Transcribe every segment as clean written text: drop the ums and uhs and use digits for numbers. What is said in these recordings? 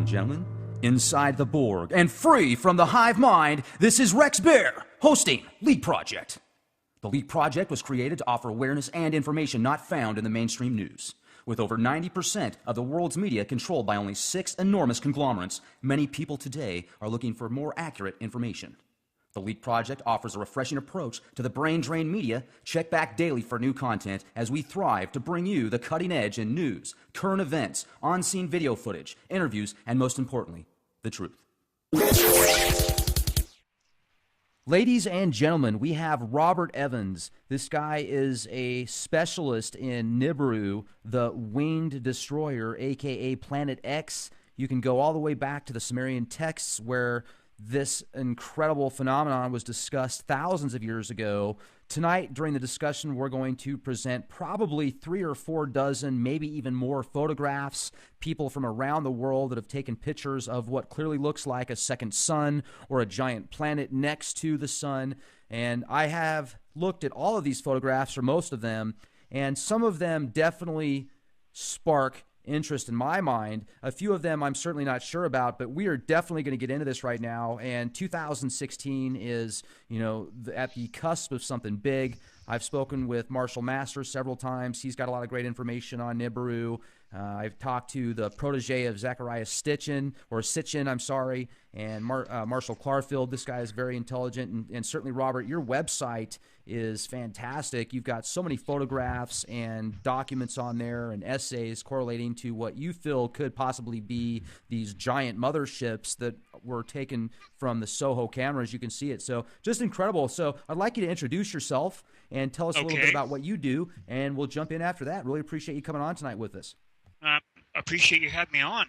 gentlemen, inside the Borg and free from the hive mind, this is Rex Bear hosting Leak Project. The Leak Project was created to offer awareness and information not found in the mainstream news. With over 90% of the world's media controlled by only 6 enormous conglomerates, many people today are looking for more accurate information. The Leak Project offers a refreshing approach to the brain-drained media. Check back daily for new content as we thrive to bring you the cutting edge in news, current events, on-scene video footage, interviews, and most importantly, the truth. Ladies and gentlemen, we have Robert Evans. This guy is a specialist in Nibiru, the winged destroyer, aka Planet X. You can go all the way back to the Sumerian texts where this incredible phenomenon was discussed thousands of years ago. Tonight, during the discussion, we're going to present probably 3 or 4 dozen, maybe even more photographs, people from around the world that have taken pictures of what clearly looks like a second sun or a giant planet next to the sun. And I have looked at all of these photographs, or most of them, and some of them definitely spark interest in my mind. A few of them I'm certainly not sure about, but we are definitely going to get into this right now. And 2016 is, at the cusp of something big. I've spoken with Marshall Masters several times. He's got a lot of great information on Nibiru. I've talked to the protege of Zechariah Sitchin, and Marshall Clarfield. This guy is very intelligent, and certainly, Robert, your website is fantastic. You've got so many photographs and documents on there and essays correlating to what you feel could possibly be these giant motherships that were taken from the SOHO cameras. You can see it. So just incredible. So I'd like you to introduce yourself and tell us a little bit about what you do, and we'll jump in after that. Really appreciate you coming on tonight with us. Appreciate you having me on.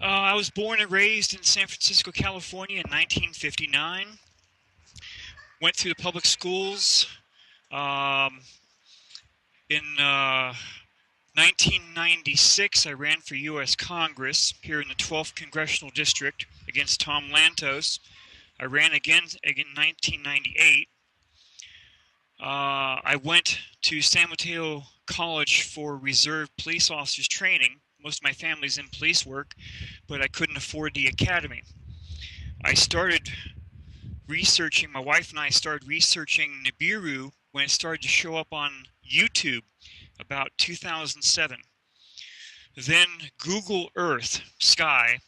I was born and raised in San Francisco, California in 1959. Went through the public schools. In 1996, I ran for U.S. Congress here in the 12th Congressional District against Tom Lantos. I ran again in 1998. I went to San Mateo College for reserve police officers training. Most of my family's in police work, but I couldn't afford the academy. I started researching, my wife and I started researching Nibiru when it started to show up on YouTube about 2007. Then Google Earth sky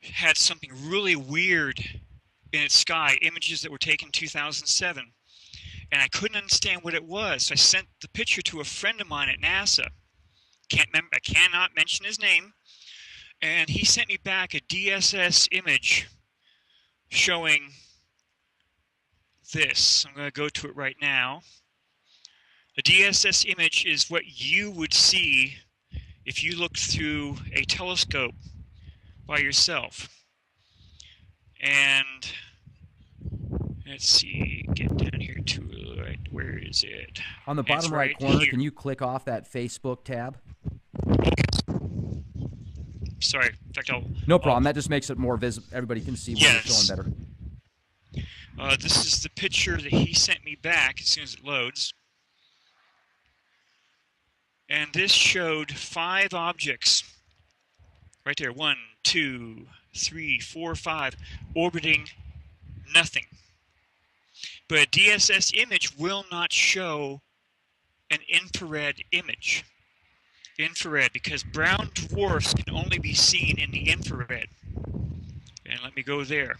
had something really weird in its sky, images that were taken in 2007. And I couldn't understand what it was. So I sent the picture to a friend of mine at NASA. I cannot mention his name. And he sent me back a DSS image showing this. I'm going to go to it right now. A DSS image is what you would see if you looked through a telescope by yourself. And let's see, get down here to it. Where is it? On the bottom right corner, here. Can you click off that Facebook tab? Sorry, in fact, no problem. That just makes it more visible. Everybody can see what you're showing better. This is the picture that he sent me back as soon as it loads. And this showed 5 objects right there. 1, 2, 3, 4, 5, orbiting nothing. But a DSS image will not show an infrared image. Infrared, because brown dwarfs can only be seen in the infrared. And let me go there.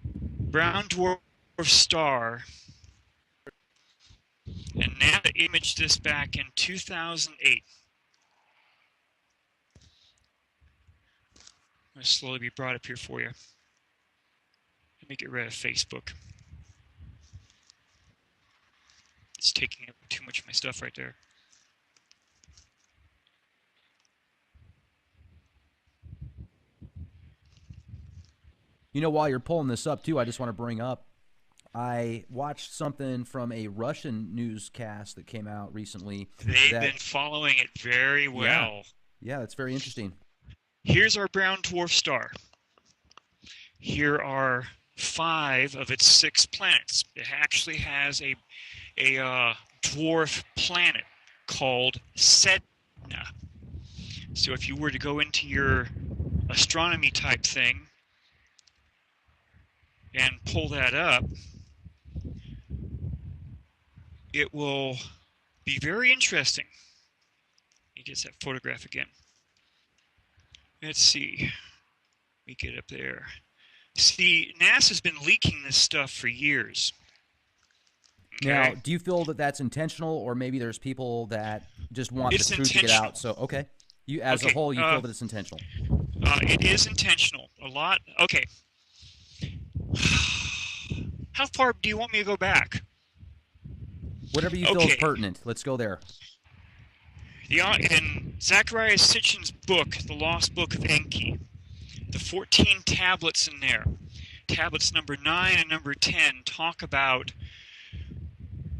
Brown dwarf star. And NASA imaged this back in 2008. I'm going to slowly be brought up here for you. Let me get rid of Facebook. It's taking up too much of my stuff right there. While you're pulling this up, too, I just want to bring up, I watched something from a Russian newscast that came out recently. They've been following it very well. Yeah, that's very interesting. Here's our brown dwarf star. Here are 5 of its 6 planets. It actually has a dwarf planet called Sedna. So if you were to go into your astronomy type thing and pull that up, it will be very interesting. Let me get that photograph again. Let's see. Let me get up there. See, NASA's been leaking this stuff for years. Okay? Now, do you feel that that's intentional, or maybe there's people that just want It's the truth to get intentional. out? So, okay, you as a Okay, whole, you feel that it's intentional. it is intentional. A lot. Okay. How far do you want me to go back? Whatever you feel is Okay. pertinent. Let's go there. In Zachariah Sitchin's book, The Lost Book of Enki, the 14 tablets in there, tablets number 9 and number 10, talk about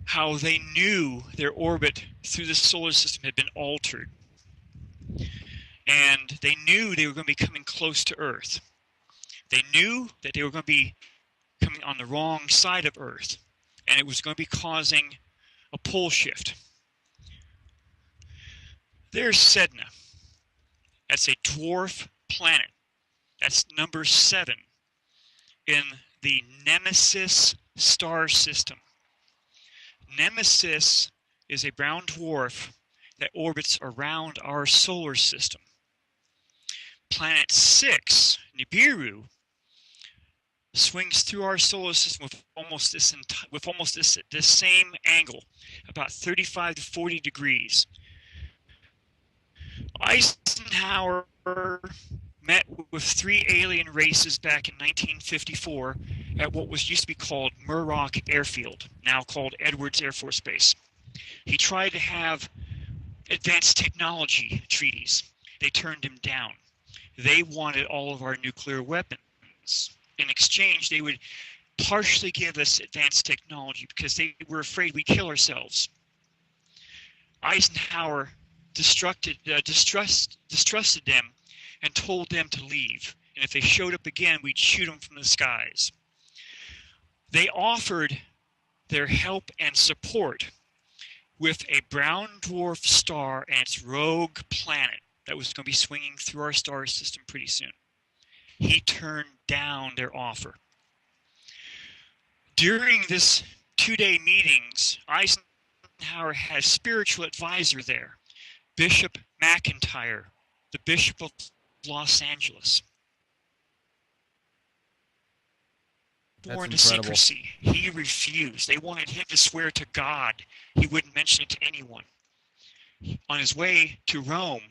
how they knew their orbit through the solar system had been altered. And they knew they were going to be coming close to Earth. They knew that they were going to be coming on the wrong side of Earth, and it was going to be causing a pole shift. There's Sedna. That's a dwarf planet. That's number 7 in the Nemesis star system. Nemesis is a brown dwarf that orbits around our solar system. Planet 6, Nibiru, swings through our solar system with almost this same angle, about 35 to 40 degrees. Eisenhower met with 3 alien races back in 1954 at what was used to be called Muroc Airfield, now called Edwards Air Force Base. He tried to have advanced technology treaties. They turned him down. They wanted all of our nuclear weapons. In exchange, they would partially give us advanced technology because they were afraid we'd kill ourselves. Eisenhower distrusted them and told them to leave. And if they showed up again, we'd shoot them from the skies. They offered their help and support with a brown dwarf star and its rogue planet that was going to be swinging through our star system pretty soon. He turned down their offer. During this 2-day meetings, Eisenhower had a spiritual advisor there, Bishop McIntyre, the Bishop of Los Angeles. Sworn to secrecy. He refused. They wanted him to swear to God he wouldn't mention it to anyone. On his way to Rome,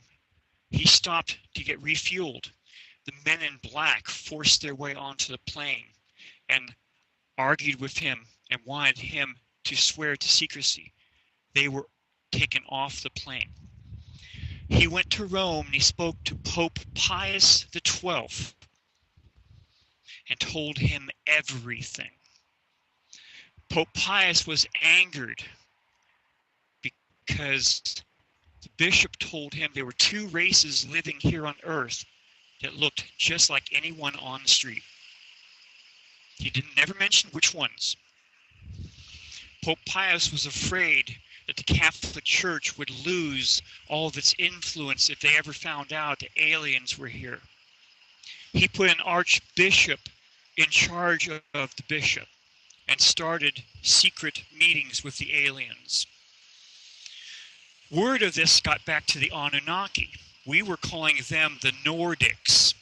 he stopped to get refueled. The men in black forced their way onto the plane and argued with him and wanted him to swear to secrecy. They were taken off the plane. He went to Rome and he spoke to Pope Pius XII and told him everything. Pope Pius was angered because the bishop told him there were 2 races living here on earth that looked just like anyone on the street. He never mention which ones. Pope Pius was afraid that the Catholic Church would lose all of its influence if they ever found out that aliens were here. He put an archbishop in charge of the bishop and started secret meetings with the aliens. Word of this got back to the Anunnaki. We were calling them the Nordics.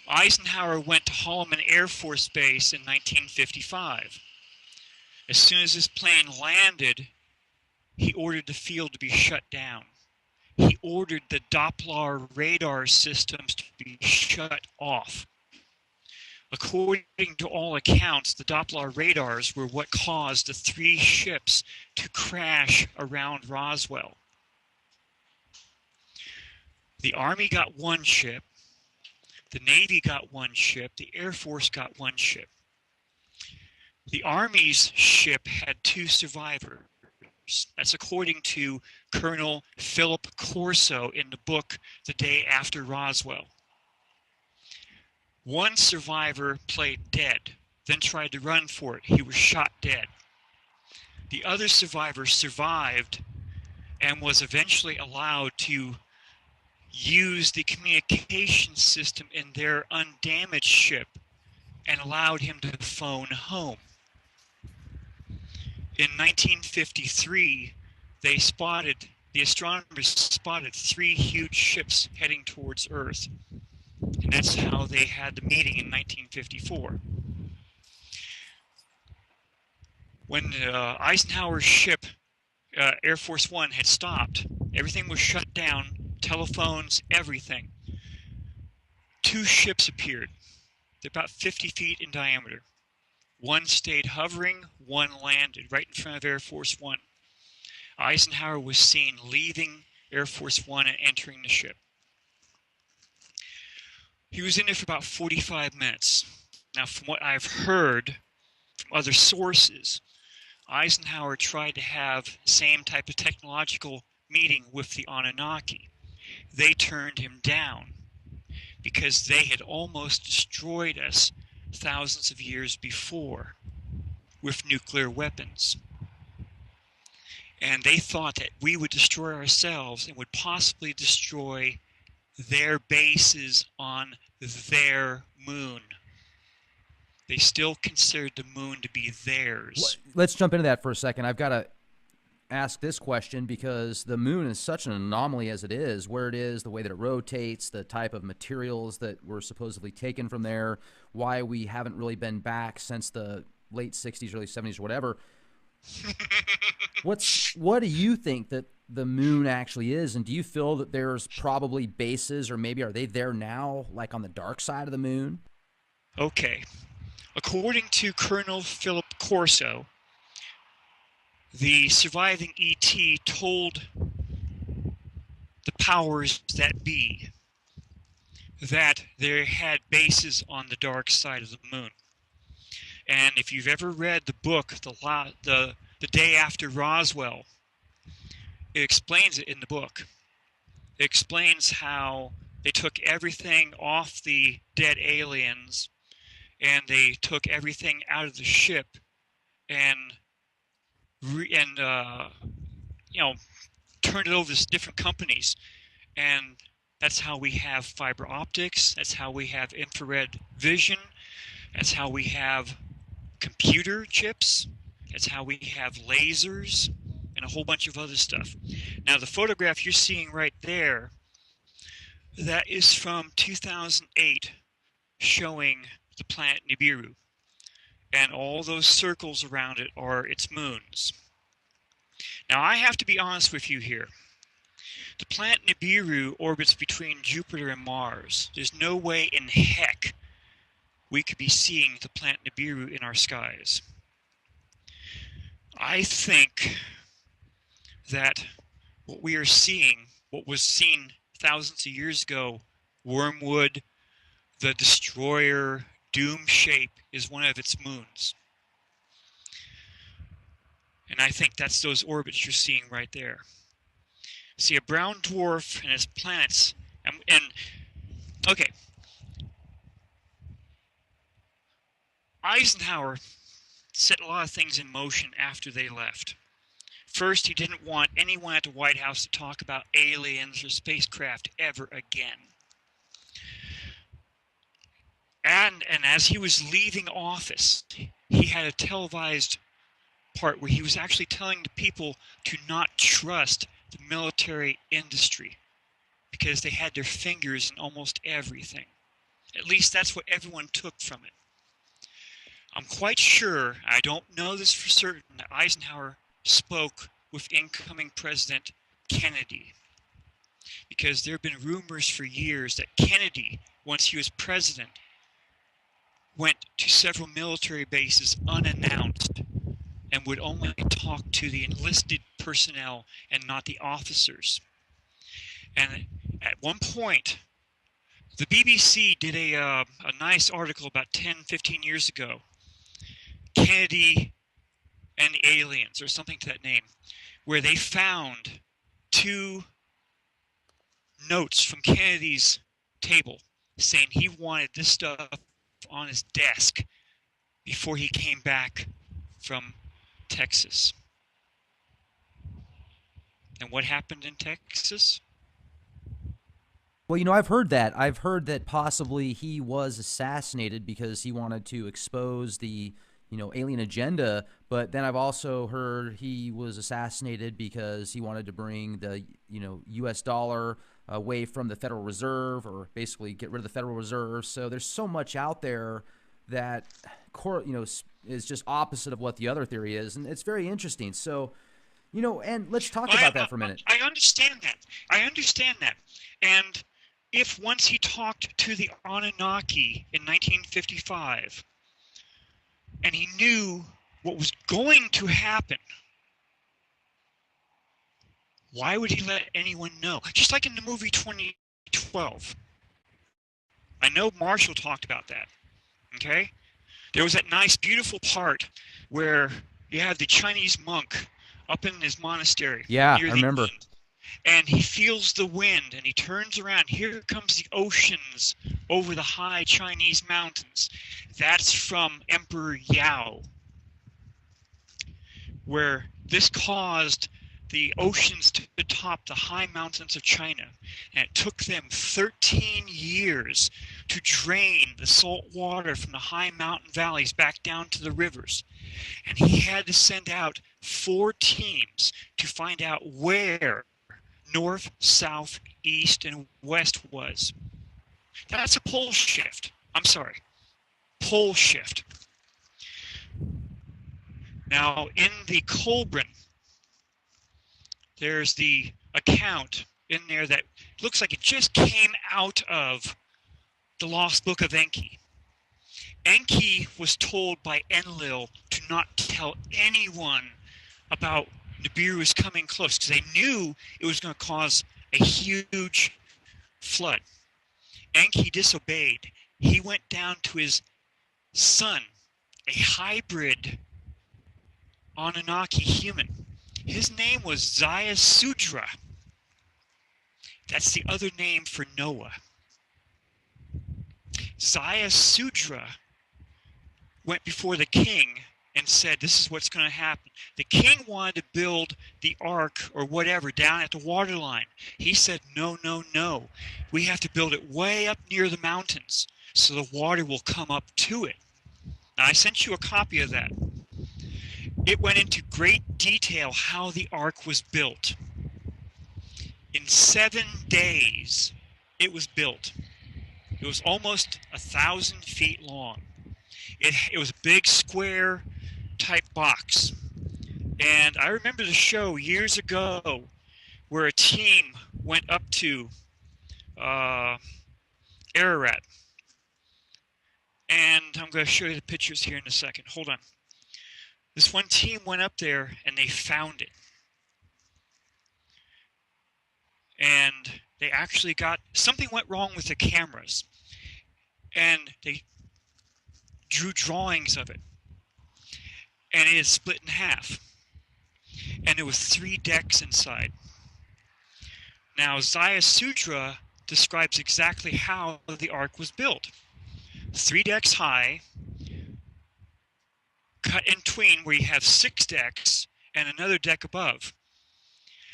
Eisenhower went to Holloman Air Force Base in 1955. As soon as his plane landed, he ordered the field to be shut down. He ordered the Doppler radar systems to be shut off. According to all accounts, the Doppler radars were what caused the 3 ships to crash around Roswell. The Army got 1 ship, the Navy got 1 ship, the Air Force got 1 ship. The Army's ship had 2 survivors. That's according to Colonel Philip Corso in the book The Day After Roswell. 1 survivor played dead, then tried to run for it. He was shot dead. The other survivor survived and was eventually allowed to used the communication system in their undamaged ship and allowed him to phone home. In 1953, the astronomers spotted 3 huge ships heading towards Earth. And that's how they had the meeting in 1954. When Eisenhower's ship, Air Force One, had stopped, everything was shut down, telephones, everything. 2 ships appeared. They're about 50 feet in diameter. One stayed hovering, one landed right in front of Air Force One. Eisenhower was seen leaving Air Force One and entering the ship. He was in there for about 45 minutes. Now, from what I've heard from other sources, Eisenhower tried to have the same type of technological meeting with the Anunnaki. They turned him down because they had almost destroyed us thousands of years before with nuclear weapons. And they thought that we would destroy ourselves and would possibly destroy their bases on their moon. They still considered the moon to be theirs. Let's jump into that for a second. I've got to ask this question because the moon is such an anomaly as it is, where it is, the way that it rotates, the type of materials that were supposedly taken from there, why we haven't really been back since the late 60s, early 70s, or whatever. What do you think that the moon actually is, and do you feel that there's probably bases, or maybe are they there now, like on the dark side of the moon? Okay. According to Colonel Philip Corso, the surviving ET told the powers that be that they had bases on the dark side of the moon. And if you've ever read the book, the Day After Roswell, it explains it in the book. It explains how they took everything off the dead aliens and they took everything out of the ship and turned it over to different companies. And that's how we have fiber optics. That's how we have infrared vision. That's how we have computer chips. That's how we have lasers and a whole bunch of other stuff. Now, the photograph you're seeing right there, that is from 2008, showing the planet Nibiru. And all those circles around it are its moons. Now, I have to be honest with you here. The planet Nibiru orbits between Jupiter and Mars. There's no way in heck we could be seeing the planet Nibiru in our skies. I think that what we are seeing, what was seen thousands of years ago, Wormwood, the destroyer, Doom shape, is one of its moons. And I think that's those orbits you're seeing right there. See, a brown dwarf and its planets, and okay. Eisenhower set a lot of things in motion after they left. First, he didn't want anyone at the White House to talk about aliens or spacecraft ever again. And as he was leaving office, he had a televised part where he was actually telling the people to not trust the military industry because they had their fingers in almost everything. At least that's what everyone took from it. I'm quite sure, I don't know this for certain, that Eisenhower spoke with incoming President Kennedy. Because there have been rumors for years that Kennedy, once he was president, went to several military bases unannounced and would only talk to the enlisted personnel and not the officers. And at one point, the BBC did a nice article about 10, 15 years ago, Kennedy and the Aliens, or something to that name, where they found 2 notes from Kennedy's table saying he wanted this stuff on his desk before he came back from Texas. And what happened in Texas? Well, you know, I've heard that. I've heard that possibly he was assassinated because he wanted to expose the, alien agenda. But then I've also heard he was assassinated because he wanted to bring the, U.S. dollar away from the Federal Reserve, or basically get rid of the Federal Reserve. So there's so much out there that, is just opposite of what the other theory is, and it's very interesting. So, and let's talk I, about that for a minute. I understand that. I understand that. And if once he talked to the Anunnaki in 1955, and he knew what was going to happen, why would he let anyone know? Just like in the movie 2012. I know Marshall talked about that. Okay? There was that nice, beautiful part where you have the Chinese monk up in his monastery Yeah, near I the remember. end, and he feels the wind, and he turns around. Here comes the oceans over the high Chinese mountains. That's from Emperor Yao, where this caused the oceans to top the high mountains of China. And it took them 13 years to drain the salt water from the high mountain valleys back down to the rivers. And he had to send out 4 teams to find out where north, south, east, and west was. That's a pole shift. I'm sorry, pole shift. Now, in the Kolbrin, there's the account in there that looks like it just came out of the Lost Book of Enki. Enki was told by Enlil to not tell anyone about Nibiru is coming close, because they knew it was going to cause a huge flood. Enki disobeyed. He went down to his son, a hybrid Anunnaki human. His name was Sudra. That's the other name for Noah. Sudra went before the king and said, this is what's going to happen. The king wanted to build the ark or whatever down at the waterline. He said, no, no, no. We have to build it way up near the mountains so the water will come up to it. Now, I sent you a copy of that. It went into great detail how the ark was built. In 7 days, it was built. It was almost 1,000 feet long. It was a big square type box. And I remember the show years ago where a team went up to Ararat. And I'm going to show you the pictures here in a second. Hold on. This one team went up there and they found it. And they actually got, something went wrong with the cameras. And they drew drawings of it. And it is split in half. And there was 3 decks inside. Now, Sudra describes exactly how the ark was built. 3 decks high, cut in between where you have 6 decks and another deck above.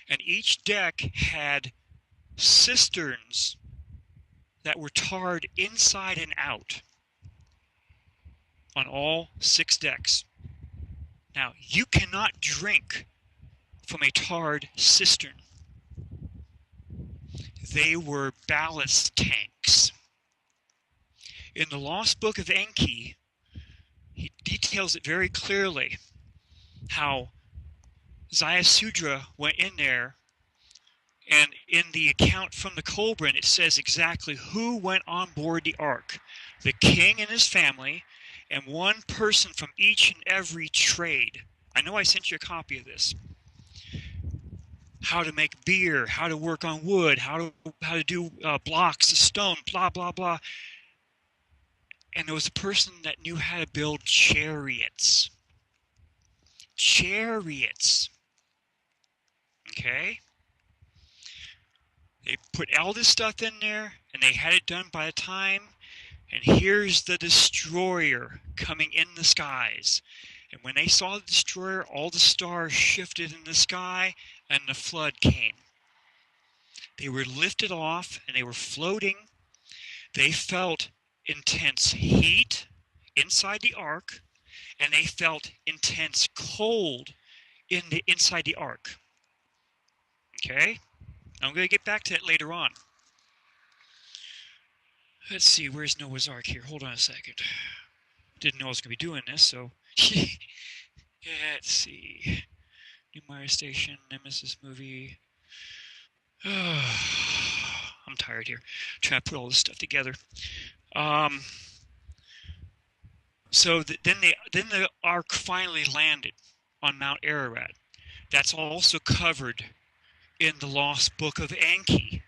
And each deck had cisterns that were tarred inside and out on all 6 decks. Now, you cannot drink from a tarred cistern. They were ballast tanks. In the Lost Book of Enki, he details it very clearly how Sudra went in there, and in the account from the Kolbrin, it says exactly who went on board the ark. The king and his family, and one person from each and every trade. I know I sent you a copy of this. How to make beer, how to work on wood, how to do blocks of stone, blah, blah, blah. And there was a person that knew how to build chariots. Chariots. Okay? They put all this stuff in there, and they had it done by the time, and here's the destroyer coming in the skies. And when they saw the destroyer, all the stars shifted in the sky, and the flood came. They were lifted off and they were floating. They felt intense heat inside the ark, and they felt intense cold inside the ark. Okay? I'm going to get back to that later on. Let's see, where's Noah's Ark here? Hold on a second. Didn't know I was going to be doing this, so... Let's see. New Meyer Station, Nemesis movie. I'm tired here. Trying to put all this stuff together. So then the Ark finally landed on Mount Ararat. That's also covered in the Lost Book of Enki.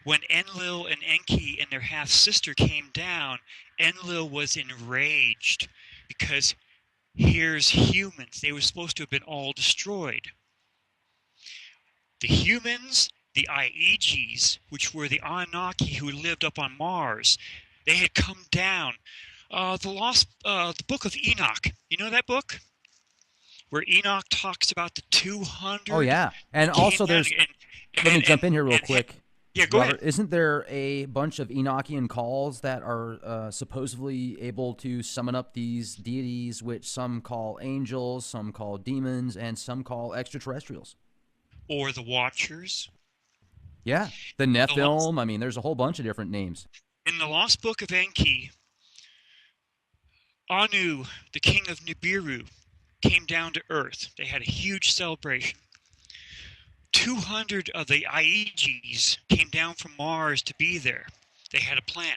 When Enlil and Enki and their half-sister came down, Enlil was enraged because here's humans. They were supposed to have been all destroyed. The humans, the Aeges, which were the Anunnaki who lived up on Mars, they had come down. The Book of Enoch. You know that book? Where Enoch talks about the 200. Oh yeah, and also there's. Let me jump in here real quick. Yeah, go Robert, ahead. isn't there a bunch of Enochian calls that are supposedly able to summon up these deities, which some call angels, some call demons, and some call extraterrestrials? Or the Watchers. Yeah, the Nephilim. I mean, there's a whole bunch of different names. In the Lost Book of Enki, Anu, the king of Nibiru, came down to Earth. They had a huge celebration. 200 of the Aeges came down from Mars to be there. They had a plan.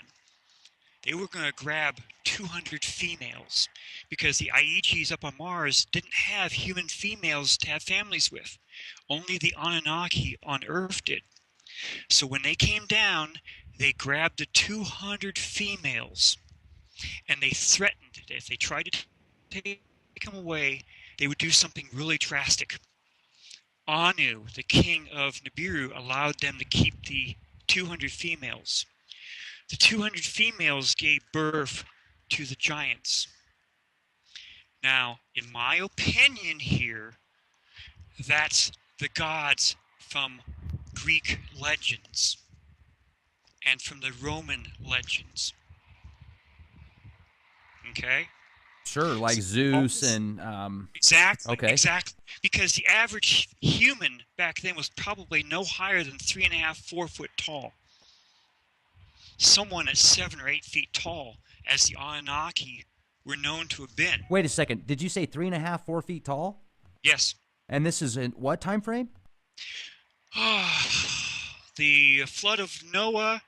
They were going to grab 200 females because the Aeges up on Mars didn't have human females to have families with. Only the Anunnaki on Earth did. So when they came down, they grabbed the 200 females and they threatened that if they tried to take them away, they would do something really drastic. Anu, the king of Nibiru, allowed them to keep the 200 females. The 200 females gave birth to the giants. Now, in my opinion here, that's the gods from Greek legends and from the Roman legends. Okay? Sure, like Zeus and exactly. Okay. Exactly. Because the average human back then was probably no higher than 3.5, 4 foot tall. Someone at 7 or 8 feet tall, as the Anunnaki were known to have been. Wait a second. Did you say 3.5, 4 feet tall? Yes. And this is in what time frame? The flood of Noah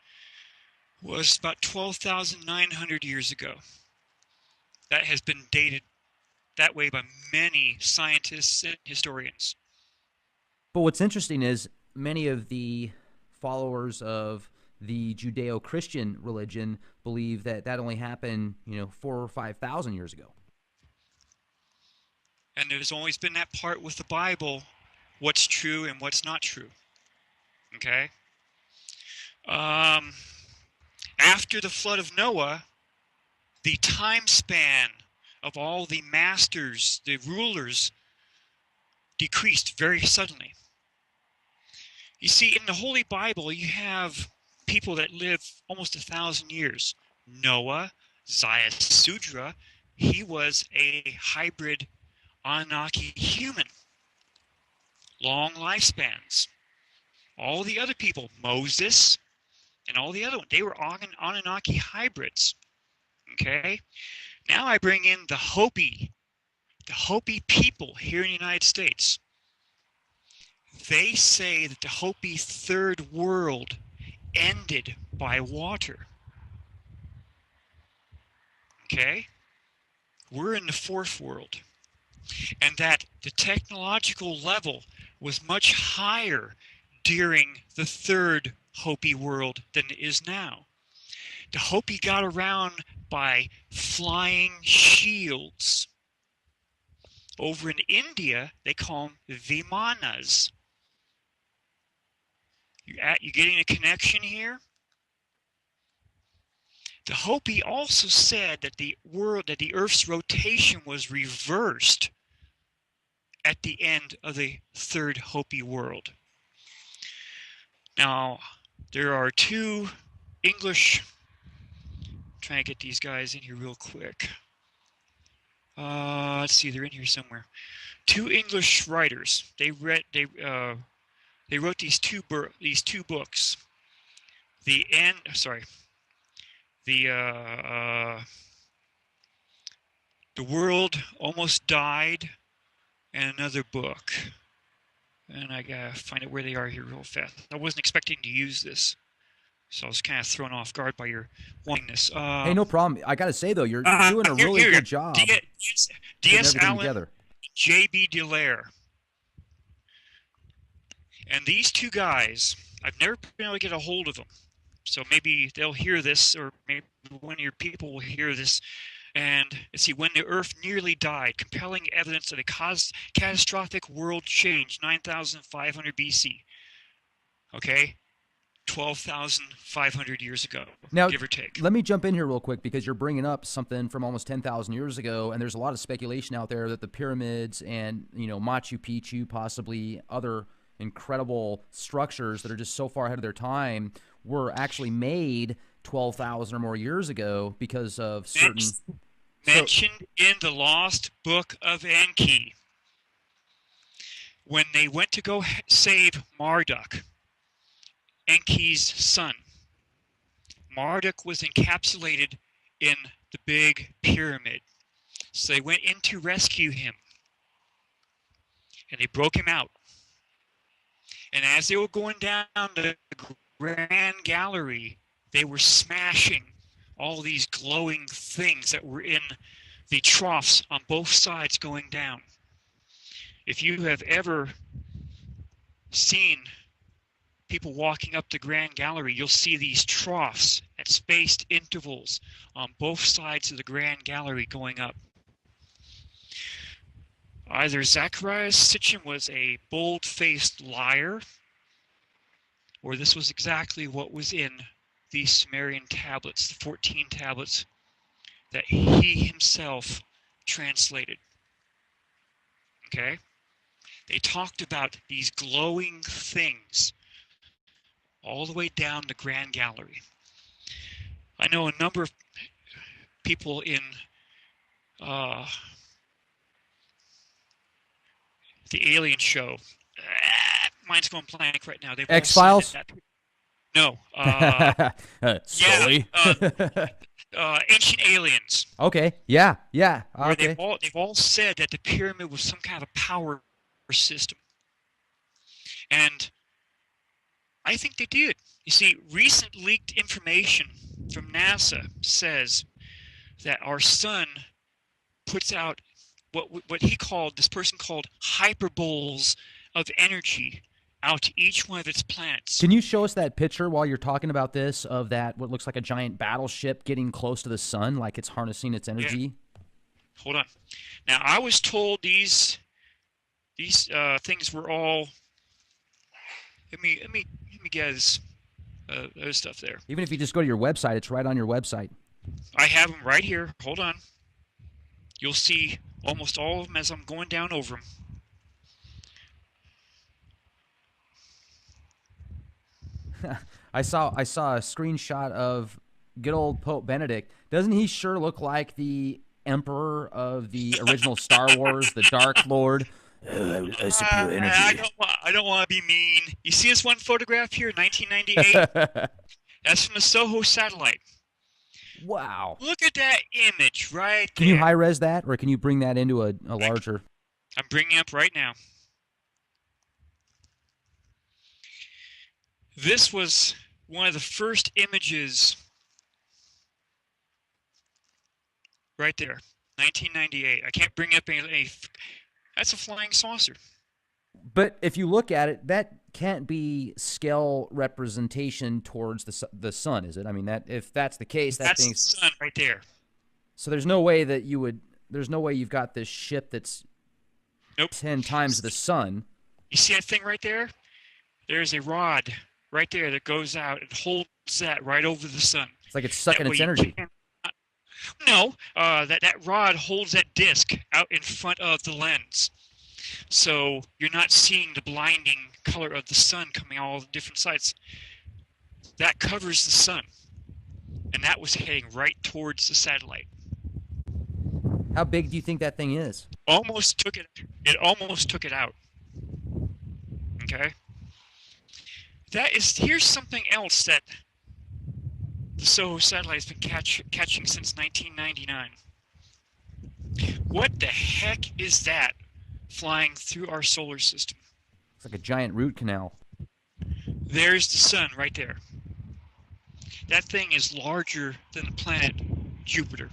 was about 12,900 years ago. That has been dated that way by many scientists and historians. But what's interesting is many of the followers of the Judeo-Christian religion believe that that only happened, 4,000 or 5,000 years ago. And there's always been that part with the Bible, what's true and what's not true. Okay? After the flood of Noah, the time span of all the masters, the rulers, decreased very suddenly. You see, in the Holy Bible, you have people that live almost 1,000 years. Noah, Sudra, he was a hybrid Anunnaki human. Long lifespans. All the other people, Moses, and all the other ones, they were Anunnaki hybrids. Okay? Now I bring in the Hopi people here in the United States. They say that the Hopi third world ended by water. Okay? We're in the fourth world. And that the technological level was much higher during the third Hopi world than it is now. The Hopi got around by flying shields. Over in India, they call them Vimanas. You getting a connection here? The Hopi also said that the Earth's rotation was reversed at the end of the third Hopi world. Now, there are two English. Trying to get these guys in here real quick. Let's see, they're in here somewhere. Two English writers. They wrote these two books. The end. Sorry. The world almost died, and another book. And I gotta find out where they are here real fast. I wasn't expecting to use this, so I was kind of thrown off guard by your wanting this. Hey, no problem. I got to say, though, you're doing a really good job putting everything Allen, together. J.B. Dallaire. And these two guys, I've never been able to get a hold of them. So maybe they'll hear this, or maybe one of your people will hear this. And let's see, when the Earth nearly died, compelling evidence of a catastrophic world change, 9,500 BC. Okay? 12,500 years ago, now, give or take. Let me jump in here real quick, because you're bringing up something from almost 10,000 years ago, and there's a lot of speculation out there that the pyramids and, Machu Picchu, possibly other incredible structures that are just so far ahead of their time, were actually made 12,000 or more years ago because of certain... Mentioned in the Lost Book of Enki. When they went to go save Marduk, Enki's son, Marduk was encapsulated in the big pyramid. So they went in to rescue him. And they broke him out. And as they were going down the Grand Gallery, they were smashing all these glowing things that were in the troughs on both sides going down. If you have ever seen people walking up the Grand Gallery, you'll see these troughs at spaced intervals on both sides of the Grand Gallery going up. Either Zacharias Sitchin was a bold-faced liar, or this was exactly what was in these Sumerian tablets, the 14 tablets that he himself translated. Okay? They talked about these glowing things all the way down the Grand Gallery. I know a number of people in the Alien show. Mine's going blank right now. X-Files? No. Scully? Ancient Aliens. Okay. Yeah. Okay. They've all said that the pyramid was some kind of a power system. And I think they did. You see, recent leaked information from NASA says that our sun puts out what this person called hyperboles of energy out to each one of its planets. Can you show us that picture while you're talking about this, of that what looks like a giant battleship getting close to the sun, like it's harnessing its energy? Yeah. Hold on. Now, I was told these things were all. Let me guess. There's stuff there. Even if you just go to your website, it's right on your website. I have them right here. Hold on. You'll see almost all of them as I'm going down over them. I saw a screenshot of good old Pope Benedict. Doesn't he sure look like the Emperor of the original Star Wars, the Dark Lord? Superior energy. I don't want to be mean. You see this one photograph here, 1998? That's from the SOHO satellite. Wow. Look at that image right there. Can you high-res that, or can you bring that into a larger... I'm bringing it up right now. This was one of the first images right there, 1998. I can't bring up any. That's a flying saucer. But if you look at it, that can't be scale representation towards the sun, is it? I mean, that if that's the case, that's the sun right there. So there's no way that you would. There's no way you've got this ship that's 10 times the sun. You see that thing right there? There's a rod right there that goes out and holds that right over the sun. It's like it's sucking its energy. No, that rod holds that disc out in front of the lens. So you're not seeing the blinding color of the sun coming all the different sides. That covers the sun. And that was heading right towards the satellite. How big do you think that thing is? It almost took it out. Okay? Here's something else that the SOHO satellite has been catching since 1999. What the heck is that flying through our solar system? It's like a giant root canal. There's the sun right there. That thing is larger than the planet Jupiter.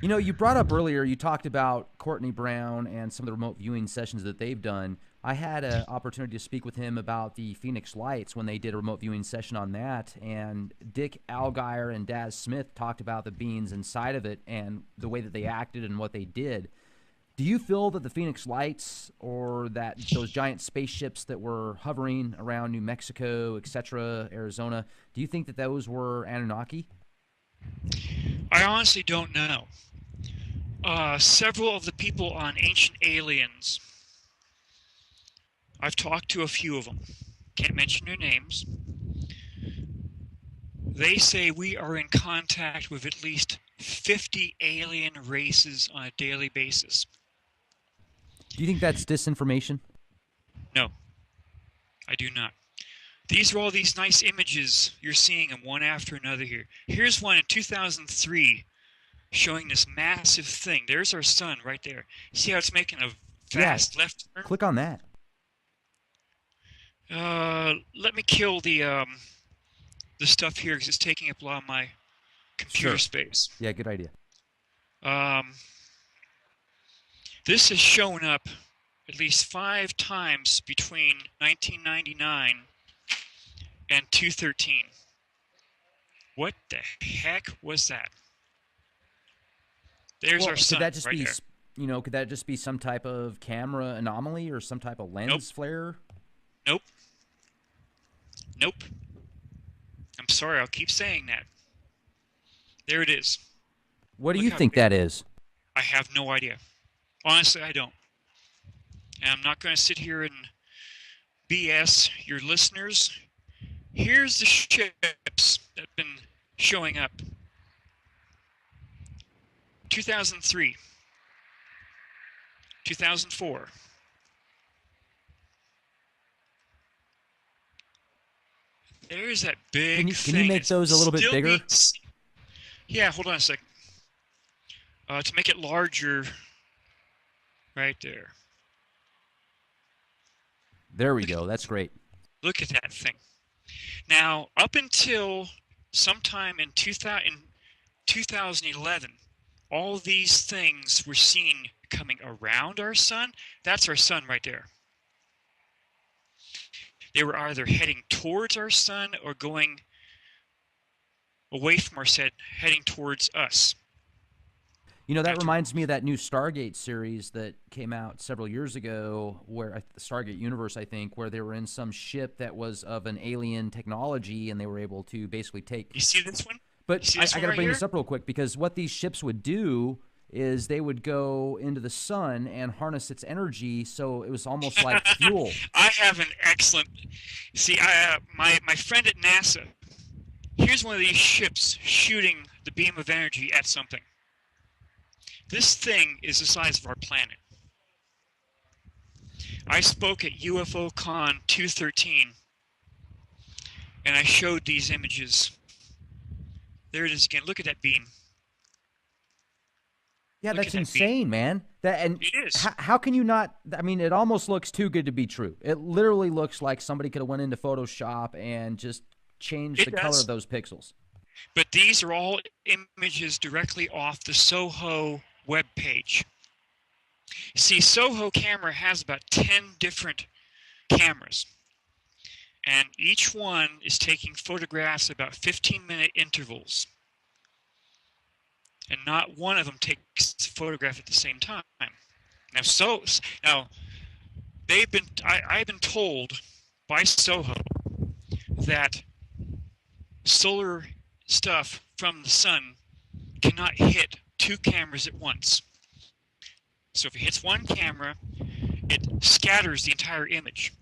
You know, you brought up earlier, you talked about Courtney Brown and some of the remote viewing sessions that they've done. I had an opportunity to speak with him about the Phoenix Lights when they did a remote viewing session on that. And Dick Algier and Daz Smith talked about the beings inside of it and the way that they acted and what they did. Do you feel that the Phoenix Lights or that those giant spaceships that were hovering around New Mexico, etc., Arizona, do you think that those were Anunnaki? I honestly don't know. Several of the people on Ancient Aliens, I've talked to a few of them. Can't mention their names. They say we are in contact with at least 50 alien races on a daily basis. Do you think that's disinformation? No, I do not. These are all these nice images. You're seeing them one after another here. Here's one in 2003 showing this massive thing. There's our sun right there. See how it's making a fast left turn? Click on that. Let me kill the stuff here because it's taking up a lot of my computer space. Yeah, good idea. This has shown up at least 5 times between 1999 and 2013. What the heck was that? There's our sun could that just right be, there. Could that just be some type of camera anomaly or some type of lens flare? Nope. I'm sorry, I'll keep saying that. There it is. What do you think that is? I have no idea. Honestly, I don't. And I'm not going to sit here and BS your listeners. Here's the ships that have been showing up. 2003. 2004. There's that big thing. Can you make those a little bit bigger? Yeah, hold on a second. To make it larger, right there. There we go. That's great. Look at that thing. Now, up until sometime in 2011, all these things we're seeing coming around our sun, that's our sun right there. They were either heading towards our sun or going away from our sun, heading towards us. You know, that reminds me of that new Stargate series that came out several years ago, where the Stargate Universe, I think, where they were in some ship that was of an alien technology, and they were able to basically take. You see this one? But I got to bring this up real quick, because what these ships would do is they would go into the sun and harness its energy, so it was almost like fuel. I have an excellent. See, my friend at NASA. Here's one of these ships shooting the beam of energy at something. This thing is the size of our planet. I spoke at UFO Con 213, and I showed these images. There it is again. Look at that beam. Yeah, that's insane, man. It is. How can you not? I mean, it almost looks too good to be true. It literally looks like somebody could have went into Photoshop and just changed the color of those pixels. But these are all images directly off the SOHO web page. See, SOHO camera has about 10 different cameras, and each one is taking photographs about 15-minute intervals, and not one of them takes a photograph at the same time. Now, I've been told by SOHO that solar stuff from the sun cannot hit 2 cameras at once. So if it hits one camera, it scatters the entire image.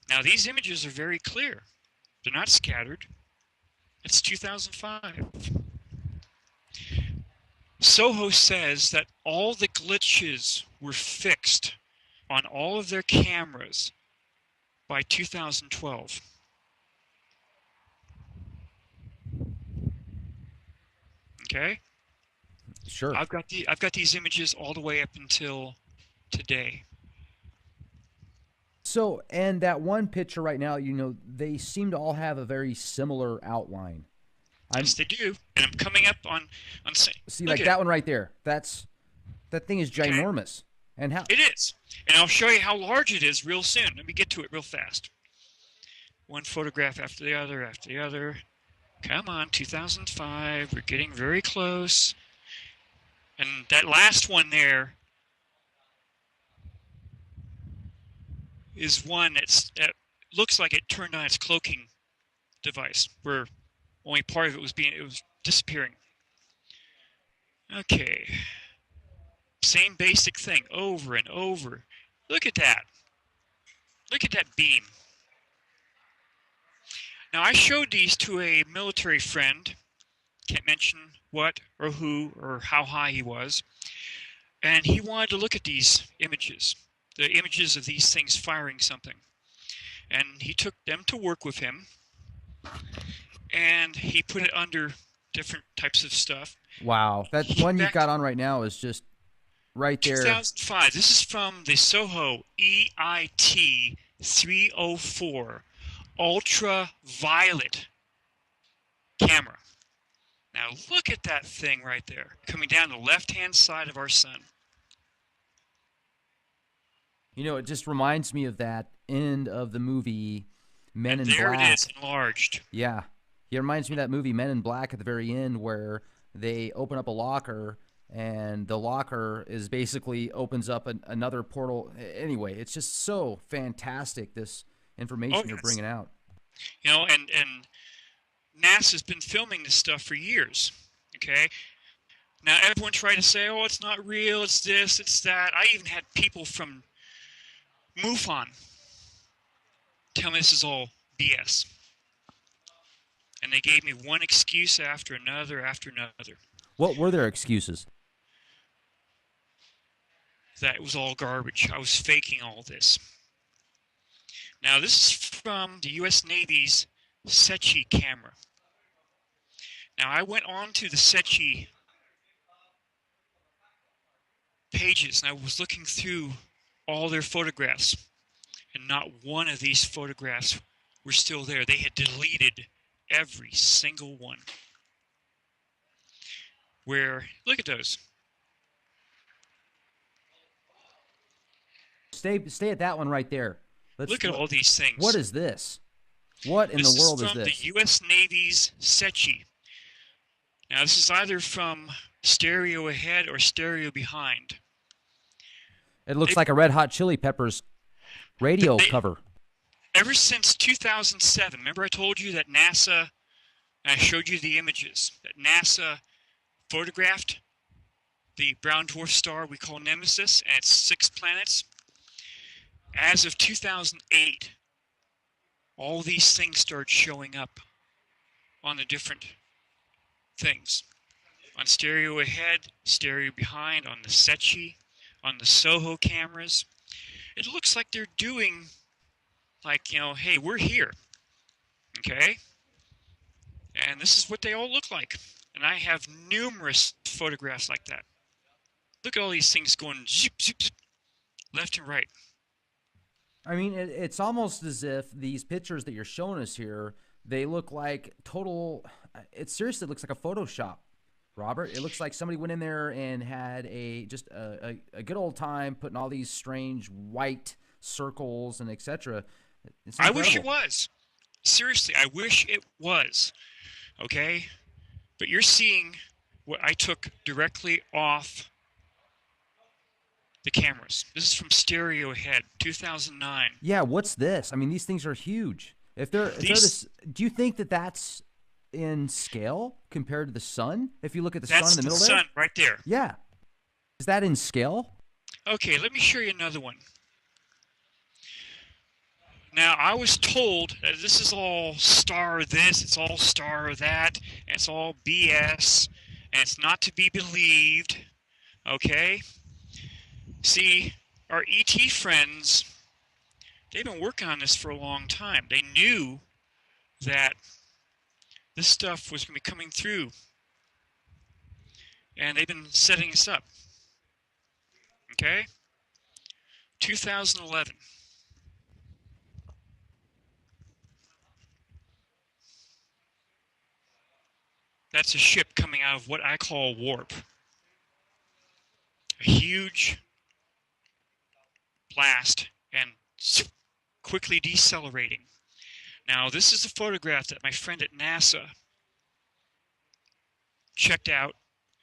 Now these images are very clear. They're not scattered. It's 2005. SOHO says that all the glitches were fixed on all of their cameras by 2012. Okay? Sure. I've got these images all the way up until today. So, and that one picture right now, you know, they seem to all have a very similar outline. Yes, they do. And I'm coming up on see, like that one right there. That thing is ginormous. Okay. And how it is. And I'll show you how large it is real soon. Let me get to it real fast. One photograph after the other after the other. Come on, 2005. We're getting very close. And that last one there is one that looks like it turned on its cloaking device, where only part of it was disappearing. Okay. Same basic thing over and over. Look at that. Look at that beam. Now I showed these to a military friend. Can't mention what or who or how high he was. And he wanted to look at these images, the images of these things firing something. And he took them to work with him. And he put it under different types of stuff. Wow. That one you've got on right now is just right there. 2005. This is from the SOHO EIT 304 ultraviolet camera. Now look at that thing right there, coming down the left-hand side of our sun. You know, it just reminds me of that end of the movie Men in Black. There it is, enlarged. Yeah. It reminds me of that movie Men in Black at the very end where they open up a locker and the locker is basically opens up another portal. Anyway, it's just so fantastic, this information you're bringing out. You know, and NASA's been filming this stuff for years, okay? Now, everyone tried to say, oh, it's not real, it's this, it's that. I even had people from MUFON tell me this is all BS. And they gave me one excuse after another after another. What were their excuses? That it was all garbage. I was faking all this. Now, this is from the U.S. Navy's SETI camera. Now, I went on to the SETI pages, and I was looking through all their photographs, and not one of these photographs were still there. They had deleted every single one. Where, look at those. Stay at that one right there. Look at all these things. What is this? What in the world is this? This is from the U.S. Navy's SETI. Now, this is either from stereo ahead or stereo behind. It looks like a Red Hot Chili Peppers radio cover. Ever since 2007, remember I told you that NASA, and I showed you the images, that NASA photographed the brown dwarf star we call Nemesis and its 6 planets? As of 2008, all these things started showing up on the different things. On stereo ahead, stereo behind, on the SETI, on the SOHO cameras. It looks like they're doing, like, you know, hey, we're here, okay? And this is what they all look like. And I have numerous photographs like that. Look at all these things going zip, zip, zip, left and right. I mean, it's almost as if these pictures that you're showing us here, they look like total, it seriously looks like a Photoshop, Robert. It looks like somebody went in there and had just a good old time putting all these strange white circles and etc. I wish it was. Seriously, I wish it was. Okay? But you're seeing what I took directly off the cameras. This is from stereo ahead, 2009. Yeah, what's this? I mean, these things are huge. If they're this, do you think that that's in scale compared to the sun? If you look at the sun in the middle there? That's the sun right there. Yeah. Is that in scale? Okay, let me show you another one. Now, I was told that this is all star this, it's all star that, and it's all BS, and it's not to be believed. Okay? See, our ET friends, they've been working on this for a long time. They knew that this stuff was going to be coming through, and they've been setting us up. Okay? 2011. That's a ship coming out of what I call warp. A huge blast and quickly decelerating. Now, this is a photograph that my friend at NASA checked out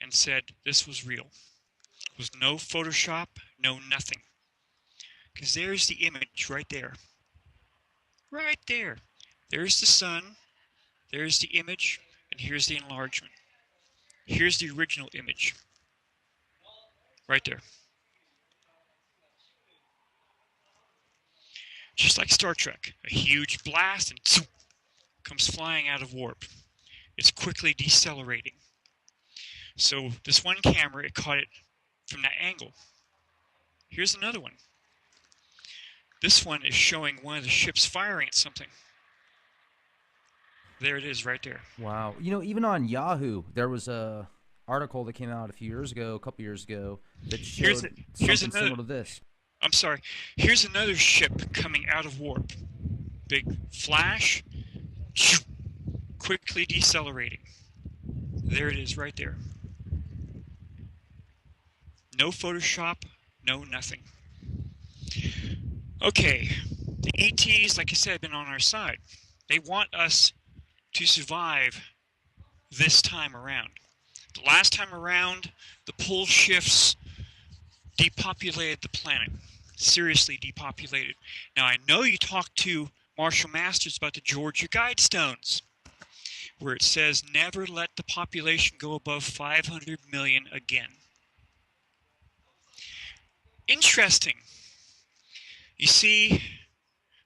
and said this was real. It was no Photoshop, no nothing. Because there's the image right there. Right there. There's the sun, there's the image, and here's the enlargement. Here's the original image. Right there. Just like Star Trek, a huge blast and comes flying out of warp. It's quickly decelerating. So this one camera, it caught it from that angle. Here's another one. This one is showing one of the ships firing at something. There it is right there. Wow. You know, even on Yahoo, there was a article that came out a couple years ago, that showed something similar to this. I'm sorry. Here's another ship coming out of warp. Big flash, quickly decelerating. There it is right there. No Photoshop, no nothing. Okay, the ETs, like I said, have been on our side. They want us to survive this time around. The last time around, the pole shifts depopulated the planet. Seriously depopulated. Now, I know you talked to Marshall Masters about the Georgia Guidestones, where it says never let the population go above 500 million again. Interesting. You see,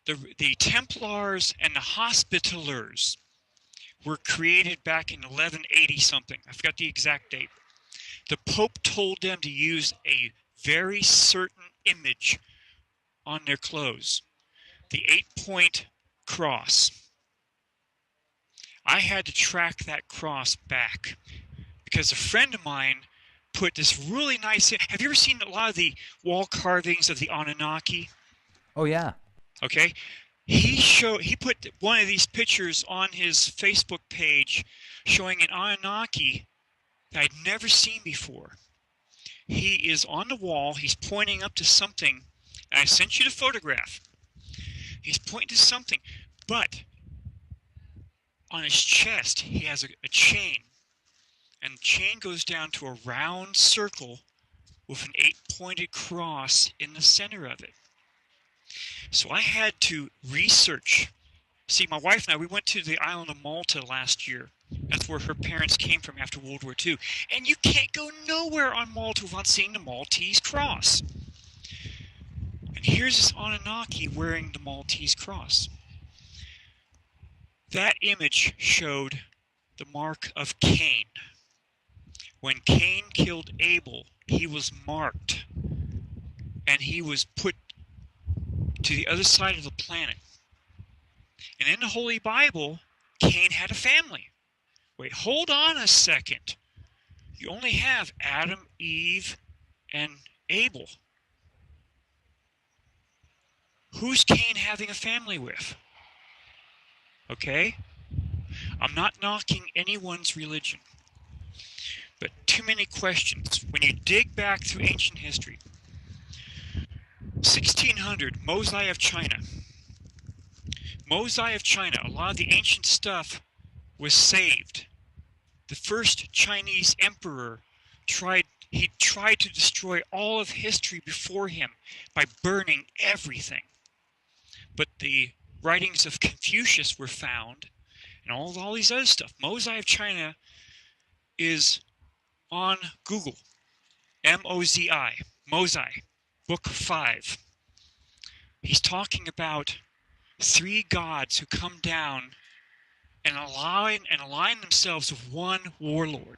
the Templars and the Hospitallers were created back in 1180 something. I forgot the exact date. The Pope told them to use a very certain image on their clothes. The 8-point cross. I had to track that cross back because a friend of mine put this really nice... Have you ever seen a lot of the wall carvings of the Anunnaki? Oh, yeah. Okay. He put one of these pictures on his Facebook page showing an Anunnaki that I'd never seen before. He is on the wall. He's pointing up to something. And I sent you the photograph. He's pointing to something. But on his chest, he has a chain. And the chain goes down to a round circle with an 8-pointed cross in the center of it. So I had to research. See, my wife and I, we went to the island of Malta last year. That's where her parents came from after World War II. And you can't go nowhere on Malta without seeing the Maltese cross. And here's this Anunnaki wearing the Maltese cross. That image showed the mark of Cain. When Cain killed Abel, he was marked. And he was put to the other side of the planet. And in the Holy Bible, Cain had a family. Wait, hold on a second. You only have Adam, Eve, and Abel. Who's Cain having a family with? Okay? I'm not knocking anyone's religion. But too many questions. When you dig back through ancient history, 1600, Mosai of China. Mosai of China, a lot of the ancient stuff was saved. The first Chinese emperor tried to destroy all of history before him by burning everything. But the writings of Confucius were found, and all these other stuff. Mosai of China is on Google. M-O-Z-I. Mosai. Book 5. He's talking about 3 gods who come down and align themselves with one warlord,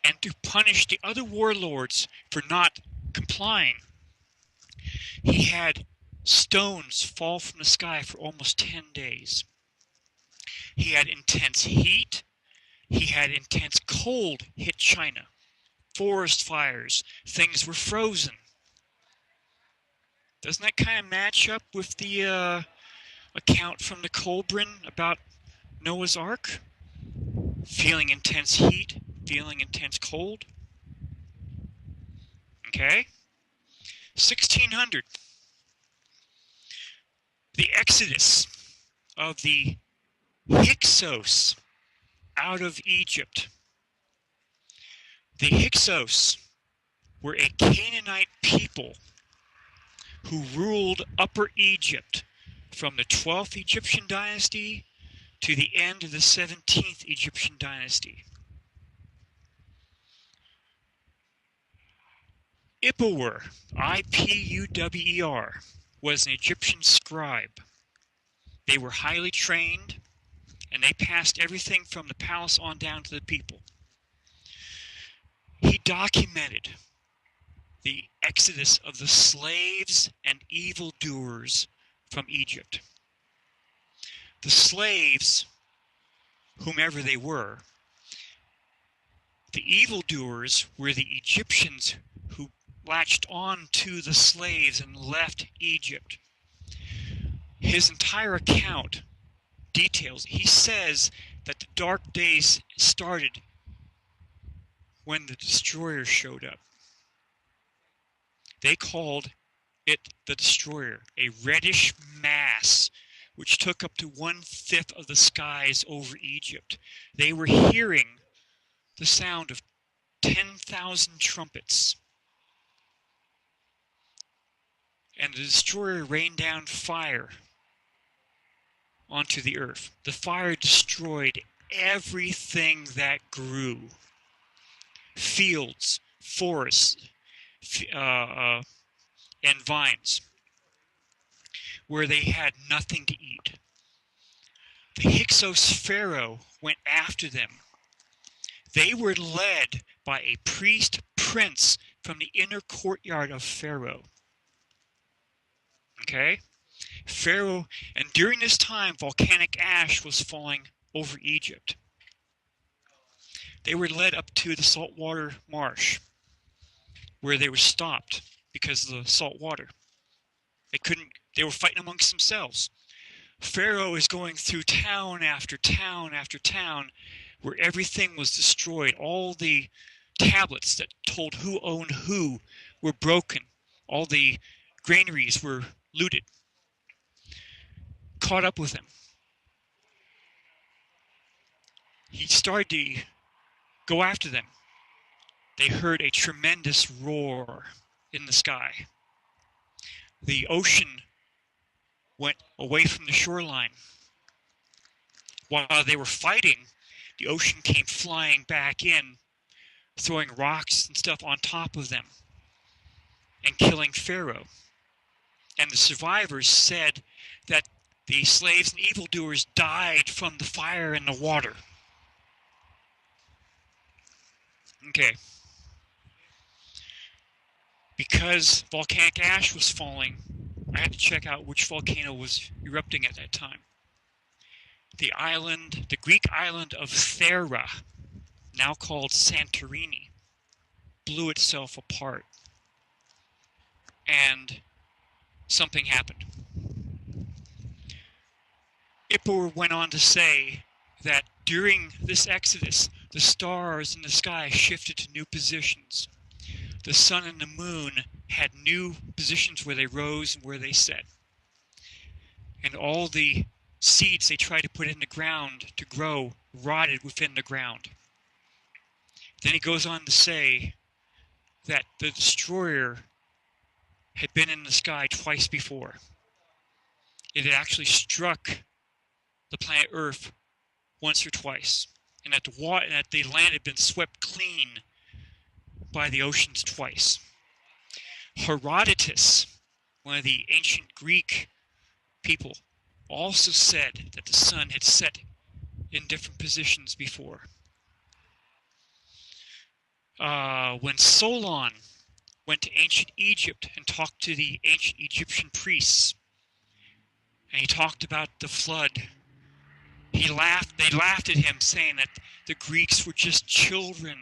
and to punish the other warlords for not complying, he had stones fall from the sky for almost 10 days. He had intense heat. He had intense cold hit China. Forest fires. Things were frozen. Doesn't that kind of match up with the account from the Colburn about Noah's Ark? Feeling intense heat, feeling intense cold. Okay? 1600. The exodus of the Hyksos out of Egypt. The Hyksos were a Canaanite people who ruled Upper Egypt from the 12th Egyptian dynasty to the end of the 17th Egyptian dynasty. Ipuwer, I-P-U-W-E-R, was an Egyptian scribe. They were highly trained, and they passed everything from the palace on down to the people. He documented the exodus of the slaves and evildoers from Egypt. The slaves, whomever they were, the evildoers were the Egyptians who latched on to the slaves and left Egypt. His entire account details, he says that the dark days started when the destroyer showed up. They called it the destroyer, a reddish mass which took up to 1/5 of the skies over Egypt. They were hearing the sound of 10,000 trumpets. And the destroyer rained down fire onto the earth. The fire destroyed everything that grew. Fields, forests, and vines, where they had nothing to eat. The Hyksos Pharaoh went after them. They were led by a priest prince from the inner courtyard of Pharaoh. Okay? Pharaoh, and during this time, volcanic ash was falling over Egypt. They were led up to the saltwater marsh, where they were stopped because of the salt water. They were fighting amongst themselves. Pharaoh is going through town after town after town where everything was destroyed. All the tablets that told who owned who were broken. All the granaries were looted. Caught up with him. He started to go after them. They heard a tremendous roar in the sky. The ocean went away from the shoreline. While they were fighting, the ocean came flying back in, throwing rocks and stuff on top of them and killing Pharaoh. And the survivors said that the slaves and evildoers died from the fire and the water. Okay. Because volcanic ash was falling, I had to check out which volcano was erupting at that time. The Greek island of Thera, now called Santorini, blew itself apart. And something happened. Ipuwer went on to say that during this exodus, the stars in the sky shifted to new positions. The sun and the moon had new positions where they rose and where they set. And all the seeds they tried to put in the ground to grow rotted within the ground. Then he goes on to say that the destroyer had been in the sky twice before. It had actually struck the planet Earth once or twice, and that the land had been swept clean by the oceans twice. Herodotus, one of the ancient Greek people, also said that the sun had set in different positions before. When Solon went to ancient Egypt and talked to the ancient Egyptian priests, and he talked about the flood, they laughed at him, saying that the Greeks were just children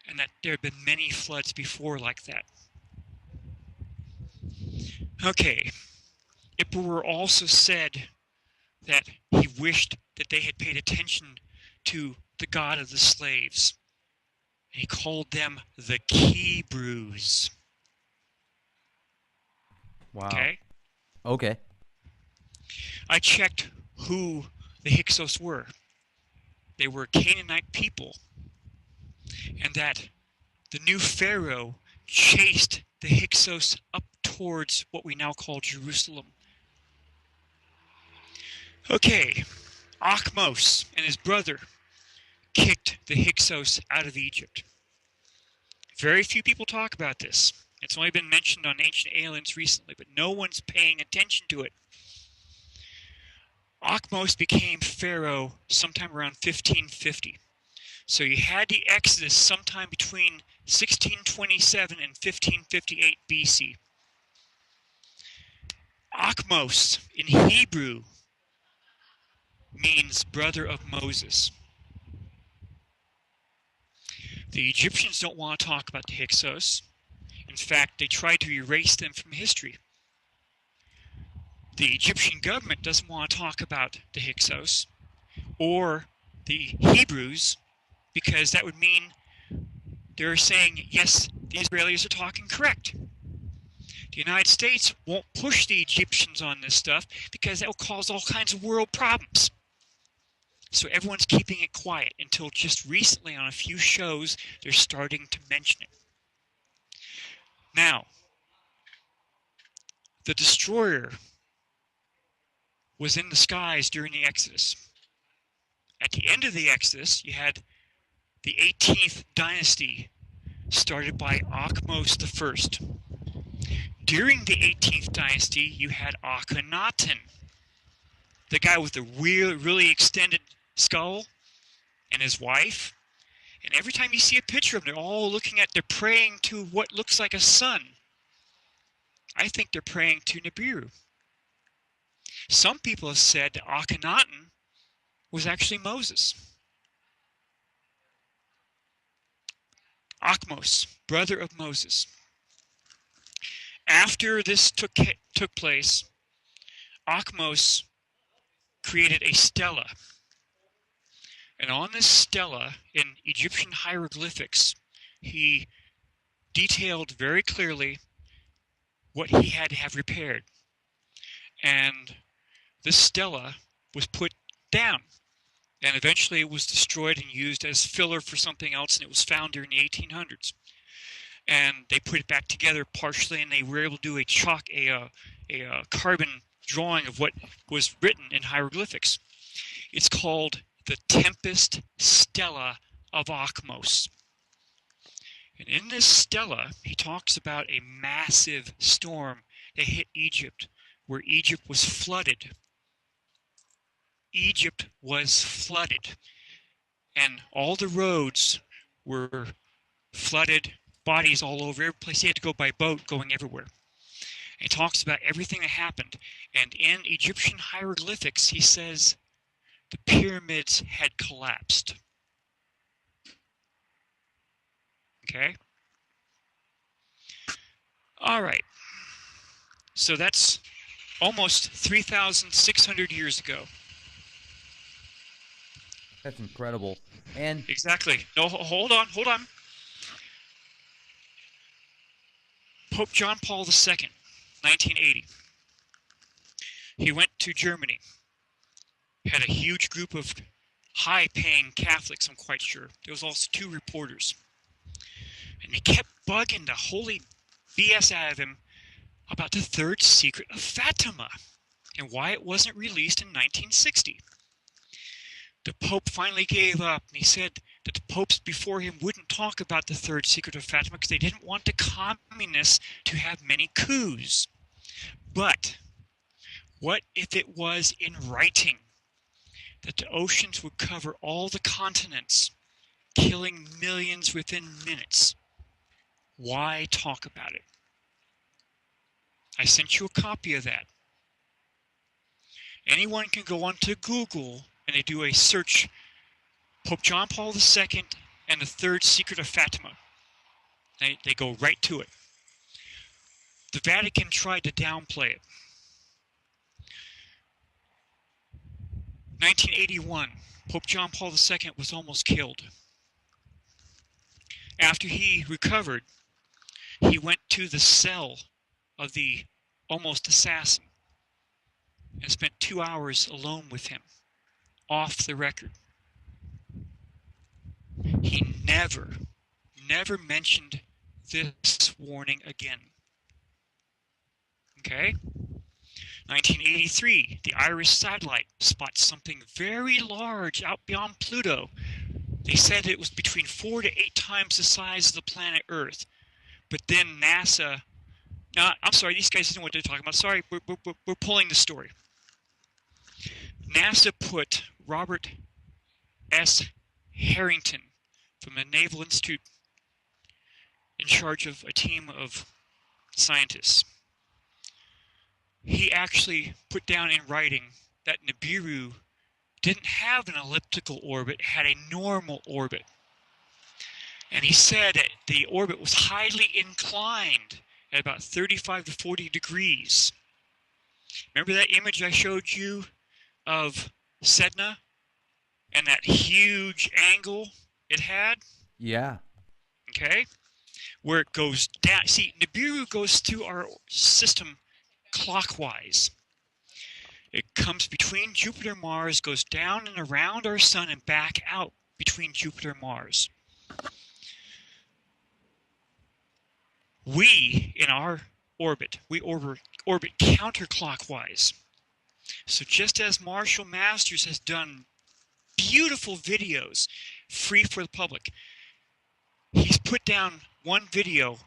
and that there had been many floods before like that. Okay, Emperor also said that he wished that they had paid attention to the god of the slaves. And he called them the Hebrews. Wow. Okay? Okay. I checked who the Hyksos were. They were Canaanite people. And that the new Pharaoh chased the Hyksos up towards what we now call Jerusalem. Okay, Akhmos and his brother kicked the Hyksos out of Egypt. Very few people talk about this. It's only been mentioned on Ancient Aliens recently, but no one's paying attention to it. Akhmos became pharaoh sometime around 1550. So you had the Exodus sometime between 1627 and 1558 BC. Akhmos in Hebrew means brother of Moses. The Egyptians don't want to talk about the Hyksos. In fact, they tried to erase them from history. The Egyptian government doesn't want to talk about the Hyksos or the Hebrews because that would mean they're saying, yes, the Israelis are talking correct. The United States won't push the Egyptians on this stuff because that will cause all kinds of world problems. So everyone's keeping it quiet until just recently on a few shows they're starting to mention it. Now, the destroyer was in the skies during the Exodus. At the end of the Exodus, you had the 18th dynasty started by Akhmos I. During the 18th dynasty, you had Akhenaten, the guy with the really extended skull, and his wife. And every time you see a picture of them, they're praying to what looks like a sun. I think they're praying to Nibiru. Some people have said that Akhenaten was actually Moses. Akhmos, brother of Moses. After this took place, Akhmos created a stela. And on this stela, in Egyptian hieroglyphics, he detailed very clearly what he had to have repaired. And this stela was put down. And eventually it was destroyed and used as filler for something else, and it was found during the 1800s. And they put it back together partially, and they were able to do a carbon drawing of what was written in hieroglyphics. It's called the Tempest Stela of Akhmos. And in this stela, he talks about a massive storm that hit Egypt, where Egypt was flooded. Egypt was flooded, and all the roads were flooded, bodies all over every place. He had to go by boat going everywhere. And he talks about everything that happened. And in Egyptian hieroglyphics, he says the pyramids had collapsed. Okay? All right. So that's almost 3,600 years ago. That's incredible. And exactly. No, hold on. Pope John Paul II, 1980. He went to Germany. Had a huge group of high-paying Catholics, I'm quite sure. There was also 2 reporters. And they kept bugging the holy BS out of him about the third secret of Fatima and why it wasn't released in 1960. The Pope finally gave up, and he said that the popes before him wouldn't talk about the third secret of Fatima because they didn't want the communists to have many coups. But what if it was in writing that the oceans would cover all the continents, killing millions within minutes? Why talk about it? I sent you a copy of that. Anyone can go onto Google and they do a search, Pope John Paul II and the third secret of Fatima. They go right to it. The Vatican tried to downplay it. 1981, Pope John Paul II was almost killed. After he recovered, he went to the cell of the almost assassin and spent 2 hours alone with him, off the record. He never mentioned this warning again. Okay? 1983, the Iris satellite spots something very large out beyond Pluto. They said it was between 4 to 8 times the size of the planet Earth. But then NASA, I'm sorry, these guys didn't know what they're talking about. Sorry, we're pulling the story. NASA put Robert S. Harrington from the Naval Institute in charge of a team of scientists. He actually put down in writing that Nibiru didn't have an elliptical orbit, it had a normal orbit. And he said that the orbit was highly inclined at about 35 to 40 degrees. Remember that image I showed you of Sedna and that huge angle it had? Yeah. Okay? Where it goes down. See, Nibiru goes through our system clockwise. It comes between Jupiter and Mars, goes down and around our sun and back out between Jupiter and Mars. We, in our orbit, we orbit counterclockwise. So just as Marshall Masters has done beautiful videos free for the public, he's put down one video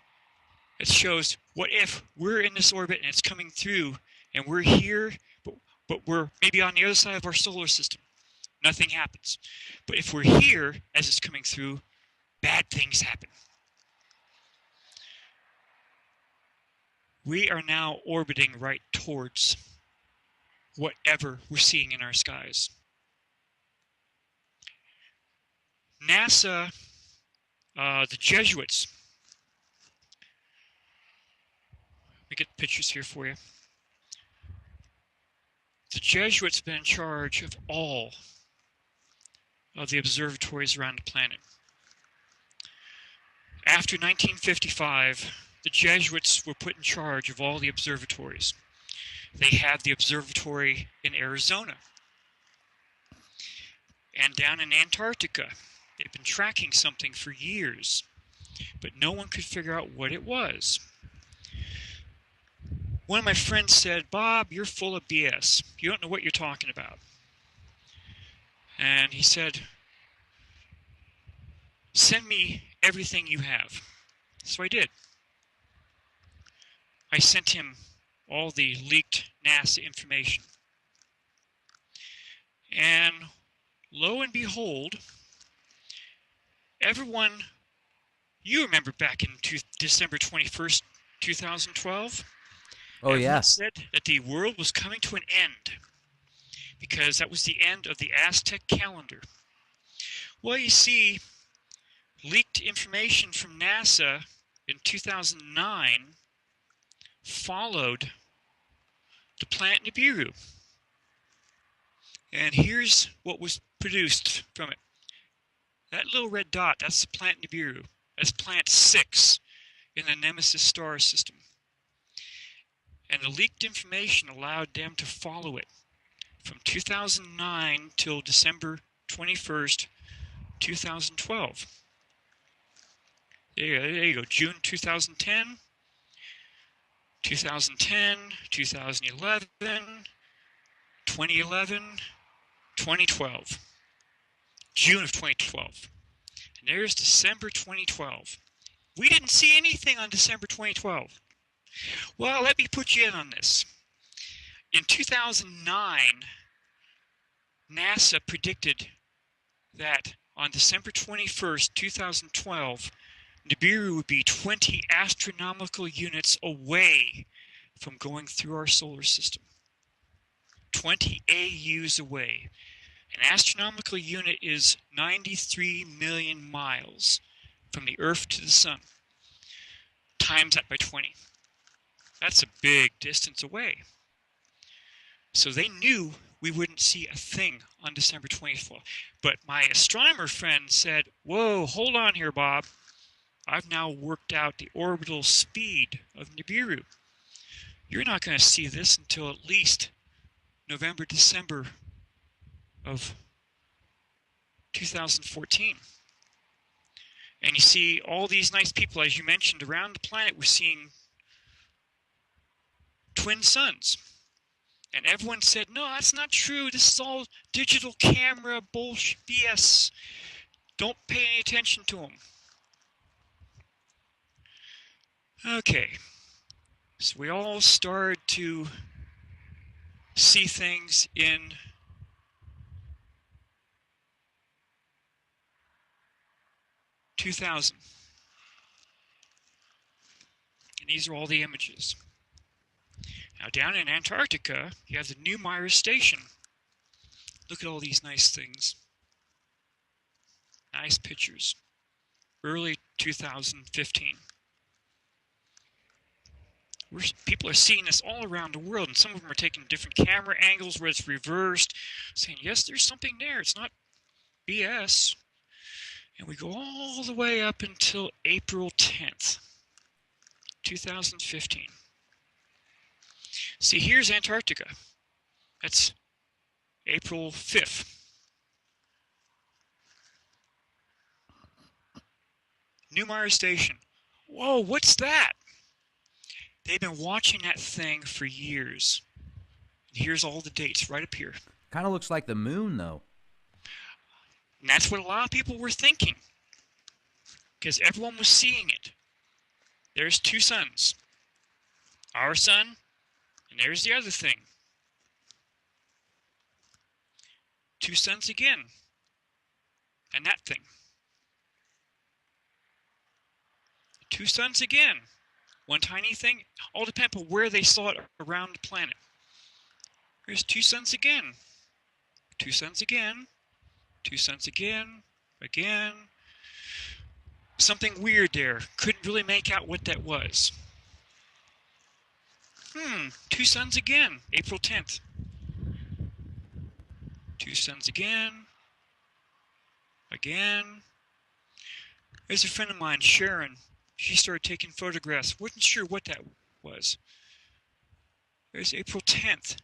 that shows what if we're in this orbit and it's coming through and we're here, but we're maybe on the other side of our solar system. Nothing happens. But if we're here as it's coming through, bad things happen. We are now orbiting right towards whatever we're seeing in our skies. NASA, the Jesuits, let me get pictures here for you. The Jesuits have been in charge of all of the observatories around the planet. After 1955, the Jesuits were put in charge of all the observatories. They have the observatory in Arizona and down in Antarctica. They've been tracking something for years, but no one could figure out what it was. One of my friends said, "Bob, you're full of BS. You don't know what you're talking about." And he said, "Send me everything you have." So I did. I sent him all the leaked NASA information. And lo and behold, everyone, you remember back in December 21st, 2012? Oh, yeah. Said that the world was coming to an end because that was the end of the Aztec calendar. Well, you see, leaked information from NASA in 2009 followed the planet Nibiru. And here's what was produced from it. That little red dot, that's the planet Nibiru. That's planet 6 in the Nemesis star system. And the leaked information allowed them to follow it from 2009 till December 21st, 2012. There you go. June 2010, 2010, 2011, 2011, 2012. June of 2012. And there's December 2012. We didn't see anything on December 2012. Well, let me put you in on this. In 2009, NASA predicted that on December 21st, 2012, Nibiru would be 20 astronomical units away from going through our solar system. 20 AUs away. An astronomical unit is 93 million miles from the Earth to the Sun. Times that by 20. That's a big distance away. So they knew we wouldn't see a thing on December 24th. But my astronomer friend said, whoa, hold on here, Bob. I've now worked out the orbital speed of Nibiru. You're not going to see this until at least November, December of 2014. And you see all these nice people, as you mentioned, around the planet. We're seeing twin suns. And everyone said, no, that's not true. This is all digital camera bullshit BS. Don't pay any attention to them. Okay. So we all started to see things in (2000). And these are all the images. Now down in Antarctica, you have the Nibiru station. Look at all these nice things. Nice pictures. Early 2015. People are seeing this all around the world, and some of them are taking different camera angles where it's reversed, saying, yes, there's something there. It's not BS. And we go all the way up until April 10th, 2015. See, here's Antarctica. That's April 5th. Nibiru Station. Whoa, what's that? They've been watching that thing for years. Here's all the dates right up here. Kind of looks like the moon, though. And that's what a lot of people were thinking, because everyone was seeing it. There's two suns. Our sun, and there's the other thing. Two suns again. And that thing. Two suns again. One tiny thing. All depends on where they saw it around the planet. There's two suns again. Two suns again. Two suns again. Again. Something weird there. Couldn't really make out what that was. Two suns again. April 10th. Two suns again. Again. There's a friend of mine, Sharon. She started taking photographs. Wasn't sure what that was. There's April 10th.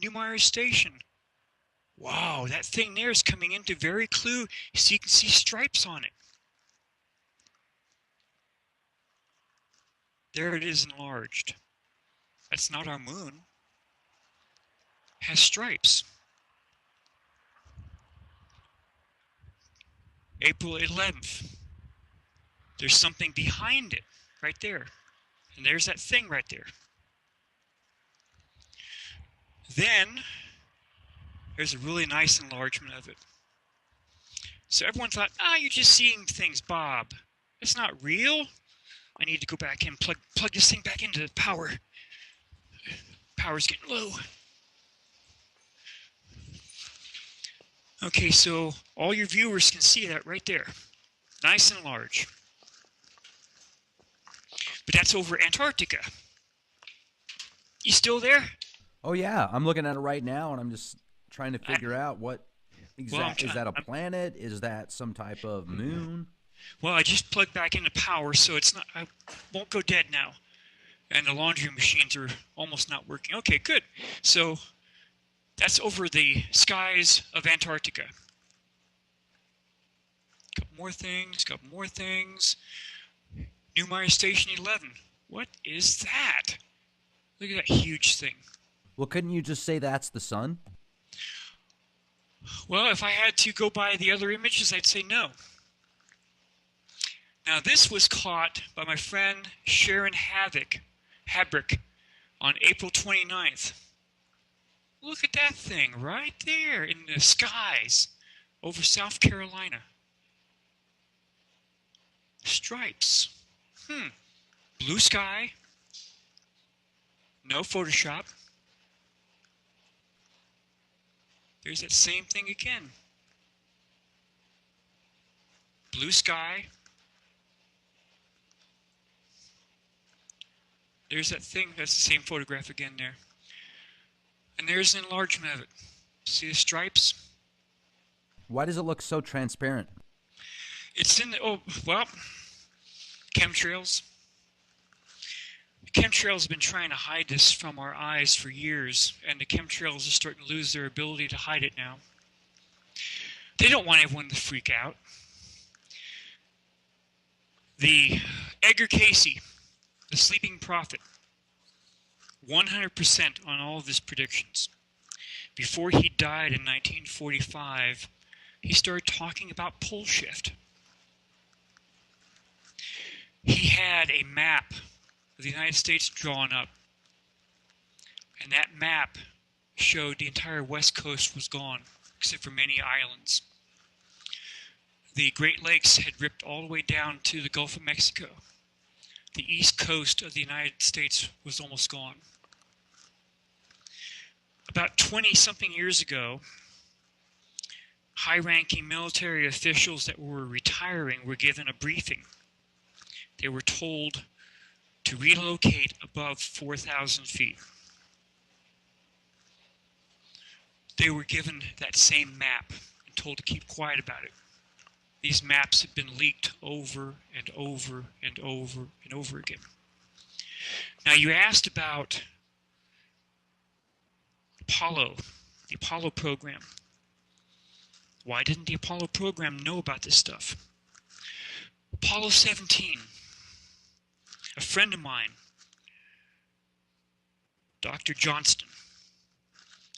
Nibiru Station. Wow, that thing there is coming into very clue. So you can see stripes on it. There it is enlarged. That's not our moon. It has stripes. April 11th. There's something behind it, right there. And there's that thing right there. Then, there's a really nice enlargement of it. So everyone thought, you're just seeing things, Bob. It's not real. I need to go back in, plug this thing back into the power. Power's getting low. Okay, so all your viewers can see that right there. Nice and large. But that's over Antarctica. You still there? Oh, yeah. I'm looking at it right now, and I'm just trying to figure out what exactly. Is that a planet? Is that some type of moon? Well, I just plugged back into power, so it's not. I won't go dead now. And the laundry machines are almost not working. Okay, good. So that's over the skies of Antarctica. Couple more things. Nibiru Station 11. What is that? Look at that huge thing. Well, couldn't you just say that's the sun? Well, if I had to go by the other images, I'd say no. Now this was caught by my friend Sharon Habrick on April 29th. Look at that thing right there in the skies over South Carolina. Stripes. Blue sky. No Photoshop. There's that same thing again. Blue sky. There's that thing, that's the same photograph again there. And there's an enlargement of it. See the stripes? Why does it look so transparent? It's in the, chemtrails. The chemtrails have been trying to hide this from our eyes for years, and the chemtrails are starting to lose their ability to hide it now. They don't want everyone to freak out. The Edgar Cayce, the sleeping prophet, 100% on all of his predictions. Before he died in 1945, he started talking about pole shift. He had a map of the United States drawn up, and that map showed the entire west coast was gone, except for many islands. The Great Lakes had ripped all the way down to the Gulf of Mexico. The east coast of the United States was almost gone. About 20-something years ago, high-ranking military officials that were retiring were given a briefing. They were told to relocate above 4,000 feet. They were given that same map and told to keep quiet about it. These maps have been leaked over and over and over and over again. Now, you asked about Apollo, the Apollo program. Why didn't the Apollo program know about this stuff? Apollo 17. A friend of mine, Dr. Johnston,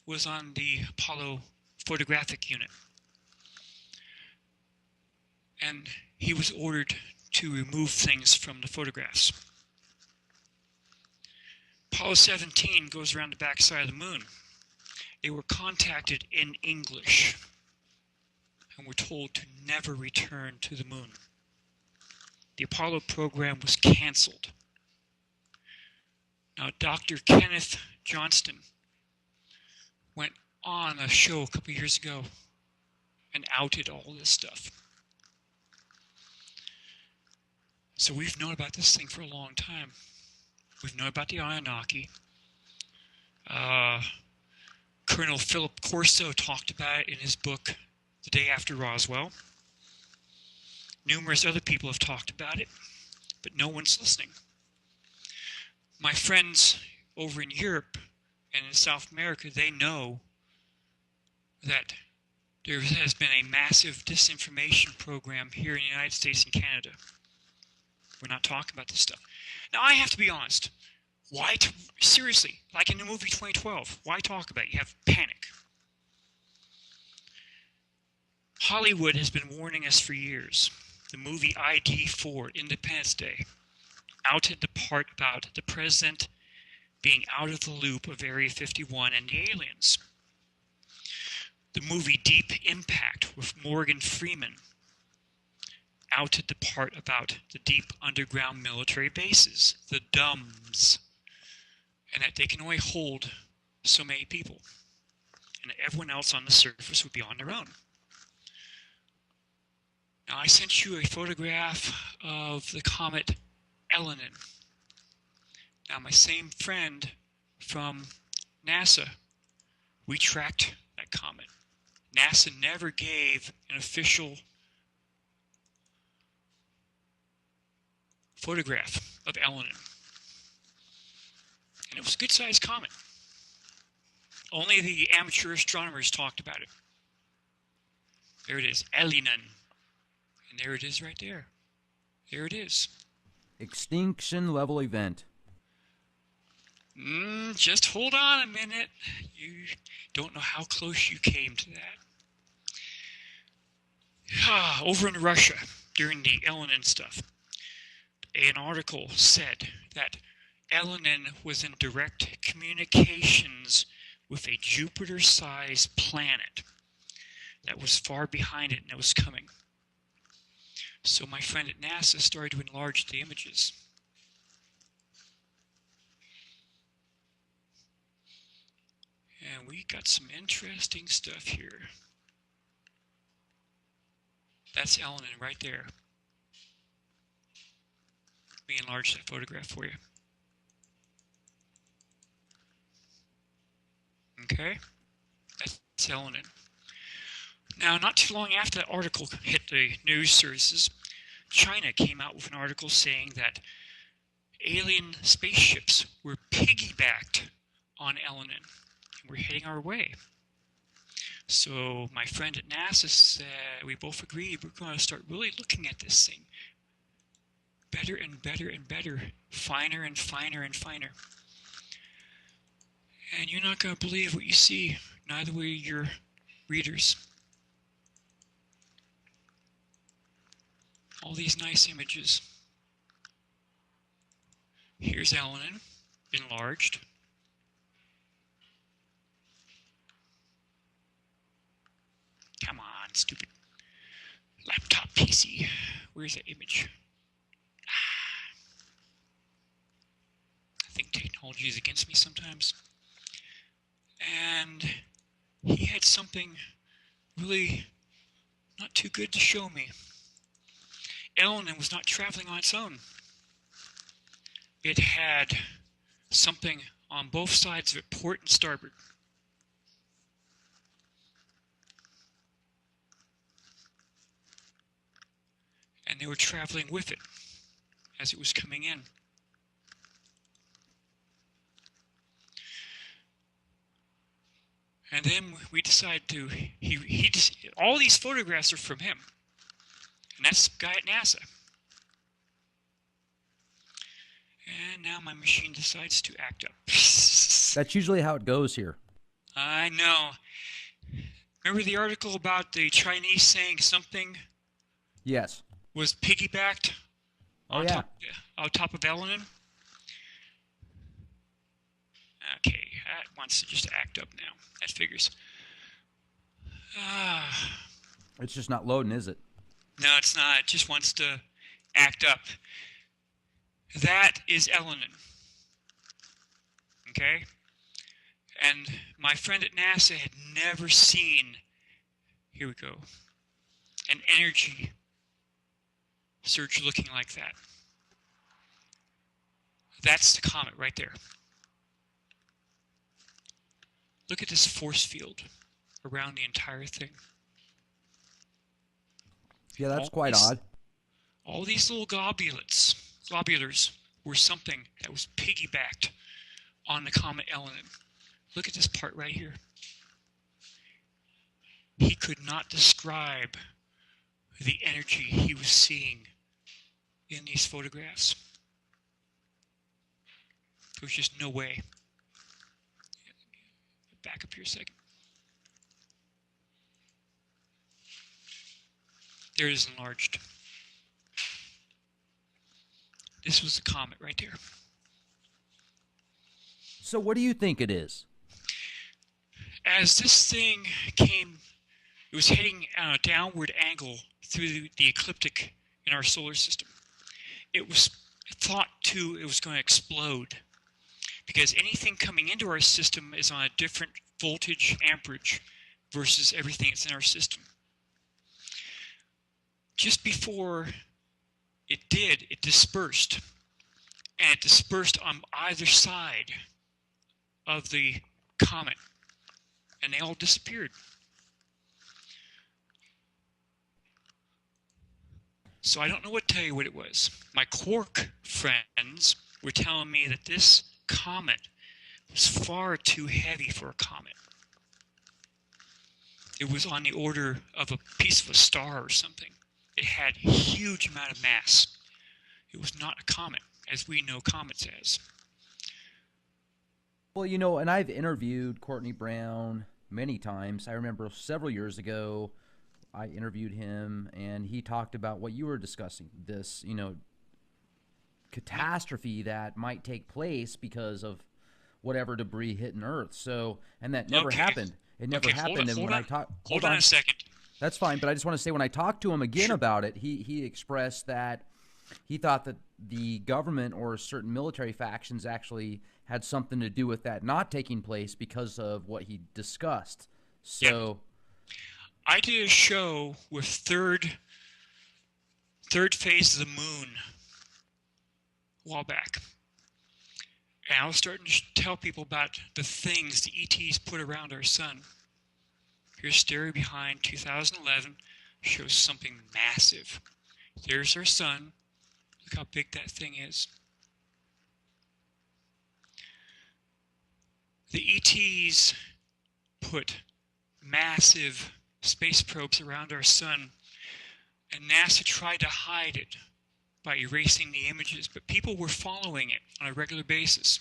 was on the Apollo photographic unit. And he was ordered to remove things from the photographs. Apollo 17 goes around the backside of the moon. They were contacted in English and were told to never return to the moon. The Apollo program was canceled. Now, Dr. Kenneth Johnston went on a show a couple years ago and outed all this stuff. So we've known about this thing for a long time. We've known about the Anunnaki. Colonel Philip Corso talked about it in his book, The Day After Roswell. Numerous other people have talked about it, but no one's listening. My friends over in Europe and in South America, they know that there has been a massive disinformation program here in the United States and Canada. We're not talking about this stuff. Now, I have to be honest. Why, seriously, like in the movie 2012, why talk about it? You have panic. Hollywood has been warning us for years. The movie ID4, Independence Day, outed the part about the president being out of the loop of Area 51 and the aliens. The movie Deep Impact with Morgan Freeman outed the part about the deep underground military bases, the DUMBS, and that they can only hold so many people, and that everyone else on the surface would be on their own. Now, I sent you a photograph of the comet Elenin. Now, my same friend from NASA, we tracked that comet. NASA never gave an official photograph of Elenin. And it was a good-sized comet. Only the amateur astronomers talked about it. There it is, Elenin. And there it is right there. There it is. Extinction level event. Just hold on a minute. You don't know how close you came to that. Over in Russia, during the Elenin stuff, an article said that Elenin was in direct communications with a Jupiter-sized planet that was far behind it and it was coming. So my friend at NASA started to enlarge the images. And we got some interesting stuff here. That's Elenin right there. Let me enlarge that photograph for you. Okay, that's Elenin. Now, not too long after that article hit the news services, China came out with an article saying that alien spaceships were piggybacked on Elenin and were heading our way. So my friend at NASA said, we both agreed we're going to start really looking at this thing. Better and better and better, finer and finer and finer. And you're not going to believe what you see, neither will your readers. All these nice images. Here's Elenin, enlarged. Come on, stupid laptop PC. Where's that image? I think technology is against me sometimes. And he had something really not too good to show me. Elenin was not traveling on its own. It had something on both sides of it, port and starboard. And they were traveling with it as it was coming in. And then we decided to, all these photographs are from him. And that's the guy at NASA. And now my machine decides to act up. That's usually how it goes here. I know. Remember the article about the Chinese saying something? Yes. Was piggybacked on top of Elenin? Okay, that wants to just act up now. That figures. It's just not loading, is it? No, it's not. It just wants to act up. That is Elenin. Okay? And my friend at NASA had never seen, here we go, an energy surge looking like that. That's the comet right there. Look at this force field around the entire thing. Yeah, that's quite odd. All these little globulars were something that was piggybacked on the comet Elenin. Look at this part right here. He could not describe the energy he was seeing in these photographs. There was just no way. Back up here a second. There it is enlarged. This was the comet right there. So what do you think it is? As this thing came, it was heading at a downward angle through the ecliptic in our solar system. It was thought it was going to explode, because anything coming into our system is on a different voltage amperage versus everything that's in our system. Just before it did, it dispersed. And it dispersed on either side of the comet. And they all disappeared. So I don't know what to tell you what it was. My quark friends were telling me that this comet was far too heavy for a comet. It was on the order of a piece of a star or something. It had a huge amount of mass. It was not a comet, as we know comets as. Well, you know, and I've interviewed Courtney Brown many times. I remember several years ago, I interviewed him, and he talked about what you were discussing, this, you know, catastrophe that might take place because of whatever debris hitting Earth. So, and that never Okay. happened. It never happened. And when I talk, hold on a second. That's fine, but I just want to say when I talked to him again about it, he expressed that he thought that the government or certain military factions actually had something to do with that not taking place because of what he discussed. So, I did a show with third phase of the moon a while back. And I was starting to tell people about the things the ETs put around our sun. Here's Stereo Behind 2011 shows something massive. There's our sun. Look how big that thing is. The ETs put massive space probes around our sun, and NASA tried to hide it by erasing the images, but people were following it on a regular basis,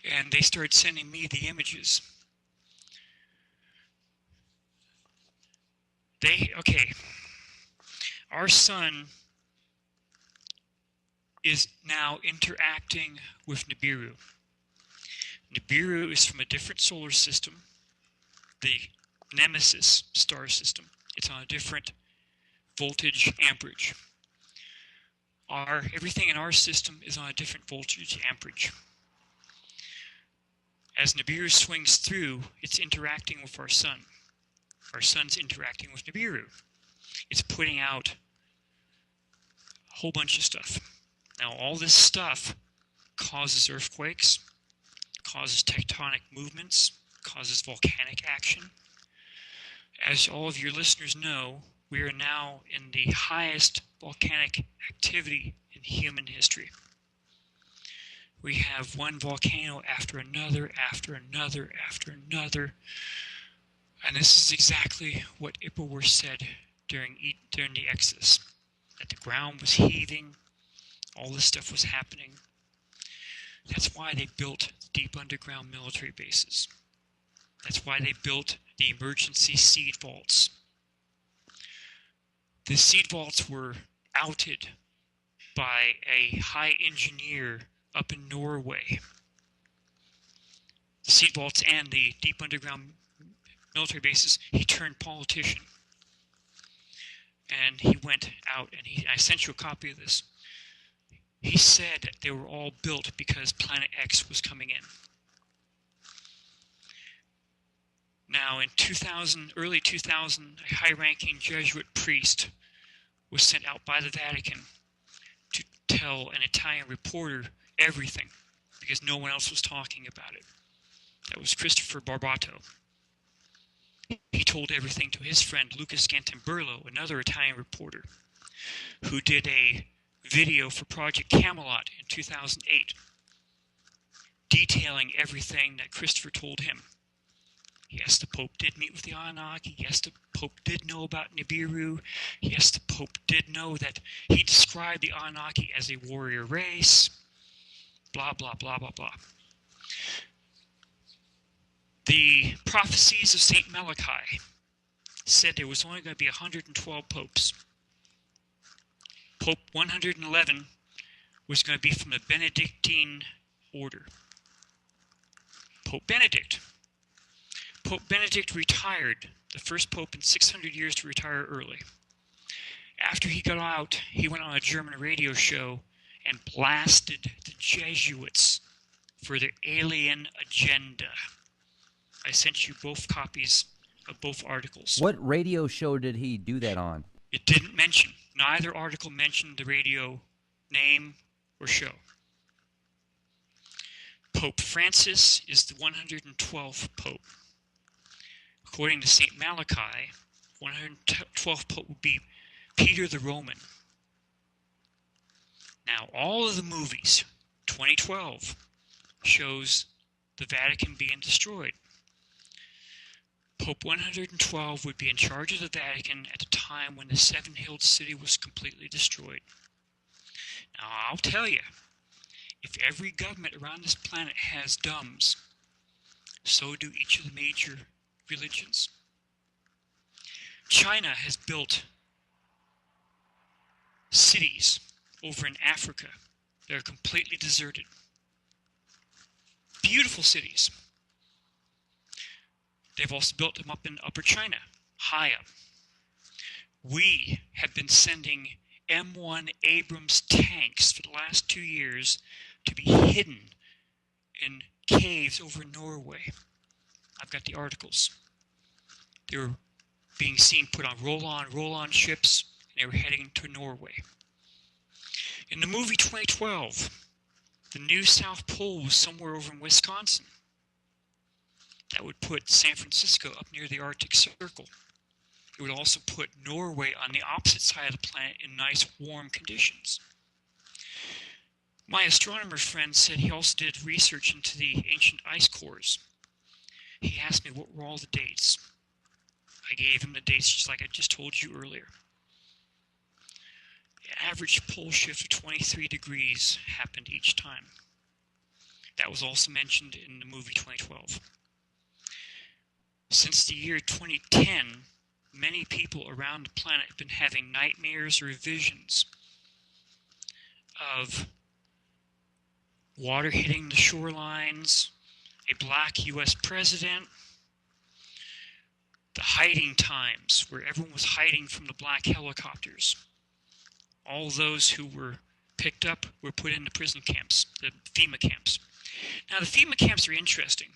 and they started sending me the images. Okay, our sun is now interacting with Nibiru. Nibiru is from a different solar system, the Nemesis star system. It's on a different voltage amperage. Everything in our system is on a different voltage amperage. As Nibiru swings through, it's interacting with our sun. Our sun's interacting with Nibiru. It's putting out a whole bunch of stuff. Now, all this stuff causes earthquakes, causes tectonic movements, causes volcanic action. As all of your listeners know, we are now in the highest volcanic activity in human history. We have one volcano after another, after another, after another. And this is exactly what Ippawar said during the Exodus, that the ground was heaving, all this stuff was happening. That's why they built deep underground military bases. That's why they built the emergency seed vaults. The seed vaults were outed by a high engineer up in Norway. The seed vaults and the deep underground military bases, he turned politician. And he went out, and I sent you a copy of this. He said that they were all built because Planet X was coming in. Now, in early 2000, a high-ranking Jesuit priest was sent out by the Vatican to tell an Italian reporter everything, because no one else was talking about it. That was Christopher Barbato. He told everything to his friend Lucas Gantamburlo, another Italian reporter, who did a video for Project Camelot in 2008, detailing everything that Christopher told him. Yes, the Pope did meet with the Anunnaki. Yes, the Pope did know about Nibiru. Yes, the Pope did know that he described the Anunnaki as a warrior race. Blah, blah, blah, blah, blah. The prophecies of St. Malachi said there was only going to be 112 popes. Pope 111 was going to be from the Benedictine order. Pope Benedict. Pope Benedict retired, the first pope in 600 years to retire early. After he got out, he went on a German radio show and blasted the Jesuits for their alien agenda. I sent you both copies of both articles. what radio show did he do that on? It didn't mention, neither article mentioned the radio name or show. Pope Francis is the 112th pope. According to St. Malachi, 112th pope would be Peter the Roman. Now, all of the movies, 2012, shows the Vatican being destroyed. Pope 112 would be in charge of the Vatican at the time when the seven-hilled city was completely destroyed. Now, I'll tell you, if every government around this planet has DUMBS, so do each of the major religions. China has built cities over in Africa They're completely deserted. Beautiful cities. They've also built them up in Upper China, high up. We have been sending M1 Abrams tanks for the last 2 years to be hidden in caves over Norway. I've got the articles. They were being seen put on roll-on ships, and they were heading to Norway. In the movie 2012, the new South Pole was somewhere over in Wisconsin. That would put San Francisco up near the Arctic Circle. It would also put Norway on the opposite side of the planet in nice warm conditions. My astronomer friend said he also did research into the ancient ice cores. He asked me what were all the dates. I gave him the dates just like I just told you earlier. The average pole shift of 23 degrees happened each time. That was also mentioned in the movie 2012. Since the year 2010, many people around the planet have been having nightmares or visions of water hitting the shorelines, a black U.S. president, the hiding times where everyone was hiding from the black helicopters. All those who were picked up were put into prison camps, the FEMA camps. Now, the FEMA camps are interesting.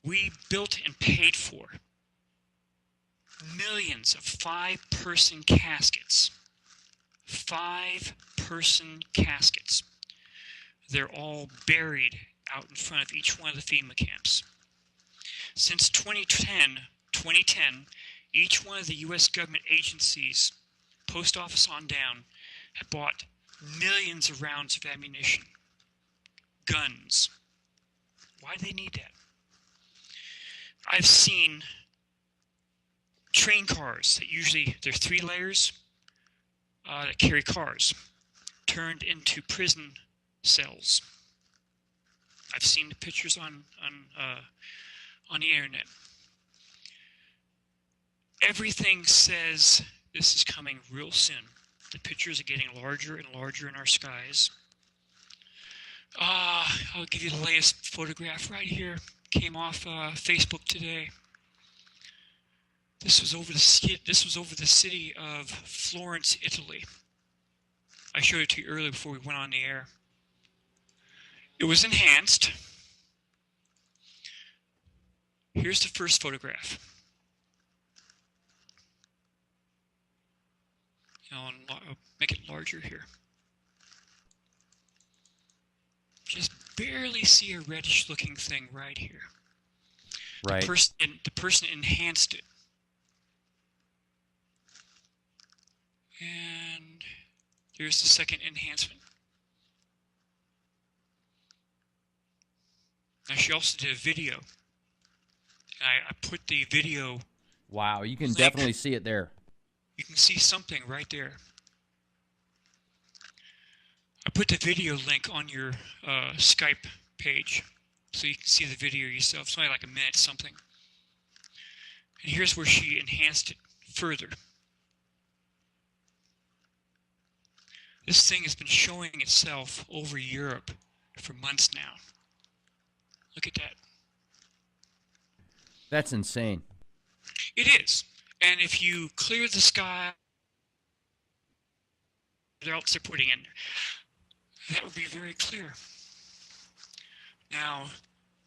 We built and paid for millions of 5-person caskets. 5-person caskets. They're all buried out in front of each one of the FEMA camps. Since 2010, each one of the U.S. government agencies, post office on down, have bought millions of rounds of ammunition, guns. Why do they need that? I've seen train cars that usually, they're 3 layers that carry cars, turned into prison cells. I've seen the pictures on the internet. Everything says this is coming real soon. The pictures are getting larger and larger in our skies. I'll give you the latest photograph right here. Came off Facebook today. This was over the city of Florence, Italy. I showed it to you earlier before we went on the air. It was enhanced. Here's the first photograph. I'll make it larger here. Just barely see a reddish looking thing right here. Right. The person enhanced it. And here's the second enhancement. Now she also did a video. And I put the video. Wow, you can link. definitely see it there. You can see something right there. I put the video link on your Skype page so you can see the video yourself. It's only like a minute something. And here's where she enhanced it further. This thing has been showing itself over Europe for months now. Look at that. That's insane. It is. And if you clear the sky, what else they're putting in, that would be very clear. Now,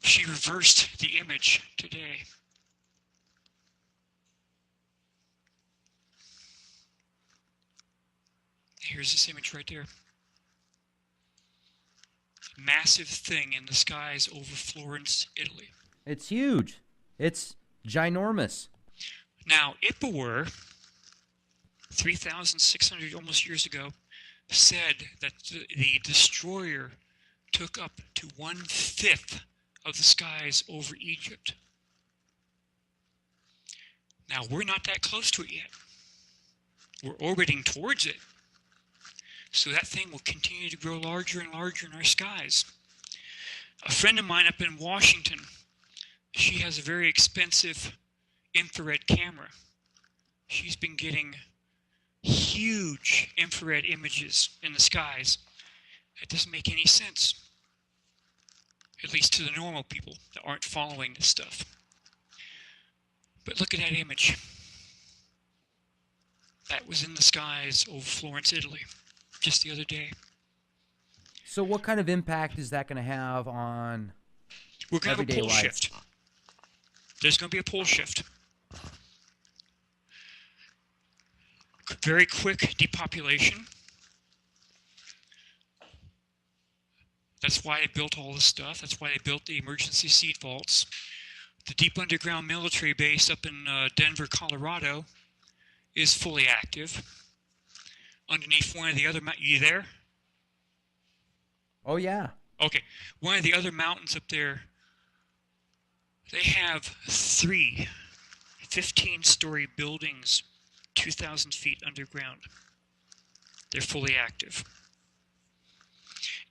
she reversed the image today. Here's this image right there. Massive thing in the skies over Florence, Italy. It's huge. It's ginormous. Now, Ippawar, 3,600 almost years ago, said that the destroyer took up to 1/5 of the skies over Egypt. Now, we're not that close to it yet. We're orbiting towards it. So that thing will continue to grow larger and larger in our skies. A friend of mine up in Washington, she has a very expensive infrared camera. She's been getting huge infrared images in the skies. It doesn't make any sense, at least to the normal people that aren't following this stuff. But look at that image. That was in the skies over Florence, Italy, just the other day. So what kind of impact is that going to have on We're going to have a everyday pole life? shift. There's going to be a pole shift. Very quick depopulation. That's why they built all this stuff. That's why they built the emergency seed vaults. The deep underground military base up in Denver, Colorado is fully active. Underneath one of the other mountains. You there? Oh, yeah. Okay. One of the other mountains up there, they have 3 15-story buildings 2,000 feet underground. They're fully active.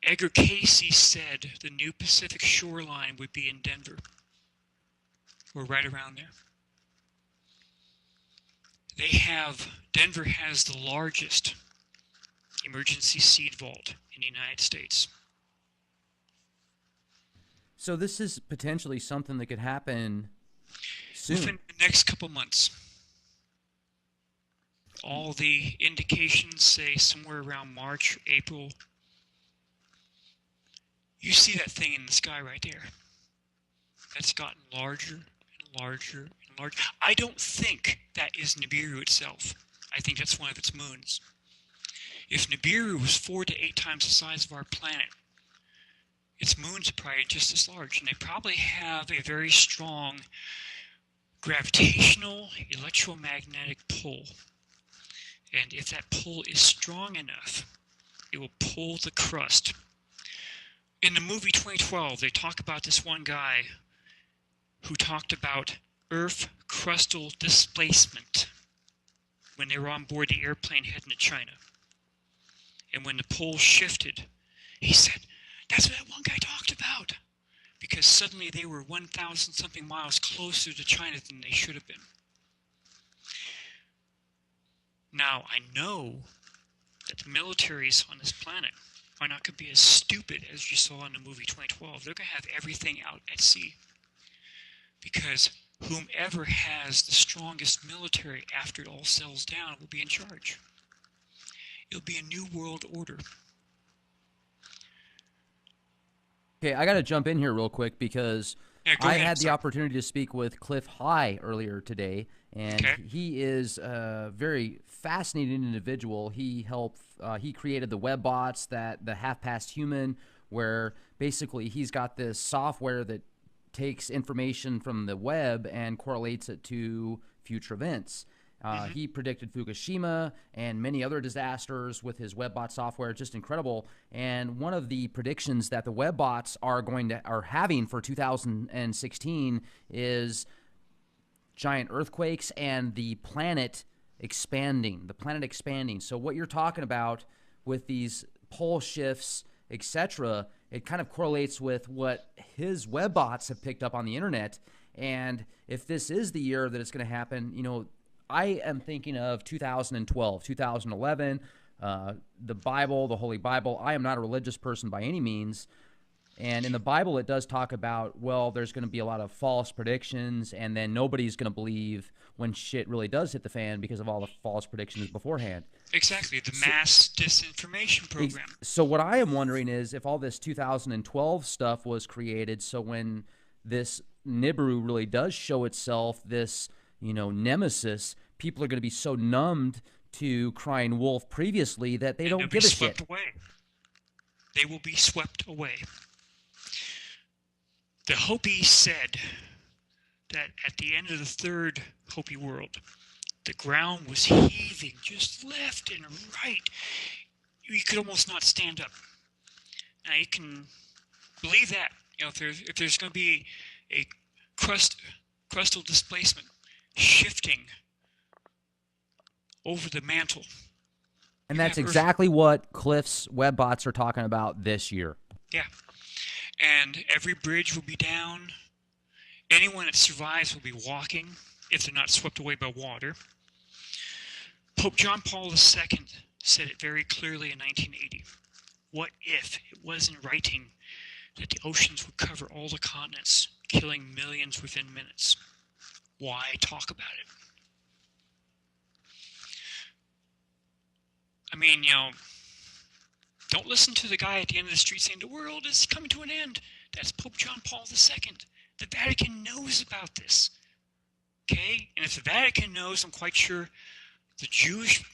Edgar Casey said the new Pacific shoreline would be in Denver. We're right around there. Denver has the largest emergency seed vault in the United States. So this is potentially something that could happen soon. Within the next couple months. All the indications say somewhere around March, April. You see that thing in the sky right there. That's gotten larger and larger and larger. I don't think that is Nibiru itself. I think that's one of its moons. If Nibiru was 4 to 8 times the size of our planet, its moons are probably just as large, and they probably have a very strong gravitational electromagnetic pull. And if that pull is strong enough, it will pull the crust. In the movie 2012, they talk about this one guy who talked about Earth crustal displacement when they were on board the airplane heading to China. And when the pull shifted, he said, that's what that one guy talked about. Because suddenly they were 1,000 something miles closer to China than they should have been. Now, I know that the militaries on this planet are not going to be as stupid as you saw in the movie 2012. They're going to have everything out at sea. Because whomever has the strongest military after it all settles down will be in charge. It'll be a new world order. Okay, I got to jump in here real quick because Go I ahead, had the sorry. opportunity to speak with Cliff High earlier today, and Okay. he is a very fascinating individual. He created the web bots, the half-past human, where basically he's got this software that takes information from the web and correlates it to future events. He predicted Fukushima and many other disasters with his webbot software. Just incredible. And one of the predictions that the webbots are having for 2016 is giant earthquakes and the planet expanding. So what you're talking about with these pole shifts, etc., it kind of correlates with what his webbots have picked up on the internet. And if this is the year that it's going to happen, I am thinking of 2012, 2011, the Bible, the Holy Bible. I am not a religious person by any means. And in the Bible, it does talk about, well, there's going to be a lot of false predictions, and then nobody's going to believe when shit really does hit the fan because of all the false predictions beforehand. Exactly, the mass disinformation program. So what I am wondering is if all this 2012 stuff was created, so when this Nibiru really does show itself, this nemesis, people are going to be so numbed to crying wolf previously that they don't give a shit. They will be swept away. The Hopi said that at the end of the third Hopi world, the ground was heaving just left and right. You could almost not stand up. Now you can believe that. If there's going to be a crustal displacement shifting over the mantle. And that's exactly what Cliff's webbots are talking about this year. Yeah. And every bridge will be down. Anyone that survives will be walking if they're not swept away by water. Pope John Paul II said it very clearly in 1980. What if it was in writing that the oceans would cover all the continents, killing millions within minutes? Why talk about it? I mean, don't listen to the guy at the end of the street saying the world is coming to an end. That's Pope John Paul II. The Vatican knows about this. Okay? And if the Vatican knows, I'm quite sure the Jewish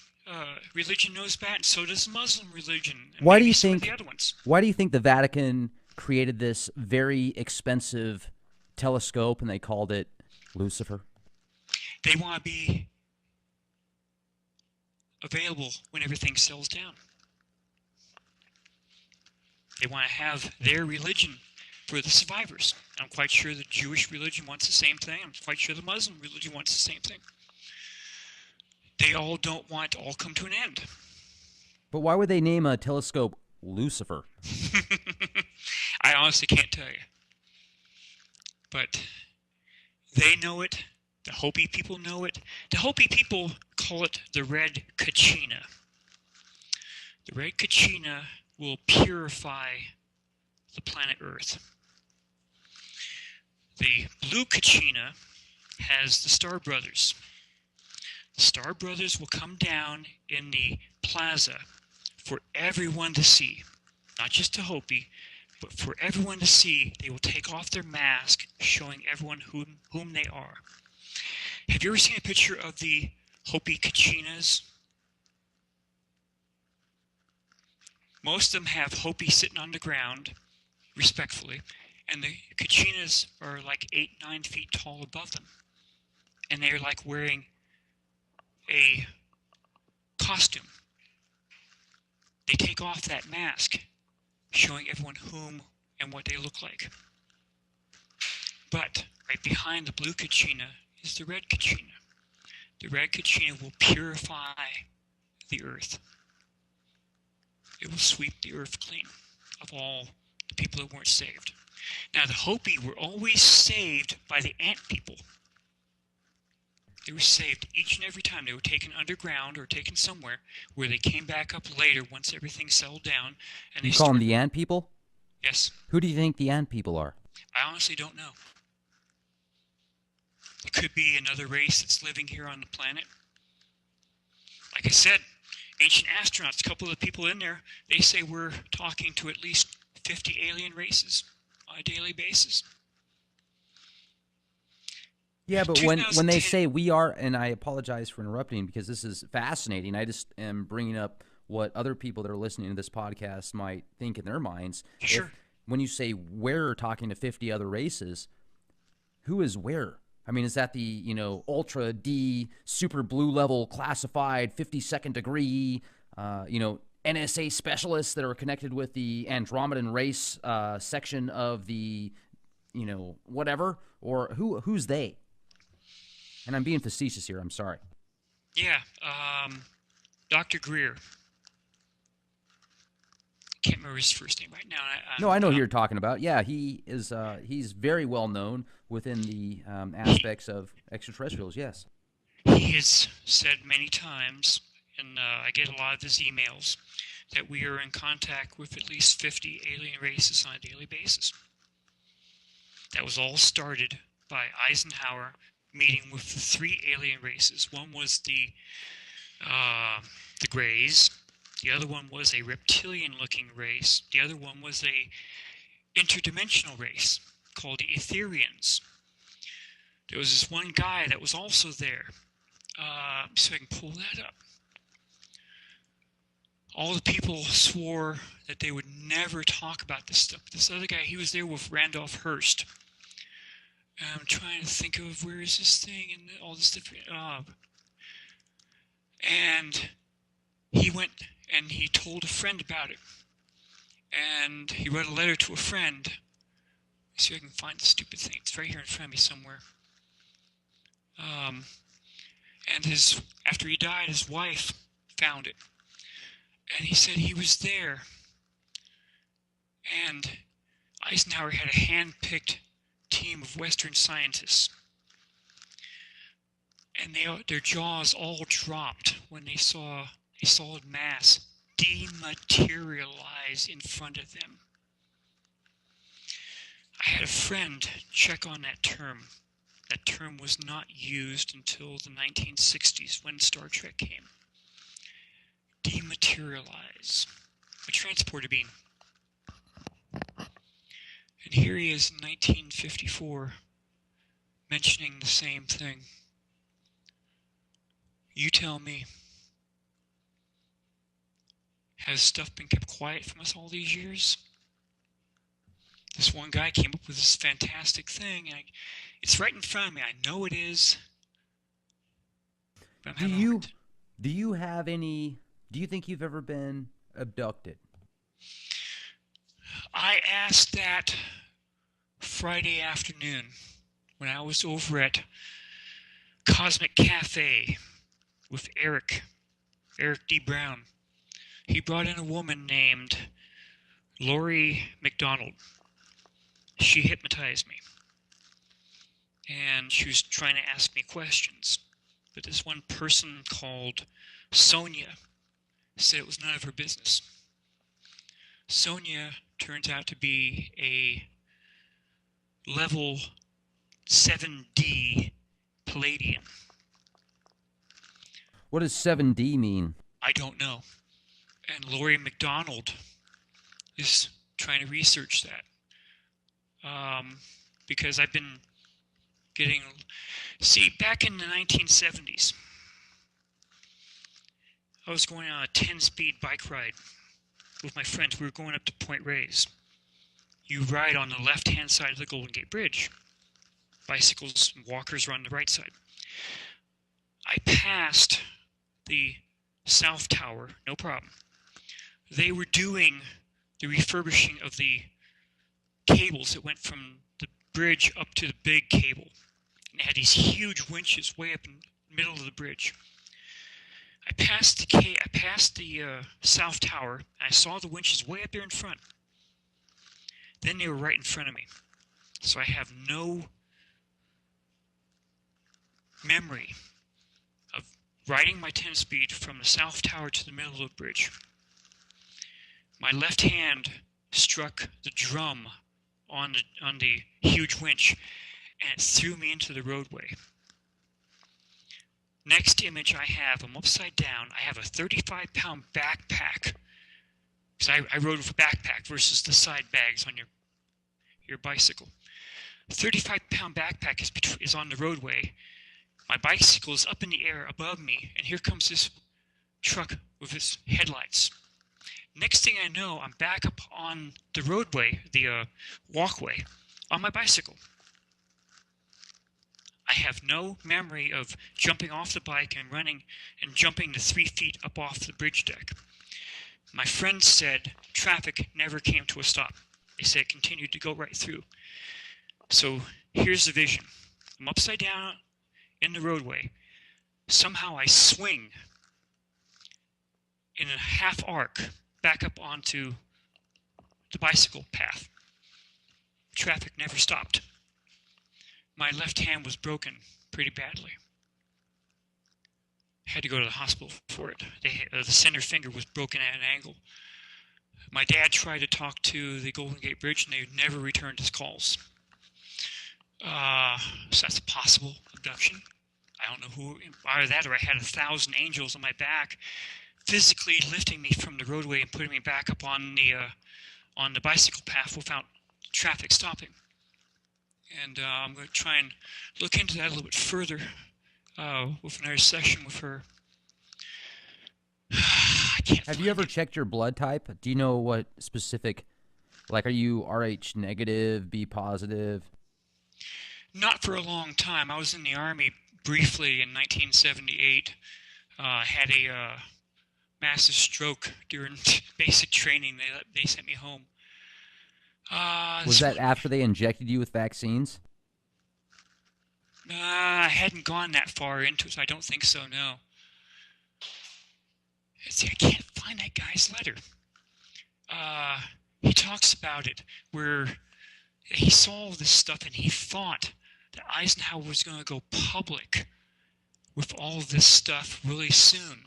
religion knows about it, and so does Muslim religion. And Why do maybe you some think? of the other ones. Why do you think the Vatican created this very expensive telescope and they called it Lucifer? They want to be available when everything settles down. They want to have their religion for the survivors. I'm quite sure the Jewish religion wants the same thing. I'm quite sure the Muslim religion wants the same thing. They all don't want to all come to an end. But why would they name a telescope Lucifer? I honestly can't tell you. But they know it. The Hopi people know it. The Hopi people call it the red kachina. The red kachina will purify the planet Earth. The blue kachina has the Star Brothers. The Star Brothers will come down in the plaza for everyone to see. Not just to Hopi, but for everyone to see. They will take off their mask, showing everyone whom they are. Have you ever seen a picture of the Hopi kachinas? Most of them have Hopi sitting on the ground, respectfully, and the kachinas are like 8-9 feet tall above them. And they're like wearing a costume. They take off that mask, showing everyone whom and what they look like. But right behind the blue kachina is the red kachina. The red kachina will purify the earth. It will sweep the earth clean of all the people that weren't saved. Now, the Hopi were always saved by the ant people. They were saved each and every time. They were taken underground or taken somewhere where they came back up later once everything settled down. And You call them the ant people? Yes. Who do you think the ant people are? I honestly don't know. It could be another race that's living here on the planet. Like I said, ancient astronauts, a couple of the people in there, they say we're talking to at least 50 alien races on a daily basis. Yeah, but when they say we are, and I apologize for interrupting because this is fascinating. I just am bringing up what other people that are listening to this podcast might think in their minds. Sure. When you say we're talking to 50 other races, who is where? I mean, is that the, ultra D, super blue level classified 52nd degree, NSA specialists that are connected with the Andromedan race section of the, whatever? Or who's they? And I'm being facetious here. I'm sorry. Yeah. Dr. Greer. Can't remember his first name right now. No, I know who you're talking about. Yeah, he is. He's very well known within the aspects of extraterrestrials. Yes. He has said many times, and I get a lot of his emails, that we are in contact with at least 50 alien races on a daily basis. That was all started by Eisenhower meeting with the 3 alien races. One was the Greys. The other one was a reptilian-looking race. The other one was a interdimensional race called the Etherians. There was this one guy that was also there. So I can pull that up. All the people swore that they would never talk about this stuff. This other guy, he was there with Randolph Hearst. I'm trying to think of where is this thing and all this different. And he went and he told a friend about it. And he wrote a letter to a friend. Let's see if I can find the stupid thing. It's right here in front of me somewhere. And after he died, his wife found it. And he said he was there. And Eisenhower had a hand-picked team of Western scientists. and their jaws all dropped when they saw a solid mass dematerialize in front of them. I had a friend check on that term. That term was not used until the 1960s when Star Trek came. Dematerialize. A transporter beam. And here he is in 1954 mentioning the same thing. You tell me. Has stuff been kept quiet from us all these years? This one guy came up with this fantastic thing, and it's right in front of me. I know it is. But Do you have any? Do you think you've ever been abducted? I asked that Friday afternoon when I was over at Cosmic Cafe with Eric D. Brown. He brought in a woman named Lori McDonald. She hypnotized me. And she was trying to ask me questions. But this one person called Sonia said it was none of her business. Sonia turns out to be a level 7D Palladian. What does 7D mean? I don't know. And Lori McDonald is trying to research that. Because I've been getting... See, back in the 1970s, I was going on a 10-speed bike ride with my friends. We were going up to Point Reyes. You ride on the left-hand side of the Golden Gate Bridge. Bicycles and walkers are on the right side. I passed the South Tower, no problem. They were doing the refurbishing of the cables that went from the bridge up to the big cable. And they had these huge winches way up in the middle of the bridge. I passed the South Tower, and I saw the winches way up there in front. Then they were right in front of me. So I have no memory of riding my 10-speed from the South Tower to the middle of the bridge. My left hand struck the drum on the huge winch, and it threw me into the roadway. Next image I have, I'm upside down. I have a 35-pound backpack. Because I rode with a backpack versus the side bags on your bicycle. 35-pound backpack is on the roadway. My bicycle is up in the air above me, and here comes this truck with its headlights. Next thing I know, I'm back up on the roadway, the walkway, on my bicycle. I have no memory of jumping off the bike and running and jumping the 3 feet up off the bridge deck. My friends said traffic never came to a stop. They said it continued to go right through. So here's the vision. I'm upside down in the roadway. Somehow I swing in a half arc back up onto the bicycle path. Traffic never stopped. My left hand was broken pretty badly. I had to go to the hospital for it. The center finger was broken at an angle. My dad tried to talk to the Golden Gate Bridge, and they never returned his calls. So that's a possible abduction. I don't know who, either that or I had 1,000 angels on my back physically lifting me from the roadway and putting me back up on the bicycle path without traffic stopping. And I'm going to try and look into that a little bit further with another session with her. Have you ever checked your blood type? Do you know what specific, like, are you Rh negative, B positive? Not for a long time. I was in the Army briefly in 1978. Had a massive stroke during basic training. They sent me home. Was that after they injected you with vaccines? I hadn't gone that far into it, so I don't think so, no. See, I can't find that guy's letter. He talks about it, where he saw all this stuff and he thought that Eisenhower was going to go public with all of this stuff really soon.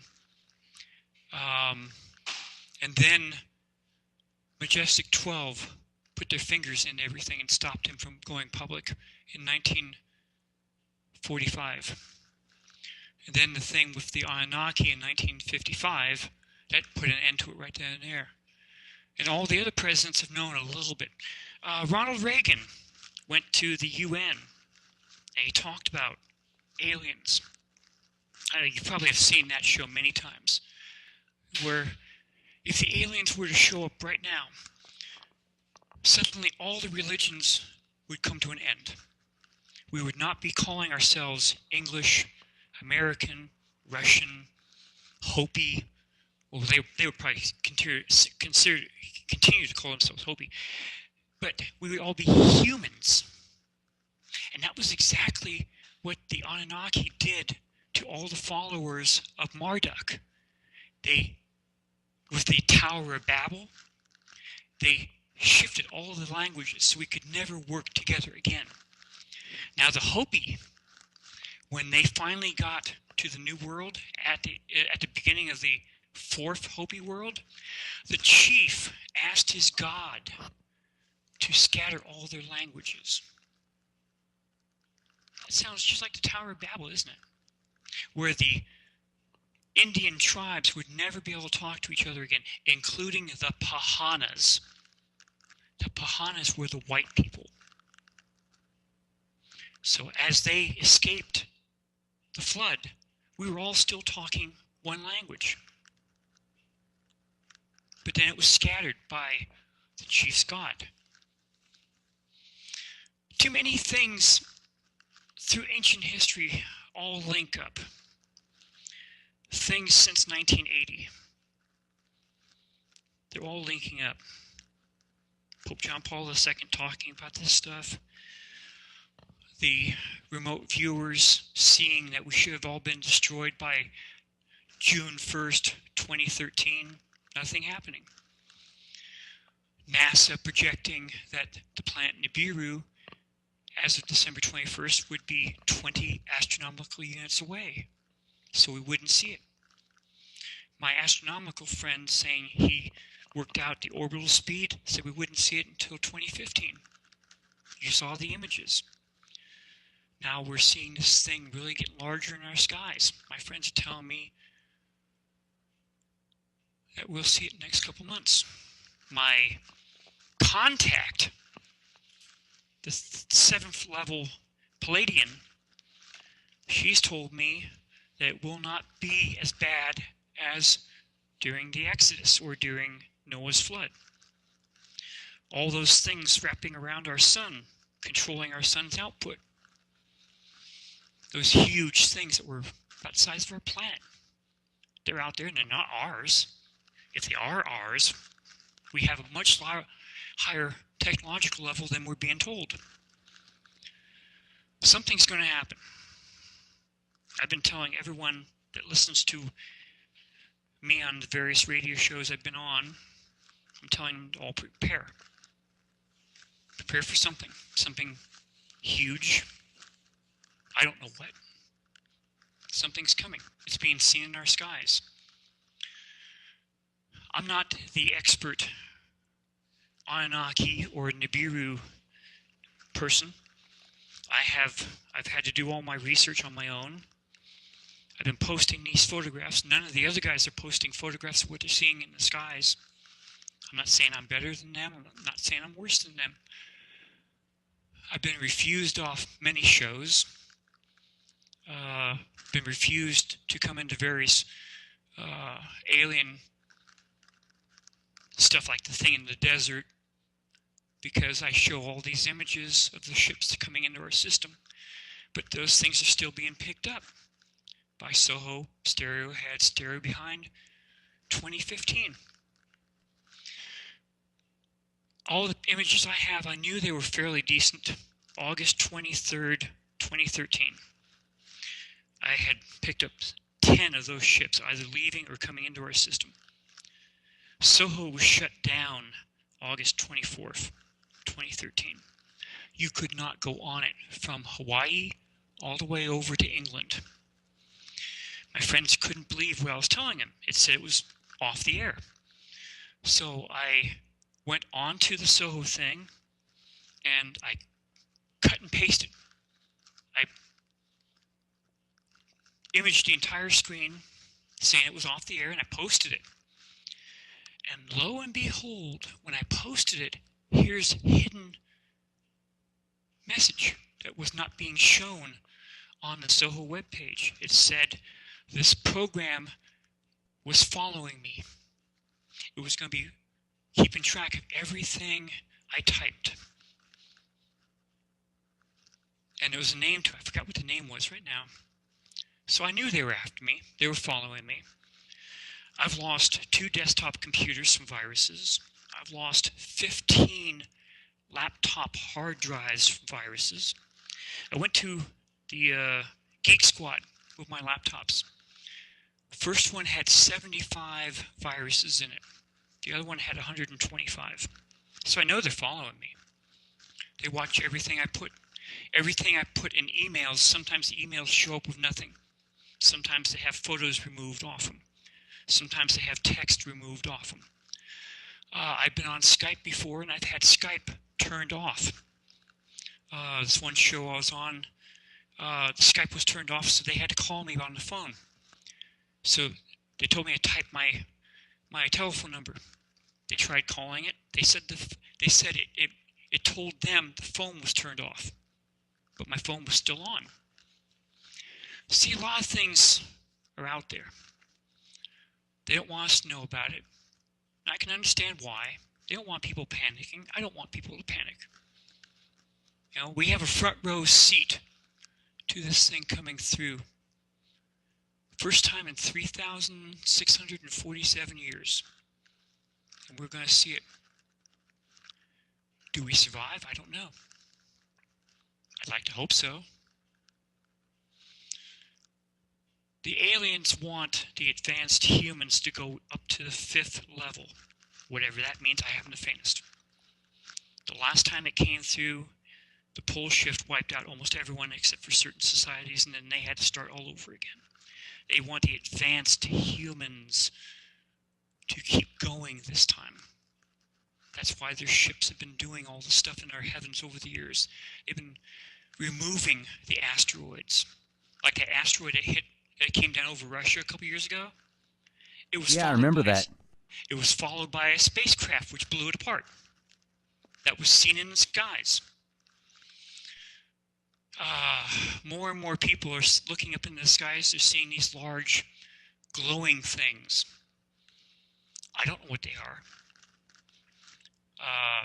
And then Majestic 12 put their fingers in everything and stopped him from going public in 1945. And then the thing with the Anunnaki in 1955, that put an end to it right then and there. And all the other presidents have known a little bit. Ronald Reagan went to the UN, and he talked about aliens. You probably have seen that show many times, where if the aliens were to show up right now, suddenly all the religions would come to an end. We would not be calling ourselves English, American, Russian, Hopi. Well, they would probably continue to call themselves Hopi. But we would all be humans. And that was exactly what the Anunnaki did to all the followers of Marduk. With the Tower of Babel, they shifted all of the languages so we could never work together again. Now the Hopi, when they finally got to the New World at the beginning of the fourth Hopi world, the chief asked his god to scatter all their languages. That sounds just like the Tower of Babel, isn't it? Where the Indian tribes would never be able to talk to each other again, including the Pahanas. The Pahanas were the white people. So as they escaped the flood, we were all still talking one language. But then it was scattered by the chief's god. Too many things through ancient history all link up. Things since 1980. They're all linking up. Pope John Paul II talking about this stuff. The remote viewers seeing that we should have all been destroyed by June 1st, 2013. Nothing happening. NASA projecting that the planet Nibiru, as of December 21st, would be 20 astronomical units away, so we wouldn't see it. My astronomical friend saying he worked out the orbital speed, said we wouldn't see it until 2015. You saw the images. Now we're seeing this thing really get larger in our skies. My friends are telling me that we'll see it in the next couple months. My contact, the 7th level Palladian, she's told me that it will not be as bad as during the Exodus or during Noah's flood. All those things wrapping around our sun, controlling our sun's output. Those huge things that were about the size of our planet. They're out there and they're not ours. If they are ours, we have a much higher technological level than we're being told. Something's going to happen. I've been telling everyone that listens to me on the various radio shows I've been on, I'm telling them to all prepare. Prepare for something. Something huge. I don't know what. Something's coming. It's being seen in our skies. I'm not the expert Anunnaki or Nibiru person. I've had to do all my research on my own. I've been posting these photographs. None of the other guys are posting photographs of what they're seeing in the skies. I'm not saying I'm better than them. I'm not saying I'm worse than them. I've been refused off many shows. Been refused to come into various alien stuff like the thing in the desert because I show all these images of the ships coming into our system. But those things are still being picked up by SOHO, stereo ahead, stereo behind, 2015. All the images I have, I knew they were fairly decent. August 23rd, 2013. I had picked up 10 of those ships, either leaving or coming into our system. SOHO was shut down August 24th, 2013. You could not go on it from Hawaii all the way over to England. My friends couldn't believe what I was telling them. It said it was off the air. So I went onto the SOHO thing and I cut and pasted. I imaged the entire screen saying it was off the air and I posted it. And lo and behold, when I posted it, here's hidden message that was not being shown on the SOHO webpage. It said this program was following me. It was going to be keeping track of everything I typed. And there was a name to it. I forgot what the name was right now. So I knew they were after me. They were following me. I've lost 2 desktop computers from viruses. I've lost 15 laptop hard drives from viruses. I went to the Geek Squad with my laptops. First one had 75 viruses in it. The other one had 125. So I know they're following me. They watch everything I put. Everything I put in emails, sometimes the emails show up with nothing. Sometimes they have photos removed off them. Sometimes they have text removed off them. I've been on Skype before, and I've had Skype turned off. This one show I was on, the Skype was turned off, so they had to call me on the phone. So they told me to type my telephone number. They tried calling it. They said it told them the phone was turned off, but my phone was still on. See, a lot of things are out there. They don't want us to know about it. And I can understand why. They don't want people panicking. I don't want people to panic. You know, we have a front row seat to this thing coming through. First time in 3,647 years. And we're going to see it. Do we survive? I don't know. I'd like to hope so. The aliens want the advanced humans to go up to the 5th level. Whatever that means, I haven't the faintest. The last time it came through, the pole shift wiped out almost everyone except for certain societies, and then they had to start all over again. They want the advanced humans to keep going this time. That's why their ships have been doing all the stuff in our heavens over the years. They've been removing the asteroids. Like that asteroid that came down over Russia a couple years ago. It was I remember that. It was followed by a spacecraft which blew it apart. That was seen in the skies. More and more people are looking up in the skies. They're seeing these large glowing things. I don't know what they are.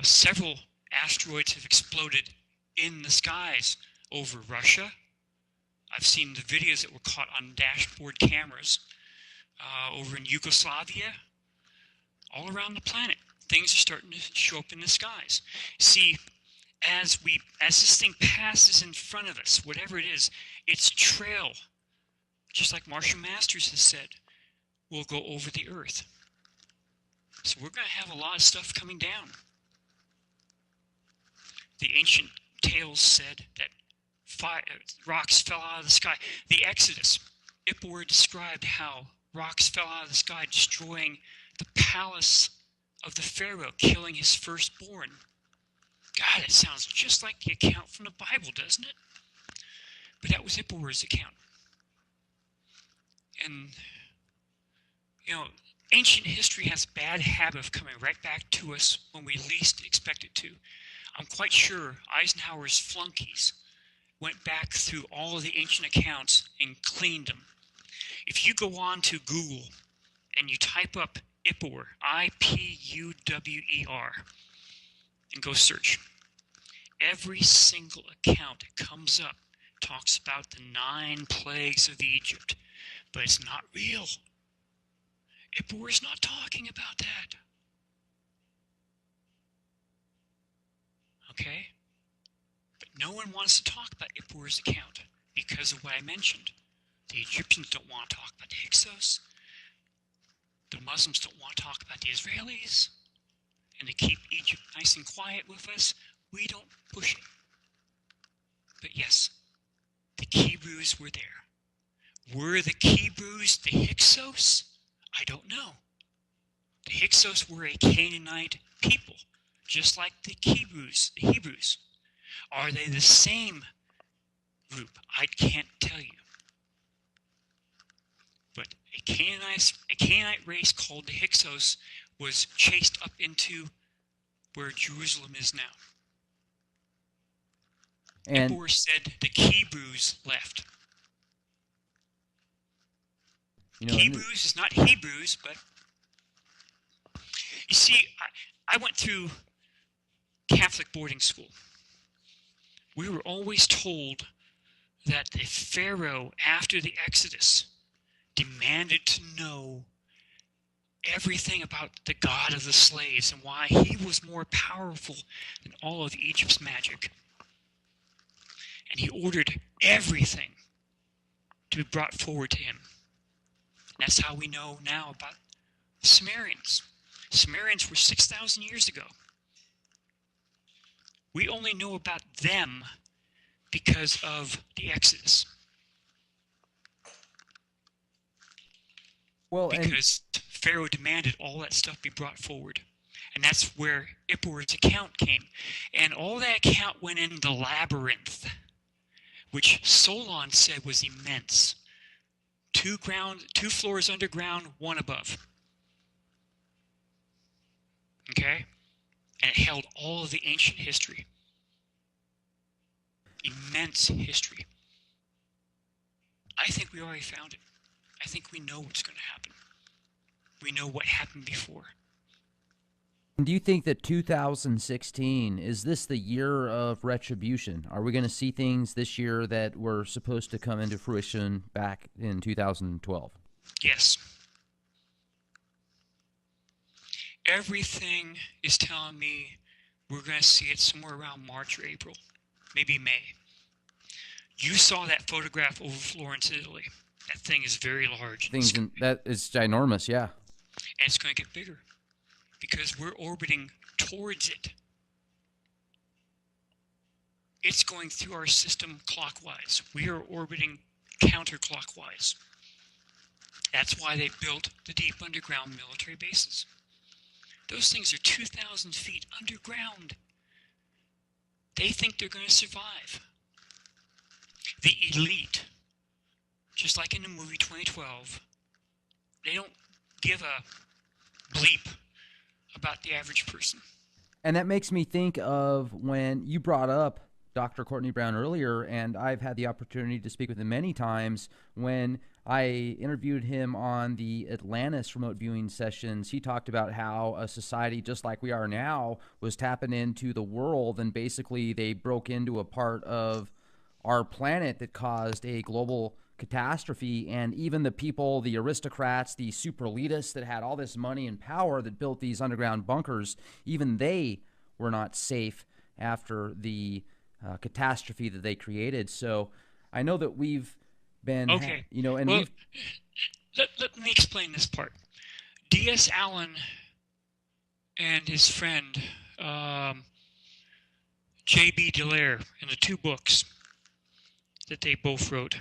Several asteroids have exploded in the skies over Russia. I've seen the videos that were caught on dashboard cameras over in Yugoslavia. All around the planet, things are starting to show up in the skies. See, as this thing passes in front of us, whatever it is, its trail, just like Marshall Masters has said, will go over the Earth. So we're going to have a lot of stuff coming down. The ancient tales said that rocks fell out of the sky. The Exodus, Ippur described how rocks fell out of the sky, destroying the palace of the Pharaoh, killing his firstborn. God, it sounds just like the account from the Bible, doesn't it? But that was Ippur's account. And, you know, ancient history has a bad habit of coming right back to us when we least expect it to. I'm quite sure Eisenhower's flunkies went back through all of the ancient accounts and cleaned them. If you go on to Google and you type up Ippur, I-P-U-W-E-R, and go search, every single account that comes up talks about the 9 plagues of Egypt, but it's not real. Ippur is not talking about that. Okay? But no one wants to talk about Ippur's account because of what I mentioned. The Egyptians don't want to talk about the Hyksos. The Muslims don't want to talk about the Israelis. And to keep Egypt nice and quiet with us, we don't push it. But yes, the Hebrews were there. Were the Hebrews the Hyksos? I don't know. The Hyksos were a Canaanite people, just like the Hebrews. Are they the same group? I can't tell you. But a Canaanite race called the Hyksos was chased up into where Jerusalem is now. And Nibiru said the Hebrews left. Hebrews is not Hebrews, but you see, I went through Catholic boarding school. We were always told that the Pharaoh, after the Exodus, demanded to know everything about the god of the slaves and why he was more powerful than all of Egypt's magic. And he ordered everything to be brought forward to him. And that's how we know now about the Sumerians. Sumerians were 6,000 years ago. We only know about them because of the Exodus. Well, because Pharaoh demanded all that stuff be brought forward. And that's where Ippur's account came. And all that account went in the labyrinth, which Solon said was immense. 2 floors underground, 1 above. Okay? And it held all of the ancient history. Immense history. I think we already found it. I think we know what's going to happen. We know what happened before. Do you think that 2016, is this the year of retribution? Are we going to see things this year that were supposed to come into fruition back in 2012? Yes. Everything is telling me we're going to see it somewhere around March or April, maybe May. You saw that photograph over Florence, Italy. That thing is very large. That is ginormous, yeah. And it's going to get bigger because we're orbiting towards it. It's going through our system clockwise. We are orbiting counterclockwise. That's why they built the deep underground military bases. Those things are 2,000 feet underground. They think they're going to survive. The elite, just like in the movie 2012, they don't give a bleep about the average person. And that makes me think of when you brought up Dr. Courtney Brown earlier, and I've had the opportunity to speak with him many times. When I interviewed him on the Atlantis remote viewing sessions, he talked about how a society just like we are now was tapping into the world, and basically they broke into a part of our planet that caused a global catastrophe. And even the people, the aristocrats, the super elitists that had all this money and power that built these underground bunkers, even they were not safe after the catastrophe that they created. So I know that we've been, okay. And well, let me explain this part. D.S. Allen and his friend J.B. Dallaire, in the 2 books that they both wrote,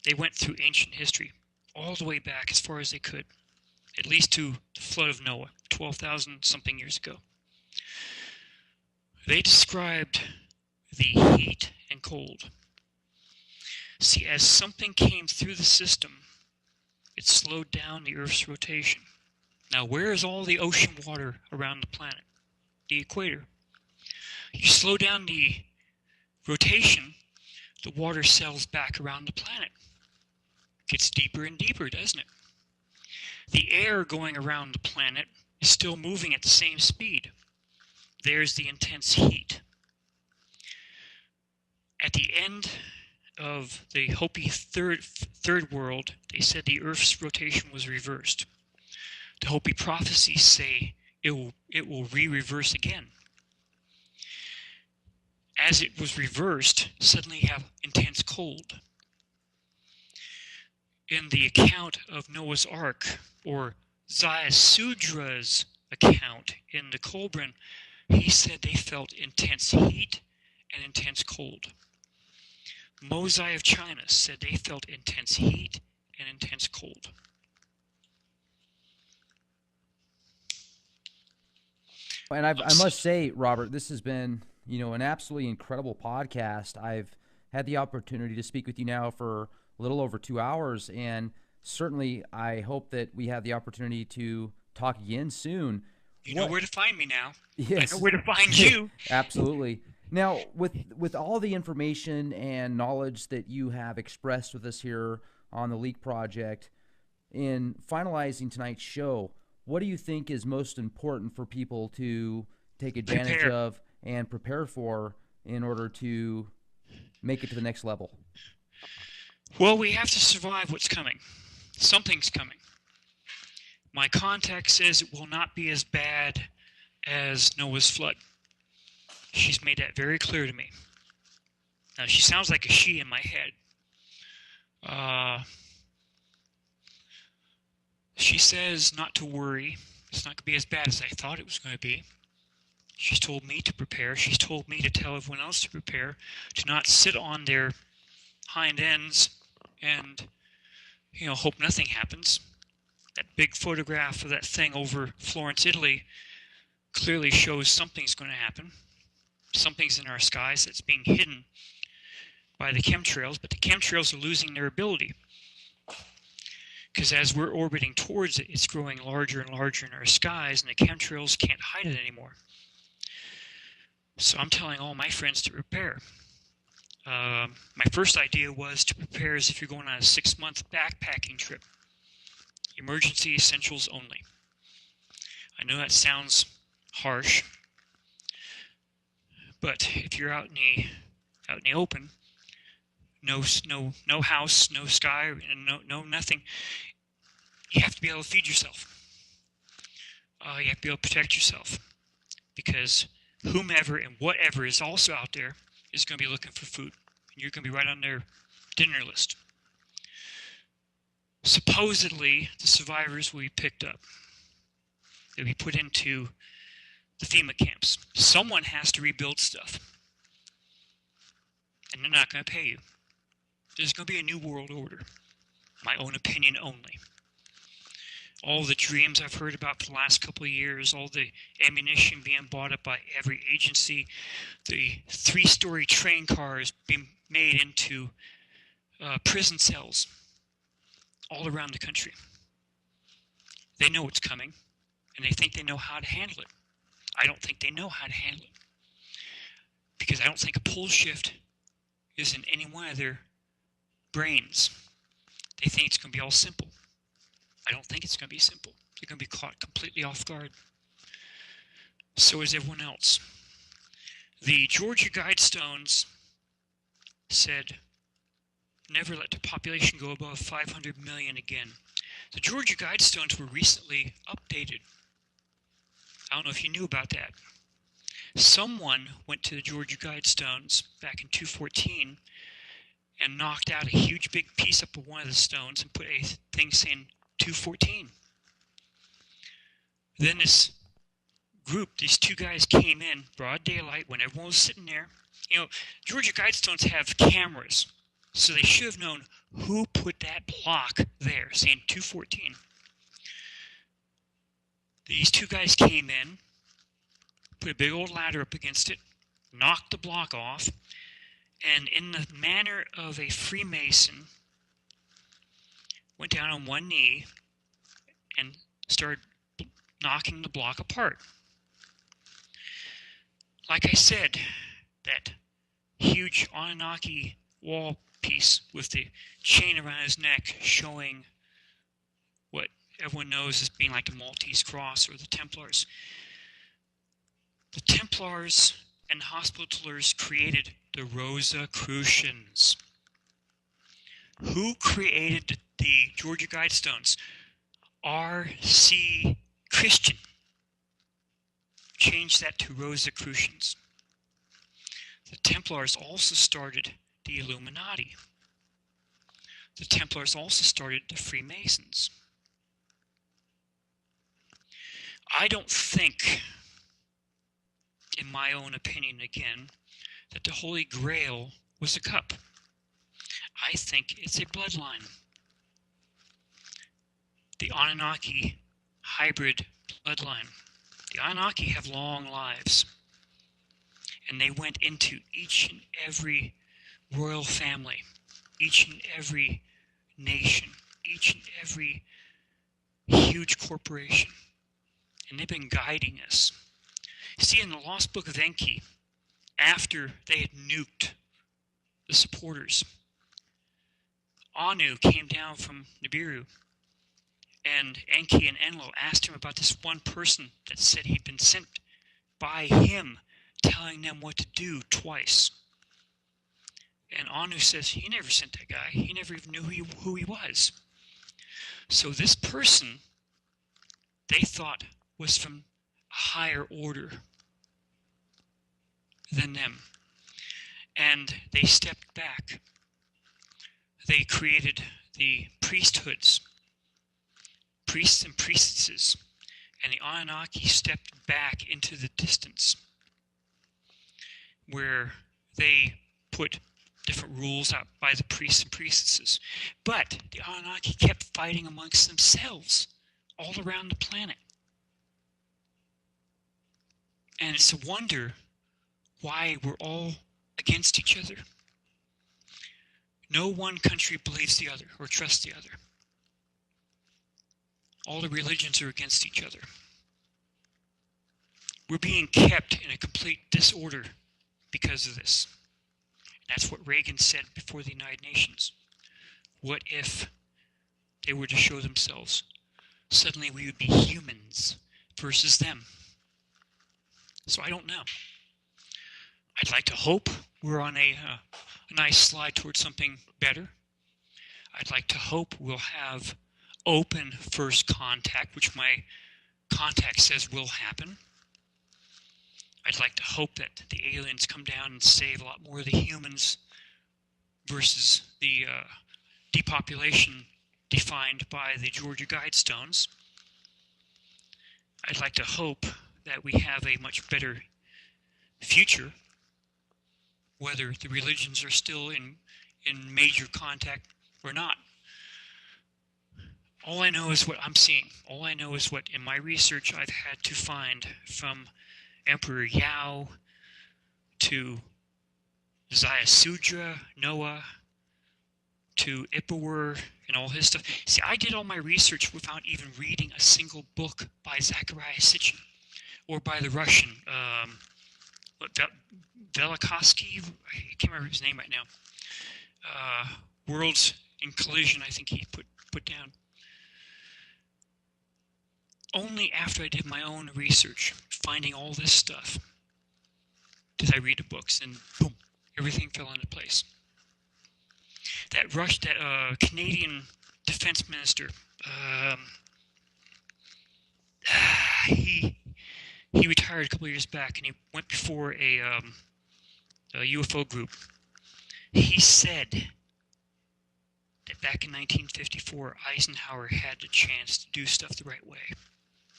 they went through ancient history all the way back as far as they could, at least to the flood of Noah, 12,000 something years ago. They described the heat and cold. See, as something came through the system, it slowed down the Earth's rotation. Now, where is all the ocean water around the planet? The equator. You slow down the rotation, the water settles back around the planet. Gets deeper and deeper, doesn't it? The air going around the planet is still moving at the same speed. There's the intense heat. At the end of the Hopi third world, they said the Earth's rotation was reversed. The Hopi prophecies say it will re-reverse again. As it was reversed, suddenly you have intense cold. In the account of Noah's Ark, or Ziasudra's account in the Kolbrin, he said they felt intense heat and intense cold. Mosai of China said they felt intense heat and intense cold. And I must say, Robert, this has been, an absolutely incredible podcast. I've had the opportunity to speak with you now for a little over 2 hours, and certainly I hope that we have the opportunity to talk again soon. You know where to find me now. Yes. I know where to find you. Absolutely. Now, with all the information and knowledge that you have expressed with us here on the Leak Project, in finalizing tonight's show, what do you think is most important for people to take advantage of and prepare for in order to make it to the next level? Well, we have to survive what's coming. Something's coming. My contact says it will not be as bad as Noah's flood. She's made that very clear to me. Now, she sounds like a she in my head. She says not to worry. It's not going to be as bad as I thought it was going to be. She's told me to prepare. She's told me to tell everyone else to prepare, to not sit on their hind ends and, hope nothing happens. That big photograph of that thing over Florence, Italy, clearly shows something's going to happen. Something's in our skies that's being hidden by the chemtrails, but the chemtrails are losing their ability. Because as we're orbiting towards it, it's growing larger and larger in our skies, and the chemtrails can't hide it anymore. So I'm telling all my friends to prepare. My first idea was to prepare as if you're going on a 6-month backpacking trip. Emergency essentials only. I know that sounds harsh, but if you're out in the open, no house, no sky, and no nothing, you have to be able to feed yourself. You have to be able to protect yourself, because whomever and whatever is also out there is going to be looking for food, and you're going to be right on their dinner list. Supposedly, the survivors will be picked up. They'll be put into the FEMA camps. Someone has to rebuild stuff, and they're not going to pay you. There's going to be a new world order. My own opinion only. All the dreams I've heard about for the last couple of years, all the ammunition being bought up by every agency, the 3-story train cars being made into prison cells all around the country. They know it's coming, and they think they know how to handle it. I don't think they know how to handle it, because I don't think a pole shift is in any one of their brains. They think it's going to be all simple. I don't think it's going to be simple. They're going to be caught completely off guard. So is everyone else. The Georgia Guidestones said, never let the population go above 500 million again. The Georgia Guidestones were recently updated. I don't know if you knew about that. Someone went to the Georgia Guidestones back in 2014 and knocked out a huge big piece up of one of the stones and put a thing saying 214. Then this group, these two guys came in broad daylight when everyone was sitting there. Georgia Guidestones have cameras, so they should have known who put that block there saying 214. These two guys came in, put a big old ladder up against it, knocked the block off, and in the manner of a Freemason, went down on one knee and started knocking the block apart. Like I said, that huge Anunnaki wall piece with the chain around his neck showing what everyone knows as being like the Maltese Cross or the Templars. The Templars and Hospitallers created the Rosicrucians. Who created the Georgia Guidestones? R.C. Christian. Changed that to Rosicrucians. The Templars also started the Illuminati. The Templars also started the Freemasons. I don't think, in my own opinion again, that the Holy Grail was a cup. I think it's a bloodline. the Anunnaki hybrid bloodline. The Anunnaki have long lives, and they went into each and every royal family, each and every nation, each and every huge corporation, and they've been guiding us. See, in the Lost Book of Enki, after they had nuked the supporters, Anu came down from Nibiru, and Enki and Enlil asked him about this one person that said he'd been sent by him telling them what to do twice. And Anu says he never sent that guy. He never even knew who he was. So this person, they thought, was from a higher order than them. And they stepped back. They created the priesthoods, priests and priestesses, and the Anunnaki stepped back into the distance, where they put different rules out by the priests and priestesses. But the Anunnaki kept fighting amongst themselves all around the planet. And it's a wonder why we're all against each other. No one country believes the other or trusts the other. All the religions are against each other. We're being kept in a complete disorder because of this. That's what Reagan said before the United Nations. What if they were to show themselves? Suddenly we would be humans versus them. So I don't know. I'd like to hope we're on a nice slide towards something better. I'd like to hope we'll have open first contact, which my contact says will happen. I'd like to hope that the aliens come down and save a lot more of the humans versus the depopulation defined by the Georgia Guidestones. I'd like to hope that we have a much better future, whether the religions are still in major contact or not. All I know is what I'm seeing. All I know is what, in my research, I've had to find from Emperor Yao to Zaya Sudra, Noah, to Ippawur, and all his stuff. See, I did all my research without even reading a single book by Zachariah Sitchin or by the Russian, Velikovsky, I can't remember his name right now. Worlds in Collision, I think he put down. Only after I did my own research, finding all this stuff, did I read the books, and boom, everything fell into place. That Canadian defense minister, he retired a couple of years back, and he went before a UFO group. He said that back in 1954, Eisenhower had the chance to do stuff the right way,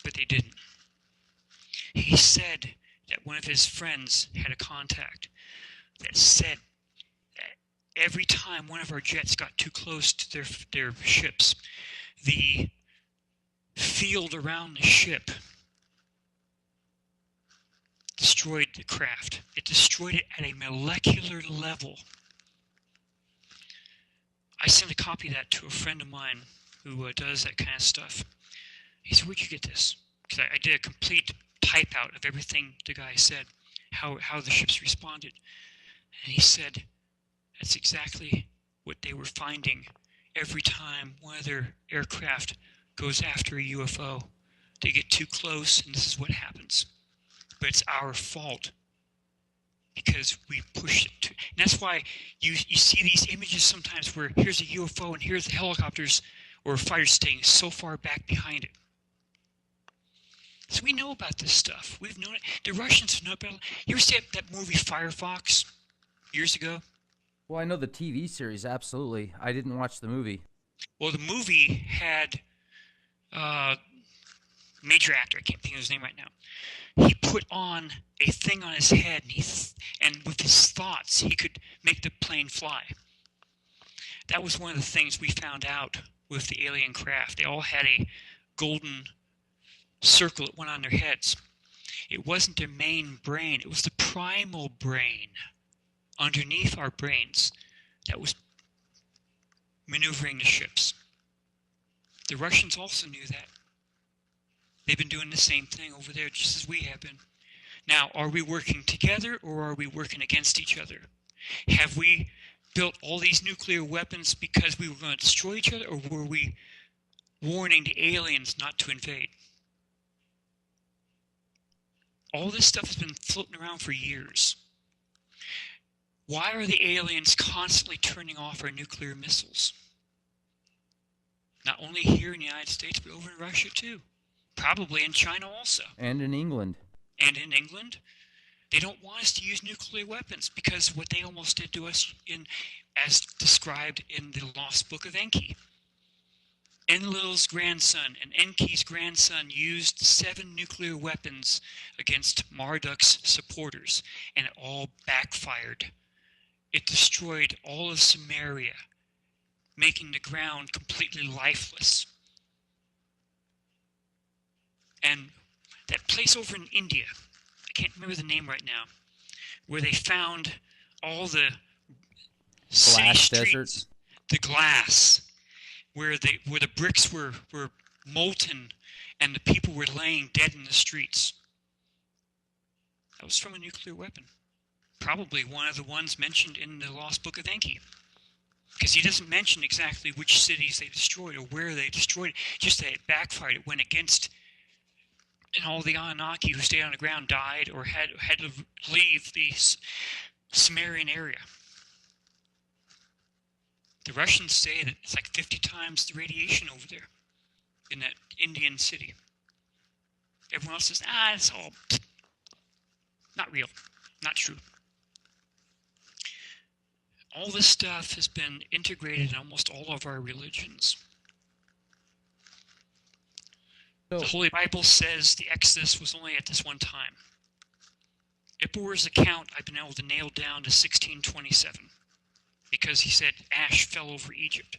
but they didn't. He said that one of his friends had a contact that said that every time one of our jets got too close to their ships, the field around the ship destroyed the craft. It destroyed it at a molecular level. I sent a copy of that to a friend of mine who does that kind of stuff. He said, "Where'd you get this?" Because I did a complete type out of everything the guy said, how the ships responded. And he said, that's exactly what they were finding every time one of their aircraft goes after a UFO. They get too close, and this is what happens. But it's our fault because we pushed it to. And that's why you see these images sometimes where here's a UFO and here's the helicopters or fighters staying so far back behind it. So we know about this stuff. We've known it. The Russians know about it. You ever see that movie Firefox years ago? Well, I know the TV series, absolutely. I didn't watch the movie. Well, the movie had major actor, I can't think of his name right now. He put on a thing on his head, and with his thoughts, he could make the plane fly. That was one of the things we found out with the alien craft. They all had a golden circle that went on their heads. It wasn't their main brain. It was the primal brain underneath our brains that was maneuvering the ships. The Russians also knew that. They've been doing the same thing over there just as we have been. Now, are we working together or are we working against each other? Have we built all these nuclear weapons because we were going to destroy each other, or were we warning the aliens not to invade? All this stuff has been floating around for years. Why are the aliens constantly turning off our nuclear missiles? Not only here in the United States, but over in Russia too. Probably in China also. And in England. And in England. They don't want us to use nuclear weapons because of what they almost did to us as described in the Lost Book of Enki. Enlil's grandson and Enki's grandson used 7 nuclear weapons against Marduk's supporters, and it all backfired. It destroyed all of Samaria, making the ground completely lifeless. And that place over in India, I can't remember the name right now, where they found all the city streets, the glass, where the bricks were molten and the people were laying dead in the streets. That was from a nuclear weapon. Probably one of the ones mentioned in the Lost Book of Enki. Because he doesn't mention exactly which cities they destroyed or where they destroyed it, just that it backfired. It went against, and all the Anunnaki who stayed on the ground died or had to leave the Sumerian area. The Russians say that it's like 50 times the radiation over there in that Indian city. Everyone else says, it's all not real, not true. All this stuff has been integrated in almost all of our religions. The Holy Bible says the Exodus was only at this one time. Ippur's account I've been able to nail down to 1627 because he said ash fell over Egypt.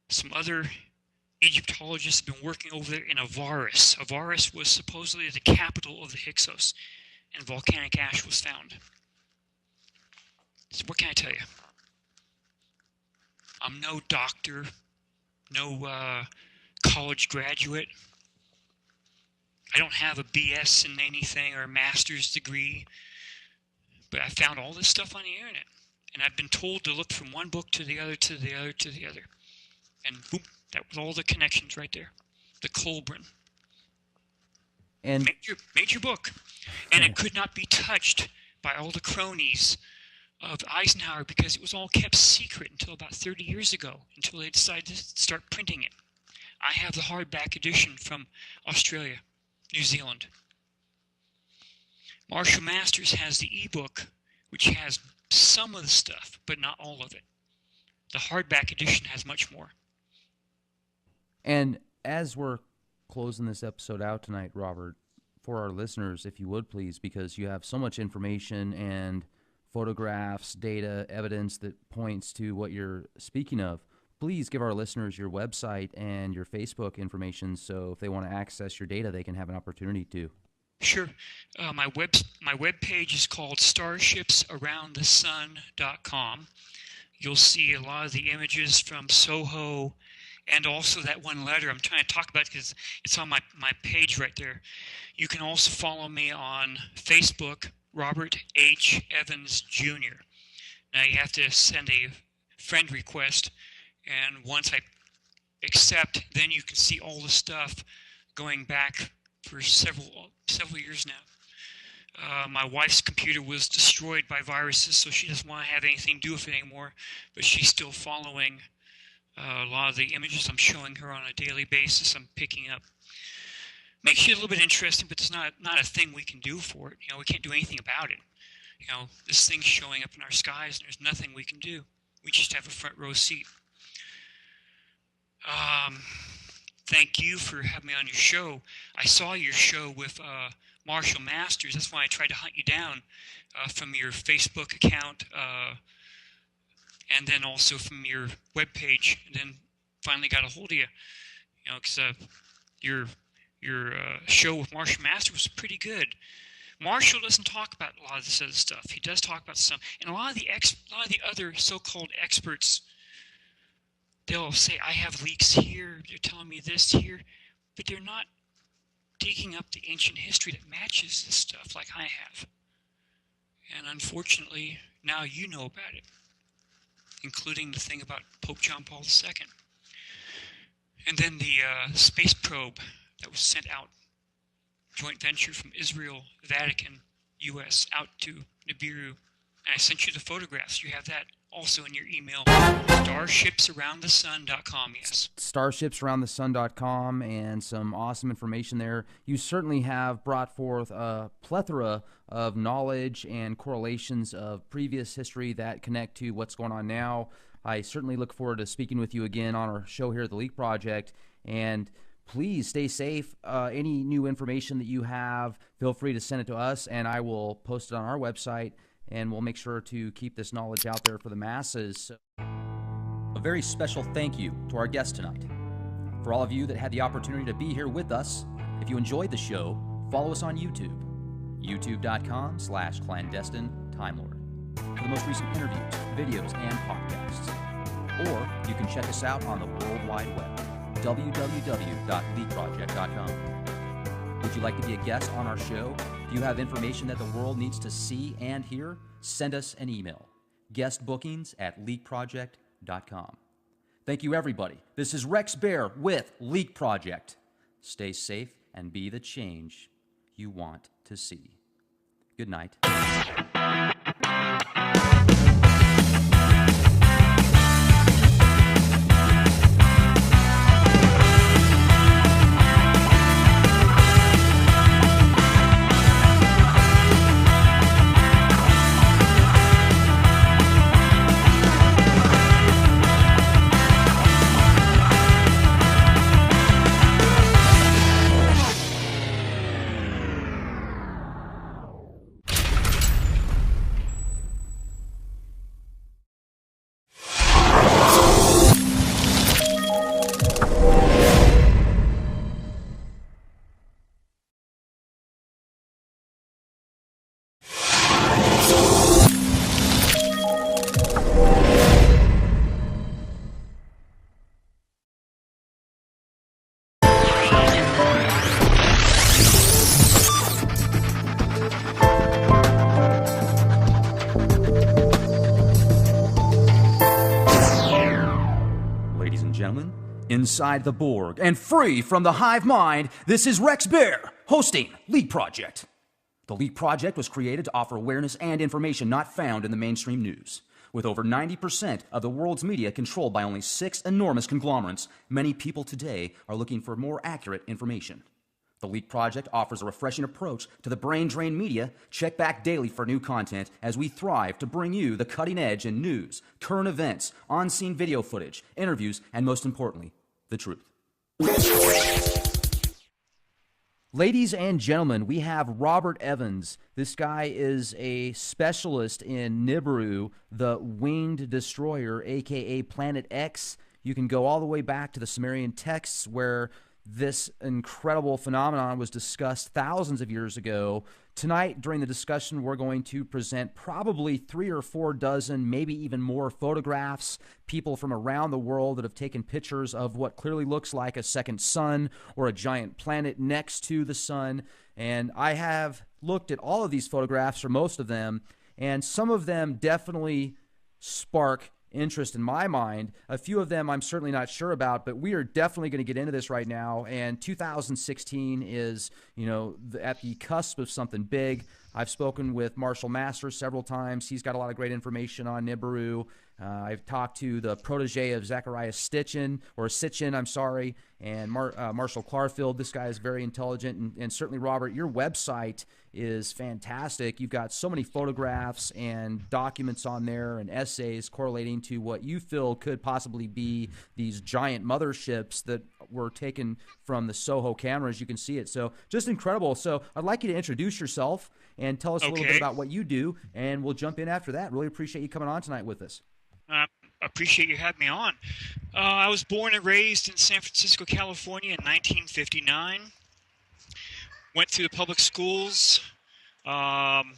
Some other Egyptologists have been working over there in Avaris. Avaris was supposedly the capital of the Hyksos, and volcanic ash was found. So what can I tell you? I'm no doctor, no college graduate. I don't have a BS in anything or a master's degree, but I found all this stuff on the internet, and I've been told to look from one book to the other, to the other, to the other, and boom, that was all the connections right there. The Colburn. And major book, and it could not be touched by all the cronies of Eisenhower because it was all kept secret until about 30 years ago, until they decided to start printing it. I have the hardback edition from Australia, New Zealand. Marshall Masters has the ebook, which has some of the stuff, but not all of it. The hardback edition has much more. And as we're closing this episode out tonight, Robert, for our listeners, if you would please, because you have so much information and photographs, data, evidence that points to what you're speaking of, please give our listeners your website and your Facebook information so if they want to access your data, they can have an opportunity to. Sure. My web page is called starshipsaroundthesun.com. You'll see a lot of the images from SOHO and also that one letter I'm trying to talk about because it's on my page right there. You can also follow me on Facebook, Robert H. Evans Jr. Now you have to send a friend request, and once I accept, then you can see all the stuff going back for several years now. My wife's computer was destroyed by viruses, so she doesn't want to have anything to do with it anymore, but she's still following a lot of the images I'm showing her on a daily basis. I'm picking up. Makes you a little bit interesting, but there's not a thing we can do for it. We can't do anything about it. This thing's showing up in our skies, and there's nothing we can do. We just have a front row seat. Thank you for having me on your show. I saw your show with Marshall Masters. That's why I tried to hunt you down from your Facebook account and then also from your webpage. And then finally got a hold of you. You know, because your show with Marshall Master was pretty good. Marshall doesn't talk about a lot of this other stuff. He does talk about some, and a lot of the other so-called experts, they'll say, I have leaks here, they're telling me this here, but they're not digging up the ancient history that matches this stuff like I have. And unfortunately, now you know about it, including the thing about Pope John Paul II. And then the space probe that was sent out, joint venture from Israel, Vatican, U.S., out to Nibiru. And I sent you the photographs. You have that also in your email. StarshipsAroundTheSun.com, yes. StarshipsAroundTheSun.com, and some awesome information there. You certainly have brought forth a plethora of knowledge and correlations of previous history that connect to what's going on now. I certainly look forward to speaking with you again on our show here at the Leak Project. And please stay safe. Any new information that you have, feel free to send it to us, and I will post it on our website, and we'll make sure to keep this knowledge out there for the masses. A very special thank you to our guest tonight. For all of you that had the opportunity to be here with us, if you enjoyed the show, follow us on YouTube, youtube.com/clandestine-timelord, for the most recent interviews, videos, and podcasts. Or you can check us out on the World Wide Web, www.leakproject.com. Would you like to be a guest on our show? Do you have information that the world needs to see and hear? Send us an email, guestbookings@leakproject.com. Thank you, everybody. This is Rex Bear with Leak Project. Stay safe and be the change you want to see. Good night. Inside the Borg and free from the hive mind, this is Rex Bear hosting Leak Project. The Leak Project was created to offer awareness and information not found in the mainstream news. With over 90% of the world's media controlled by only 6 enormous conglomerates, many people today are looking for more accurate information. The Leak Project offers a refreshing approach to the brain drain media. Check back daily for new content as we thrive to bring you the cutting edge in news, current events, on-scene video footage, interviews, and most importantly, the truth. Ladies and gentlemen, we have Robert Evans. This guy is a specialist in Nibiru, the winged destroyer, aka Planet X. You can go all the way back to the Sumerian texts where this incredible phenomenon was discussed thousands of years ago. Tonight, during the discussion, we're going to present probably 3 or 4 dozen, maybe even more photographs, people from around the world that have taken pictures of what clearly looks like a second sun or a giant planet next to the sun. And I have looked at all of these photographs, or most of them, and some of them definitely spark interest in my mind. A few of them I'm certainly not sure about, but we are definitely going to get into this right now. And 2016 is, at the cusp of something big. I've spoken with Marshall Masters several times. He's got a lot of great information on Nibiru. I've talked to the protege of Zachariah Sitchin, and Marshall Clarfield. This guy is very intelligent, and certainly, Robert, your website is fantastic. You've got so many photographs and documents on there and essays correlating to what you feel could possibly be these giant motherships that were taken from the SOHO cameras. You can see it. So just incredible. So I'd like you to introduce yourself and tell us a little bit about what you do, and we'll jump in after that. Really appreciate you coming on tonight with us. Appreciate you having me on. I was born and raised in San Francisco, California in 1959. Went through the public schools. Um,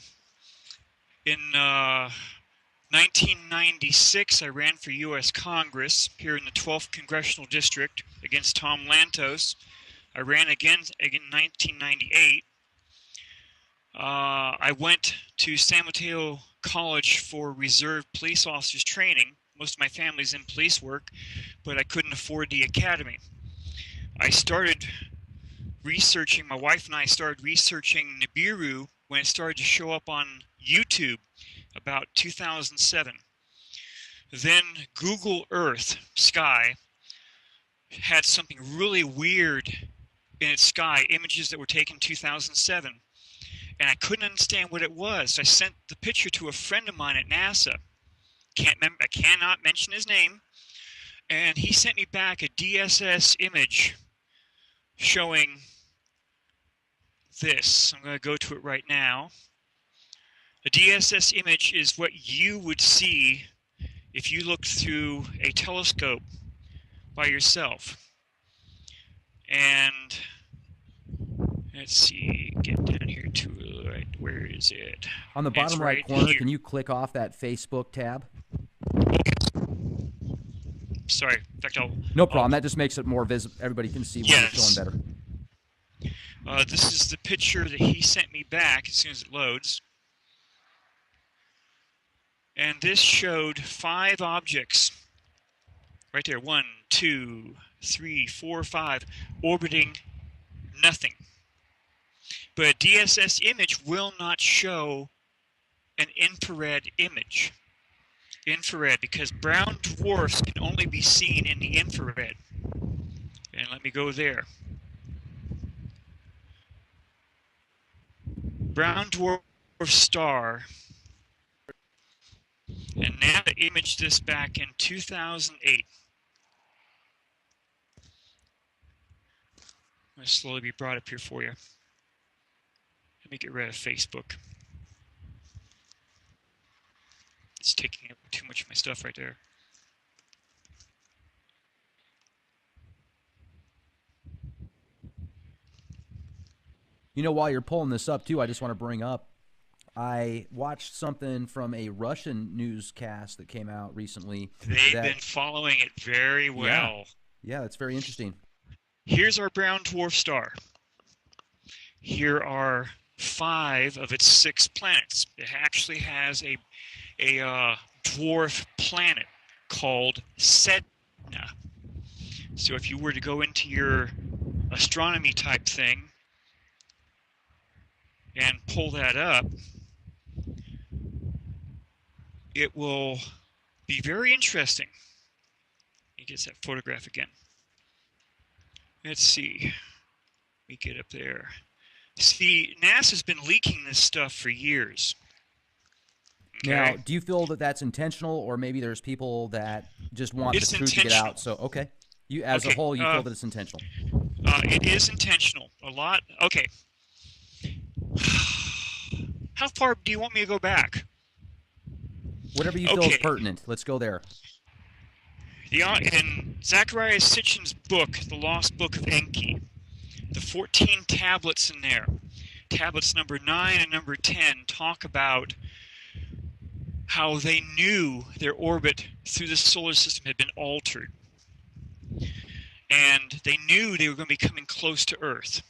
in 1996, I ran for U.S. Congress here in the 12th Congressional District against Tom Lantos. I ran again in 1998. I went to San Mateo College for reserve police officers training. Most of my family's in police work, but I couldn't afford the academy. I started researching, my wife and I started researching Nibiru when it started to show up on YouTube about 2007. Then Google Earth sky had something really weird in its sky, images that were taken in 2007. And I couldn't understand what it was. So I sent the picture to a friend of mine at NASA. I cannot mention his name. And he sent me back a DSS image showing this. I'm going to go to it right now. A DSS image is what you would see if you looked through a telescope by yourself. And let's see, get down here to right. Where is it? On the bottom right corner, here. Can you click off that Facebook tab? Sorry, in fact, no problem. That just makes it more visible. Everybody can see what it's showing better. This is the picture that he sent me back as soon as it loads. And this showed 5 objects right there. 1, 2, 3, 4, 5, orbiting nothing. But a DSS image will not show an infrared image. Infrared, because brown dwarfs can only be seen in the infrared. And let me go there. Brown dwarf star. And NASA imaged this back in 2008. I'm going to slowly be brought up here for you. Let me get rid of Facebook. It's taking up too much of my stuff right there. You know, while you're pulling this up, too, I just want to bring up, I watched something from a Russian newscast that came out recently. They've been following it very well. Yeah, that's very interesting. Here's our brown dwarf star. Here are 5 of its 6 planets. It actually has a dwarf planet called Sedna. So if you were to go into your astronomy type thing and pull that up, it will be very interesting. Let me get that photograph again. Let's see. Let me get up there. See, NASA's been leaking this stuff for years. Okay? Now, do you feel that that's intentional, or maybe there's people that just want the truth to get out? So, okay. You, as a whole, you feel that it's intentional? It is intentional. A lot. Okay. How far do you want me to go back? Whatever you feel is pertinent. Let's go there. In Zecharia Sitchin's book, The Lost Book of Enki, the 14 tablets in there, tablets number 9 and number 10, talk about how they knew their orbit through the solar system had been altered. And they knew they were going to be coming close to Earth.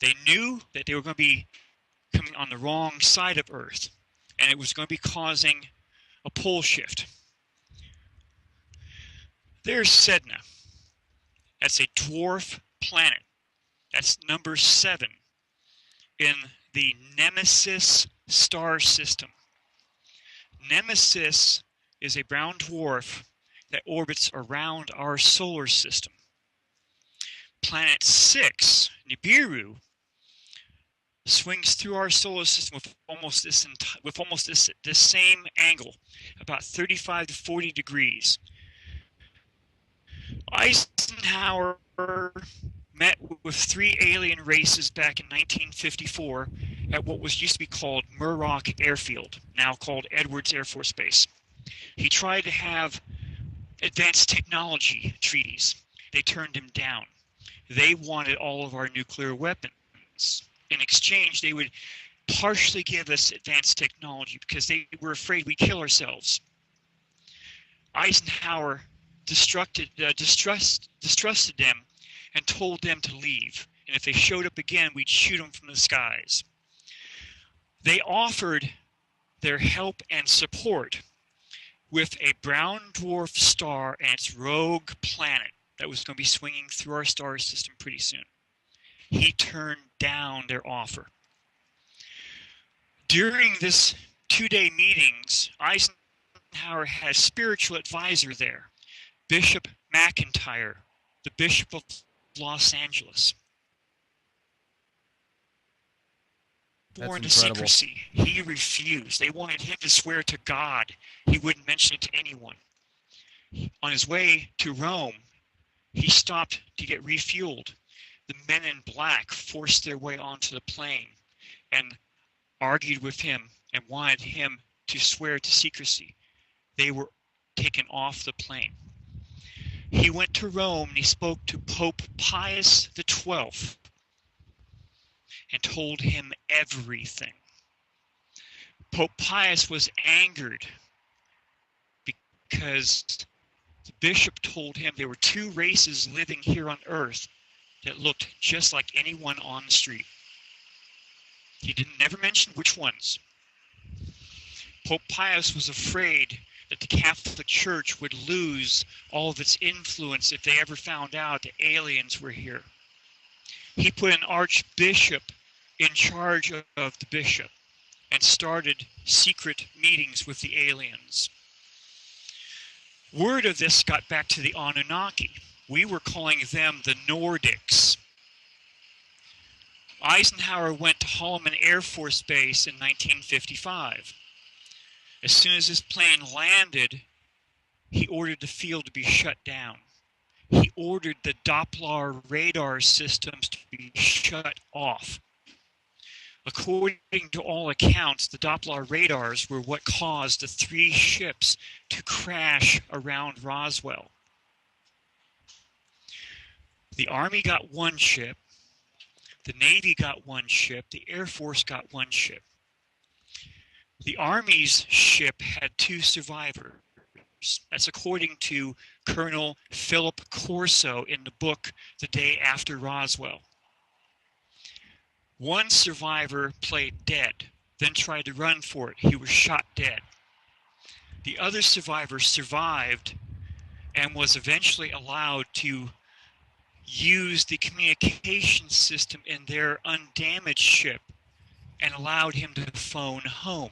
They knew that they were going to be coming on the wrong side of Earth, and it was going to be causing a pole shift. There's Sedna. That's a dwarf planet. That's number 7 in the Nemesis star system. Nemesis is a brown dwarf that orbits around our solar system. Planet 6, Nibiru, swings through our solar system with almost this same angle, about 35 to 40 degrees. Eisenhower met with 3 alien races back in 1954 at what used to be called Muroc Airfield, now called Edwards Air Force Base. He tried to have advanced technology treaties. They turned him down. They wanted all of our nuclear weapons. In exchange, they would partially give us advanced technology because they were afraid we'd kill ourselves. Eisenhower distrusted them and told them to leave. And if they showed up again, we'd shoot them from the skies. They offered their help and support with a brown dwarf star and its rogue planet that was going to be swinging through our star system pretty soon. He turned down their offer. During this 2-day meetings, Eisenhower had a spiritual advisor there, Bishop McIntyre, the Bishop of Los Angeles. Born to secrecy. He refused. They wanted him to swear to God he wouldn't mention it to anyone. On his way to Rome, he stopped to get refueled. The men in black forced their way onto the plane and argued with him and wanted him to swear to secrecy. They were taken off the plane. He went to Rome and he spoke to Pope Pius XII and told him everything. Pope Pius was angered because the bishop told him there were 2 races living here on earth that looked just like anyone on the street. He never mention which ones. Pope Pius was afraid that the Catholic Church would lose all of its influence if they ever found out that aliens were here. He put an archbishop in charge of the bishop and started secret meetings with the aliens. Word of this got back to the Anunnaki. We were calling them the Nordics. Eisenhower went to Holloman Air Force Base in 1955. As soon as his plane landed, he ordered the field to be shut down. He ordered the Doppler radar systems to be shut off. According to all accounts, the Doppler radars were what caused the 3 ships to crash around Roswell. The Army got 1 ship, the Navy got 1 ship, the Air Force got 1 ship. The Army's ship had 2 survivors. That's according to Colonel Philip Corso in the book The Day After Roswell. 1 survivor played dead, then tried to run for it. He was shot dead. The other survivor survived and was eventually allowed to use the communication system in their undamaged ship and allowed him to phone home.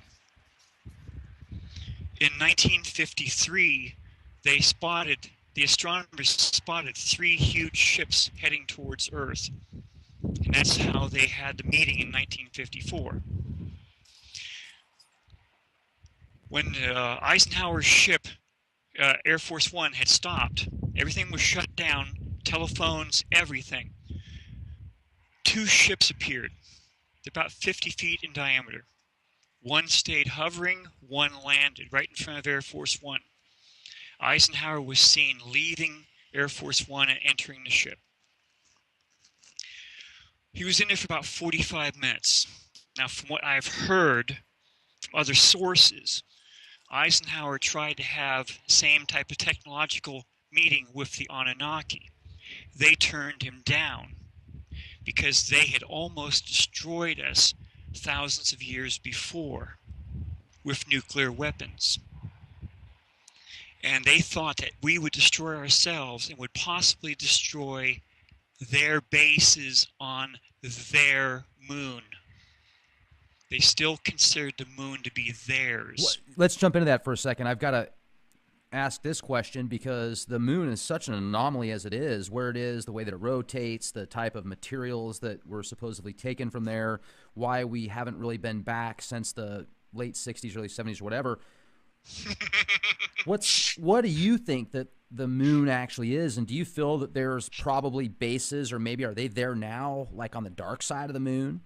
In 1953, the astronomers spotted 3 huge ships heading towards Earth. And that's how they had the meeting in 1954. When Eisenhower's ship, Air Force One, had stopped, everything was shut down, telephones, everything. 2 ships appeared, about 50 feet in diameter. 1 stayed hovering, 1 landed right in front of Air Force One. Eisenhower was seen leaving Air Force One and entering the ship. He was in there for about 45 minutes. Now, from what I've heard from other sources, Eisenhower tried to have the same type of technological meeting with the Anunnaki. They turned him down because they had almost destroyed us thousands of years before with nuclear weapons. And they thought that we would destroy ourselves and would possibly destroy their bases on their moon. They still considered the moon to be theirs. Let's jump into that for a second. I've got to ask this question because the moon is such an anomaly as it is, where it is, the way that it rotates, the type of materials that were supposedly taken from there, why we haven't really been back since the late 60s, early 70s, or whatever. What do you think that the moon actually is, and do you feel that there's probably bases, or maybe are they there now, like on the dark side of the moon?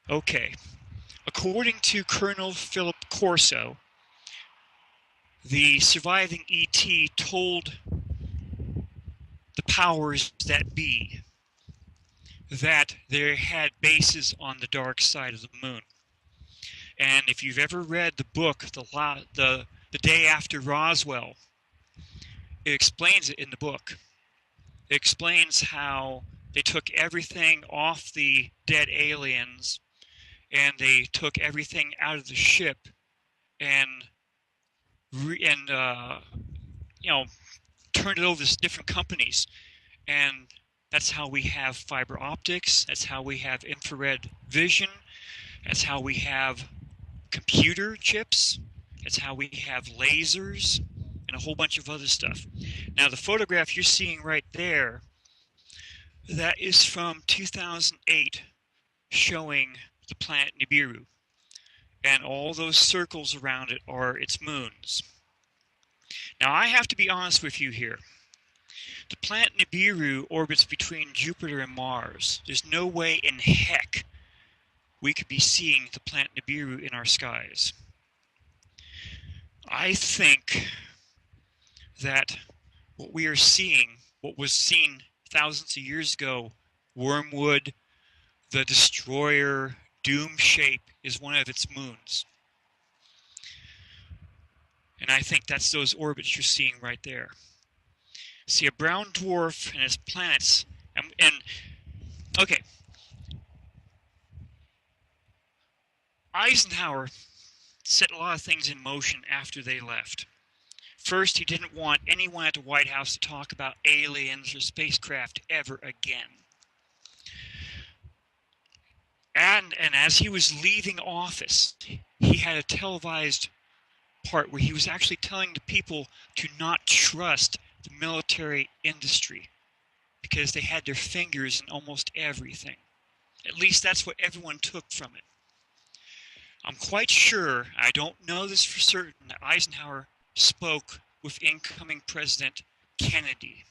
Okay. According to Colonel Philip Corso, the surviving ET told the powers that be that they had bases on the dark side of the moon. And if you've ever read the book, the Day After Roswell, it explains it in the book. It explains how they took everything off the dead aliens and they took everything out of the ship and turned it over to different companies. And that's how we have fiber optics. That's how we have infrared vision. That's how we have computer chips. That's how we have lasers and a whole bunch of other stuff. Now, the photograph you're seeing right there, that is from 2008, showing the planet Nibiru. And all those circles around it are its moons. Now, I have to be honest with you here. The planet Nibiru orbits between Jupiter and Mars. There's no way in heck we could be seeing the planet Nibiru in our skies. I think that what we are seeing, what was seen thousands of years ago, Wormwood, the destroyer, Doom shape, is one of its moons. And I think that's those orbits you're seeing right there. See a brown dwarf and its planets, and okay. Eisenhower set a lot of things in motion after they left. First, he didn't want anyone at the White House to talk about aliens or spacecraft ever again. And as he was leaving office, he had a televised part where he was actually telling the people to not trust the military industry because they had their fingers in almost everything. At least that's what everyone took from it. I'm quite sure, I don't know this for certain, that Eisenhower spoke with incoming President Kennedy,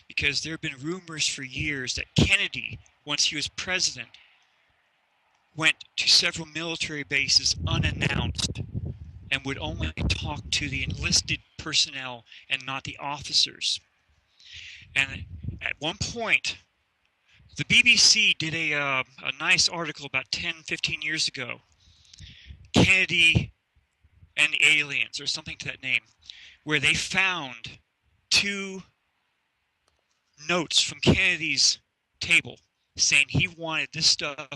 because there have been rumors for years that Kennedy, once he was president, went to several military bases unannounced and would only talk to the enlisted personnel and not the officers. And at one point, the BBC did a nice article about 10, 15 years ago, Kennedy and the Aliens, or something to that name, where they found 2 notes from Kennedy's table saying he wanted this stuff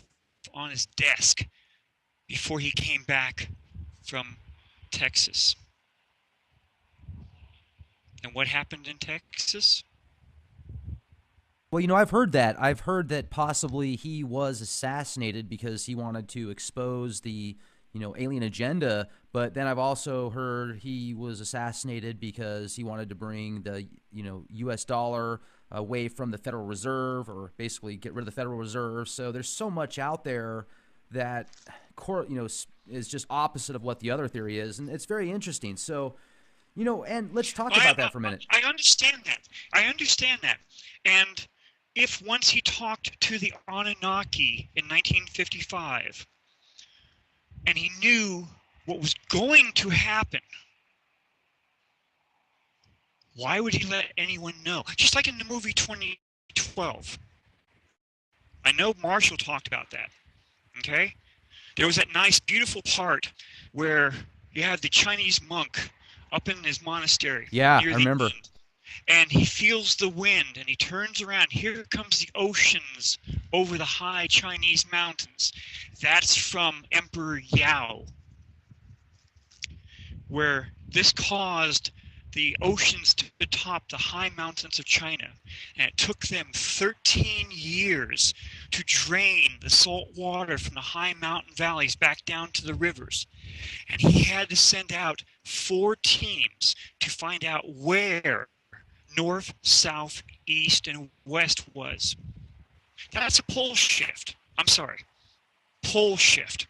on his desk before he came back from Texas. And what happened in Texas? Well, I've heard that. I've heard that possibly he was assassinated because he wanted to expose the, alien agenda. But then I've also heard he was assassinated because he wanted to bring the, U.S. dollar away from the Federal Reserve, or basically get rid of the Federal Reserve. So there's so much out there that, is just opposite of what the other theory is. And it's very interesting. So, and let's talk about that for a minute. I understand that. And if once he talked to the Anunnaki in 1955, and he knew what was going to happen, why would he let anyone know? Just like in the movie 2012. I know Marshall talked about that, okay? There was that nice, beautiful part where you had the Chinese monk up in his monastery. Yeah, I remember. Wind, and he feels the wind, and he turns around. Here comes the oceans over the high Chinese mountains. That's from Emperor Yao, where this caused the oceans to top the high mountains of China. And it took them 13 years to drain the salt water from the high mountain valleys back down to the rivers. And he had to send out 4 teams to find out where north, south, east, and west was. That's a pole shift. I'm sorry. Pole shift.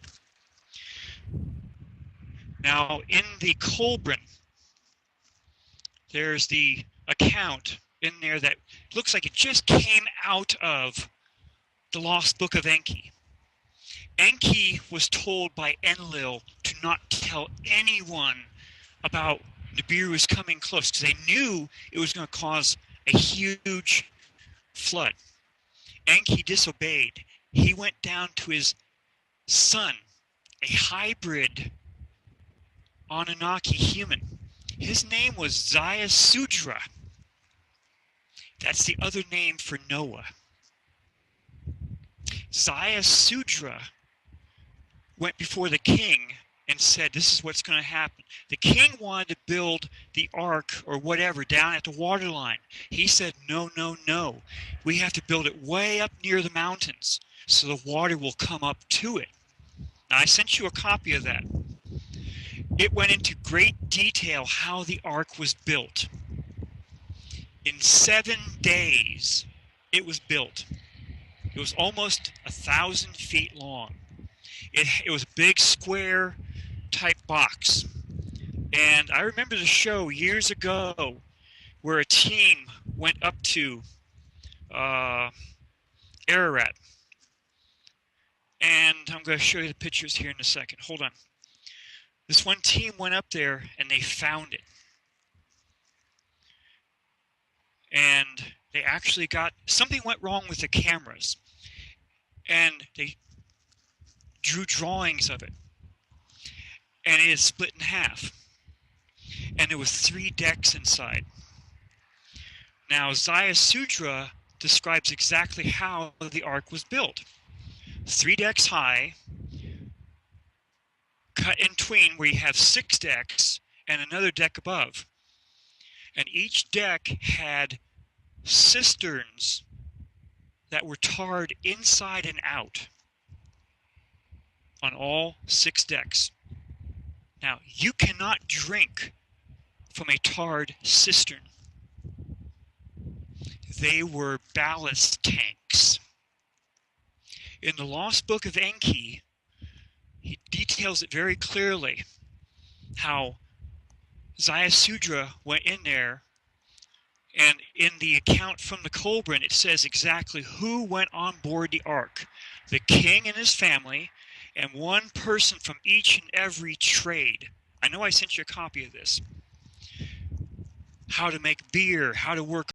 Now, in the Colburn, there's the account in there that looks like it just came out of the Lost Book of Enki. Enki was told by Enlil to not tell anyone about Nibiru was coming close because they knew it was going to cause a huge flood. Enki disobeyed. He went down to his son, a hybrid Anunnaki human. His name was Sudra. That's the other name for Noah. Sudra went before the king and said, this is what's going to happen. The king wanted to build the ark or whatever down at the waterline. He said, no, no, no. We have to build it way up near the mountains so the water will come up to it. Now, I sent you a copy of that. It went into great detail how the ark was built. In 7 days, it was built. It was almost 1,000 feet long. It was a big square type box. And I remember the show years ago where a team went up to Ararat. And I'm going to show you the pictures here in a second. Hold on. This one team went up there and they found it. And they actually got, something went wrong with the cameras. And they drew drawings of it. And it is split in half. And there was 3 decks inside. Now, Sudra describes exactly how the ark was built. 3 decks high, cut in between where you have 6 decks and another deck above. And each deck had cisterns that were tarred inside and out on all 6 decks. Now, you cannot drink from a tarred cistern. They were ballast tanks. In the Lost Book of Enki, he details it very clearly how Sudra went in there, and in the account from the Kolbrin, it says exactly who went on board the ark. The king and his family, and one person from each and every trade. I know I sent you a copy of this. How to make beer, how to work